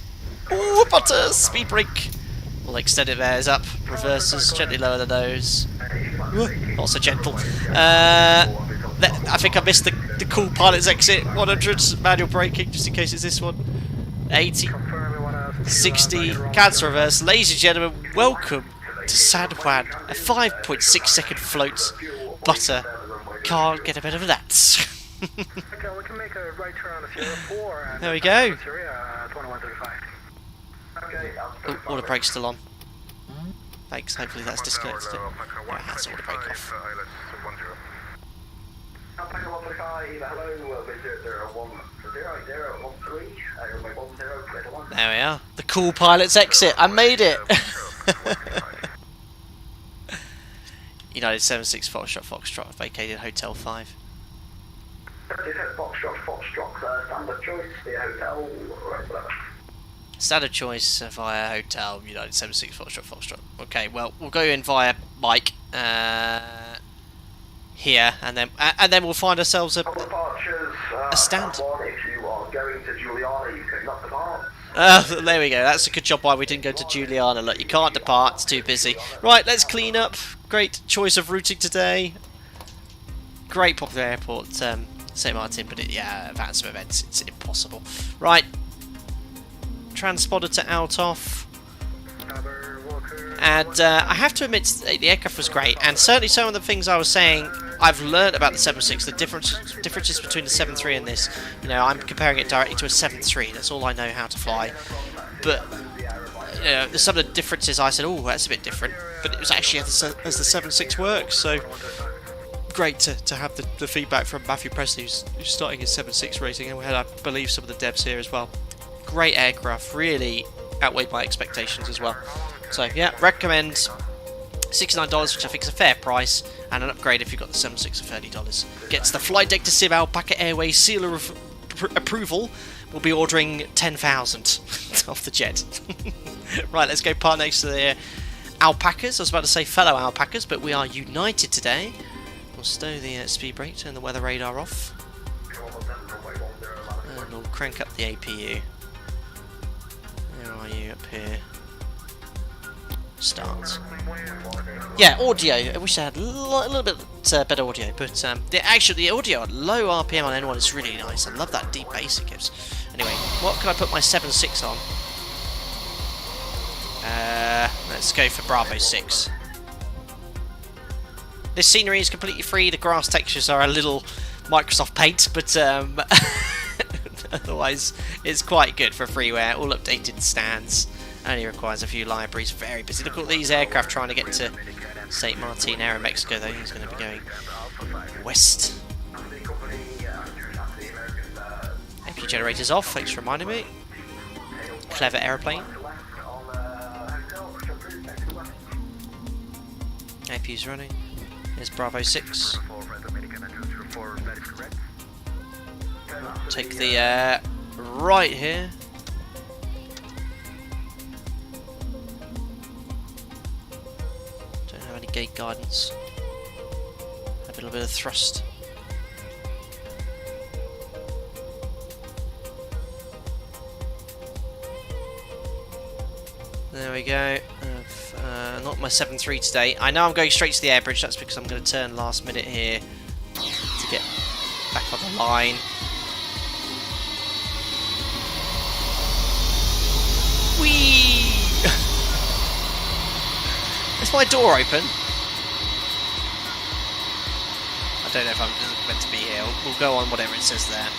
Ooh, butter! Speed brake. We'll extend it there. Is up. Reverses. Gently lower the nose. Not so gentle. I think I missed the cool pilot's exit. 100. Manual braking, just in case it's this one. 80. 60. Cancel reverse. Ladies and gentlemen, welcome to San Juan. A 5.6 second float. Butter. Can't get a better than that. There we go. Oh, auto brake's still on. Thanks, hopefully that's disconnected it. Yeah, that's auto brake off. There we are. The cool pilot's exit. I made it. United 76 Foxtrot, Foxtrot, vacated Hotel 5. Standard choice via hotel. Standard choice via hotel, United 76 Foxtrot, Foxtrot. Okay, well, we'll go in via Mike here, and then we'll find ourselves a stand. There we go. That's a good job why we didn't go to Juliana. Look, you can't depart. It's too busy. Right, let's clean up. Great choice of routing today. Great popular airport, St. Martin, but yeah, VATSIM events, it's impossible. Right. Transponder to out off. And I have to admit, the aircraft was great, and certainly some of the things I was saying, I've learned about the 7.6, the differences between the 7.3 and this. You know, I'm comparing it directly to a 7.3, that's all I know how to fly. But, you know, some of the differences I said, oh, that's a bit different, but it was actually as the 7.6 works, so great to have the feedback from Matthew Presley, who's starting his 7.6 rating, and we had, I believe, some of the devs here as well. Great aircraft, really outweighed my expectations as well. So yeah, recommend $69, which I think is a fair price, and an upgrade if you've got the 7.6 for $30. Gets the flight deck to Civ Alpaca Airways seal of approval. We'll be ordering 10,000 off the jet. Right, let's go part next to the alpacas. I was about to say fellow alpacas, but we are united today. We'll stow the speed brake, turn the weather radar off, and we'll crank up the APU. Where are you up here? Start. Yeah, audio. I wish I had a little bit better audio, but the audio at low RPM on N1 is really nice. I love that deep bass it gives. Anyway, what can I put my 7.6 on? Let's go for Bravo 6. This scenery is completely free. The grass textures are a little Microsoft Paint, but otherwise it's quite good for freeware. All updated stands. Only requires a few libraries. Very busy. Look at all these aircraft trying to get to St. Martin, Aeromexico, though. He's going to be going west. APU generators off. Thanks for reminding me. Clever aeroplane. APU's running. Here's Bravo 6. Take the right here. Don't have any gate guidance. Have a little bit of thrust. There we go. Not my 7.3 today. I know I'm going straight to the air bridge. That's because I'm going to turn last minute here to get back on the line. Whee! Is my door open? I don't know if I'm meant to be here. We'll go on whatever it says there.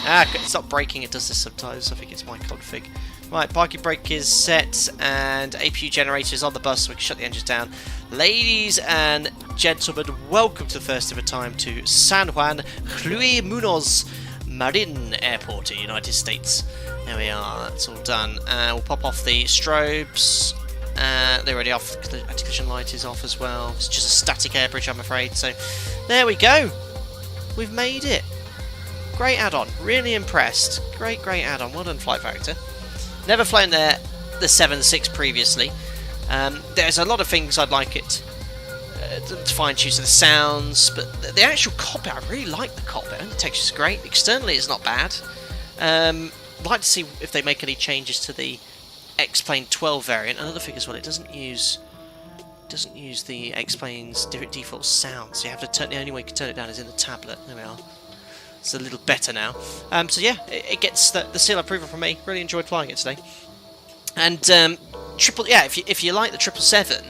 Ah, it's not braking. It does this sometimes. I think it's my config. Right, parking brake is set and APU generator is on the bus, so we can shut the engines down. Ladies and gentlemen, welcome to the first of a time to San Juan Munoz Marin Airport in the United States. There we are, that's all done. We'll pop off the strobes. They're already off, the anti-collision light is off as well. It's just a static air bridge, I'm afraid. So there we go. We've made it. Great add-on, really impressed. Great add-on, well done Flight Factor. Never flown the 7.6 previously. There's a lot of things I'd like it to fine-tune, so the sounds, but the actual cockpit, I really like the cockpit, and the texture's great. Externally it's not bad. I'd like to see if they make any changes to the X-Plane 12 variant. Another thing as well, it doesn't use the X-Plane's default sound, so you have to turn, the only way you can turn it down is in the tablet. There we are. It's a little better now. So yeah, it gets the seal approval from me. Really enjoyed flying it today. And if you like the 777,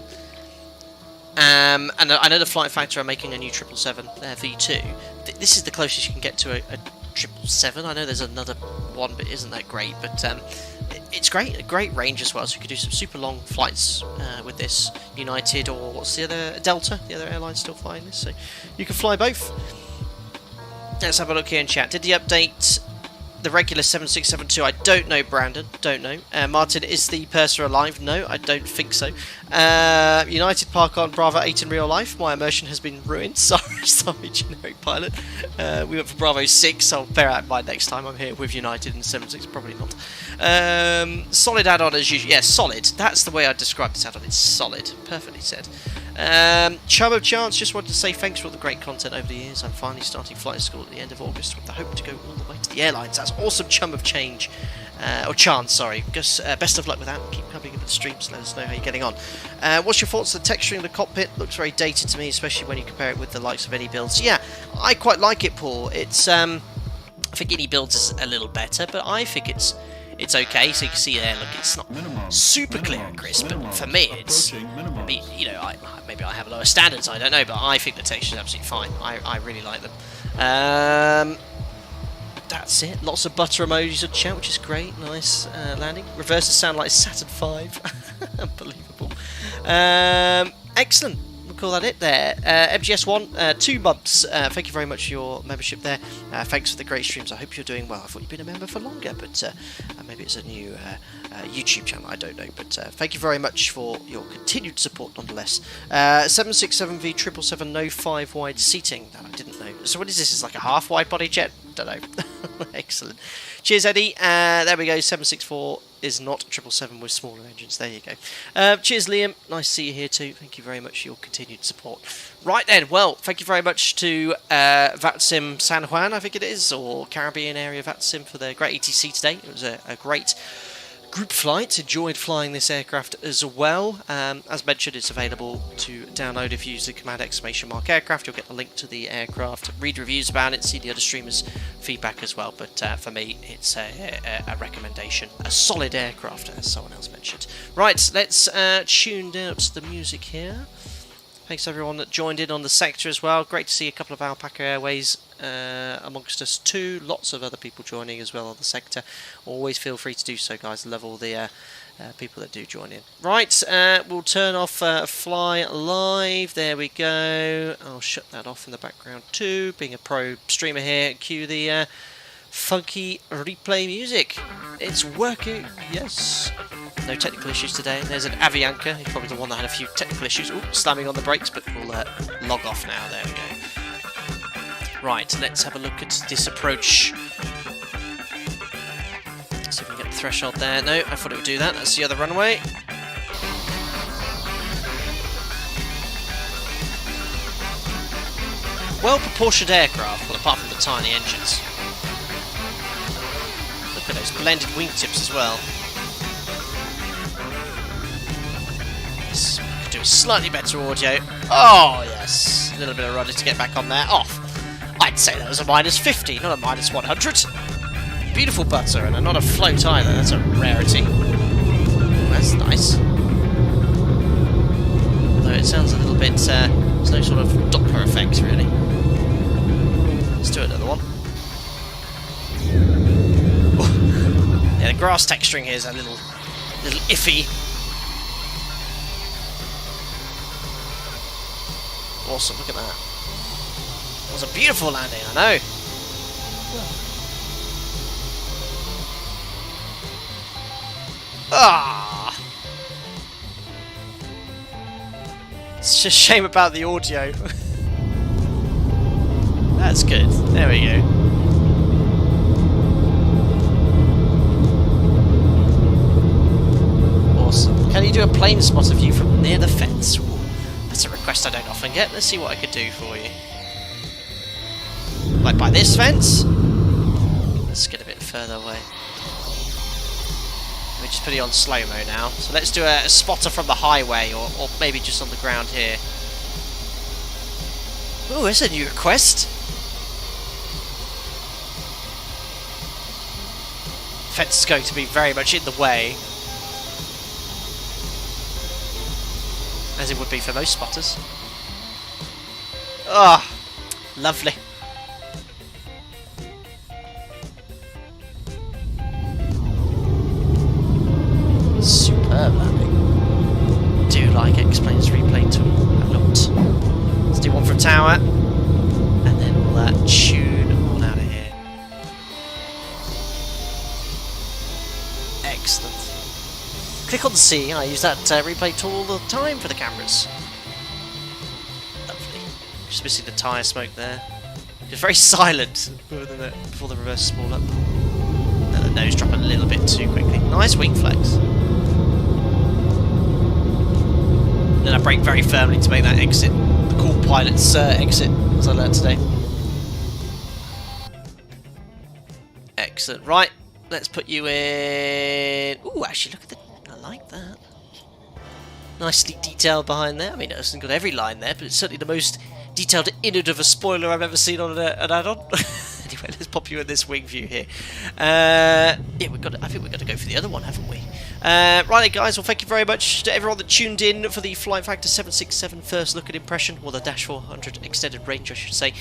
and I know the Flight Factor are making a new 777 V2. This is the closest you can get to a 777. I know there's another one, but isn't that great? But it's great, a great range as well. So you could do some super long flights with this. United or what's the other, Delta? The other airline's still flying this, so you can fly both. Let's have a look here in chat. Did he update the regular 7672? I don't know, Brandon. Don't know. Martin, is the purser alive? No, I don't think so. United Park on Bravo 8 in real life. My immersion has been ruined. Sorry, generic pilot. We went for Bravo 6, so I'll bear that in mind next time I'm here with United and 76. Probably not. Solid add-on as usual. Yeah, solid. That's the way I describe this add-on. It's solid. Perfectly said. Chum of Chance, just wanted to say thanks for all the great content over the years. I'm finally starting flight school at the end of August with the hope to go all the way to the airlines. That's awesome, Chum of Change. or chance, sorry. Just best of luck with that. Keep coming into the streams, let us know how you're getting on. What's your thoughts on the texturing of the cockpit? Looks very dated to me, especially when you compare it with the likes of any builds. Yeah, I quite like it, Paul. It's I think any builds is a little better, but I think it's okay. So you can see there, look, it's not super clear and crisp, but for me, it's, you know, maybe I have lower standards, I don't know, but I think the texture is absolutely fine. I really like them. That's it. Lots of butter emojis on chat, which is great. Nice landing. Reverses sound like Saturn V. Unbelievable. Excellent. We'll call that it there. MGS1, 2 months. Thank you very much for your membership there. Thanks for the great streams. I hope you're doing well. I thought you'd been a member for longer, but maybe it's a new YouTube channel. I don't know. But thank you very much for your continued support nonetheless. 767V 777, no 5 wide seating. That I didn't know. So what is this? Is like a half wide body jet? Don't know. Excellent. Cheers, Eddie. There we go. 764 is not 777 with smaller engines. There you go. Cheers, Liam. Nice to see you here too. Thank you very much for your continued support. Right then, well, thank you very much to VATSIM San Juan, I think it is, or Caribbean area VATSIM for their great ETC today. It was a great group flight. Enjoyed flying this aircraft as well. As mentioned, it's available to download if you use the command !aircraft. You'll get the link to the aircraft, read reviews about it, see the other streamers' feedback as well. But for me, it's a recommendation. A solid aircraft, as someone else mentioned. Right, let's tune down to the music here. Thanks everyone that joined in on the sector as well. Great to see a couple of Alpaca Airways amongst us too. Lots of other people joining as well on the sector. Always feel free to do so, guys. Love all the people that do join in. Right, we'll turn off Fly Live. There we go. I'll shut that off in the background too. Being a pro streamer here, cue the funky replay music. It's working, yes. No technical issues today. There's an Avianca. He's probably the one that had a few technical issues. Ooh, slamming on the brakes, but we'll log off now. There we go. Right, let's have a look at this approach. See if we can get the threshold there. No, I thought it would do that. That's the other runway. Well-proportioned aircraft, well, apart from the tiny engines. Look at those blended wingtips as well. Yes, we could do a slightly better audio. Oh, yes. A little bit of rudder to get back on there. Off. I'd say that was a -50, not a -100. Beautiful butter, and not a float either. That's a rarity. That's nice. Although it sounds a little bit, there's no sort of Doppler effect, really. Let's do another one. Oh. Yeah, the grass texturing here is a little iffy. Awesome, look at that. It was a beautiful landing, I know. Ah! It's just a shame about the audio. That's good. There we go. Awesome. Can you do a plane spotter view from near the fence? Ooh, that's a request I don't often get. Let's see what I could do for you. Like by this fence? Let's get a bit further away. Let me just put it on slow-mo now. So let's do a spotter from the highway, or maybe just on the ground here. Oh, there's a new request. Fence is going to be very much in the way, as it would be for most spotters. Ah, oh, lovely. Superb landing. Do like X-Plane's replay tool a lot. Let's do one from tower, and then we'll tune on out of here. Excellent. Click on the C. I use that replay tool all the time for the cameras. Lovely. Just missing the tyre smoke there. It's very silent before the reverse spool up. And the nose drop a little bit too quickly. Nice wing flex. Then I brake very firmly to make that exit. The cool pilot's exit, as I learned today. Excellent. Right, let's put you in... Ooh, actually, look at the... I like that. Nicely detailed behind there. I mean, it hasn't got every line there, but it's certainly the most detailed innard of a spoiler I've ever seen on an add-on. Anyway, let's pop you in this wing view here. Yeah, I think we've got to go for the other one, haven't we? Right, guys, well, thank you very much to everyone that tuned in for the Flight Factor 767 first look at impression, or the Dash 400 extended range, I should say.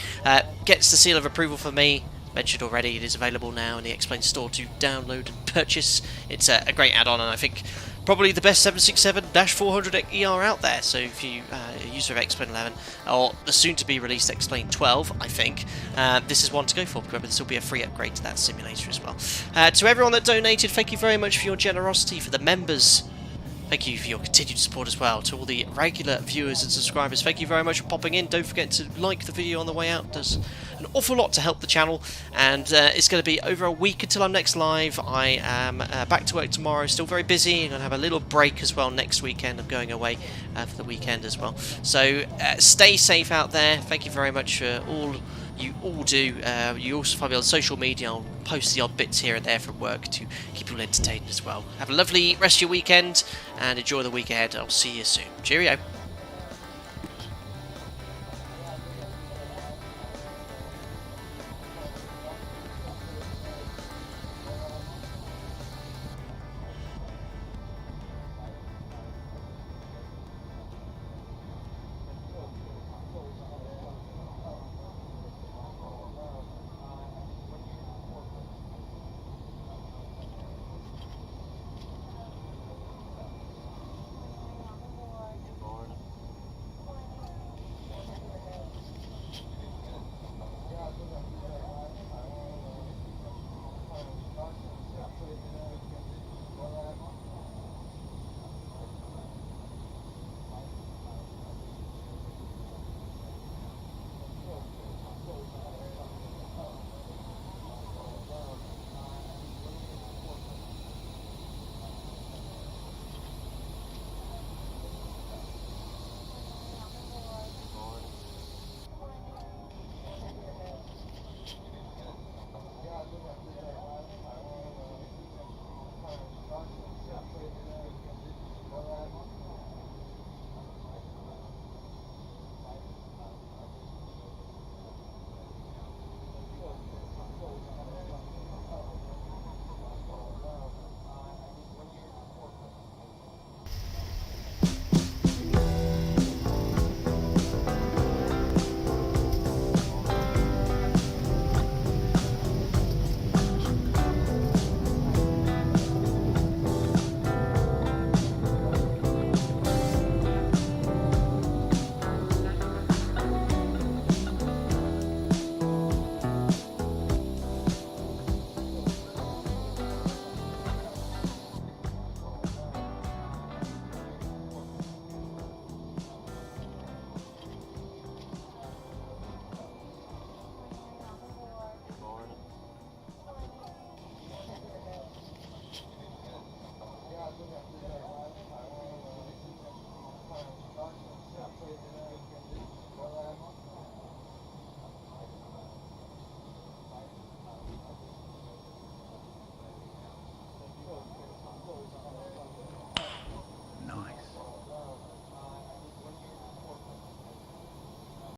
Gets the seal of approval for me. Mentioned already, it is available now in the X-Plane store to download and purchase. It's a great add-on, and I think probably the best 767-400ER out there. So if you a user of X-Plane 11 or the soon-to-be released X-Plane 12, I think this is one to go for. Remember, this will be a free upgrade to that simulator as well. To everyone that donated, thank you very much for your generosity. For the members, thank you for your continued support as well. To all the regular viewers and subscribers, thank you very much for popping in. Don't forget to like the video on the way out. It does an awful lot to help the channel. And it's going to be over a week until I'm next live. I am back to work tomorrow. Still very busy. I'm going to have a little break as well next weekend. I'm going away for the weekend as well. So stay safe out there. Thank you very much for all you all do. You also find me on social media. I'll post the odd bits here and there from work to keep you all entertained as well. Have a lovely rest of your weekend and enjoy the week ahead. I'll see you soon. Cheerio.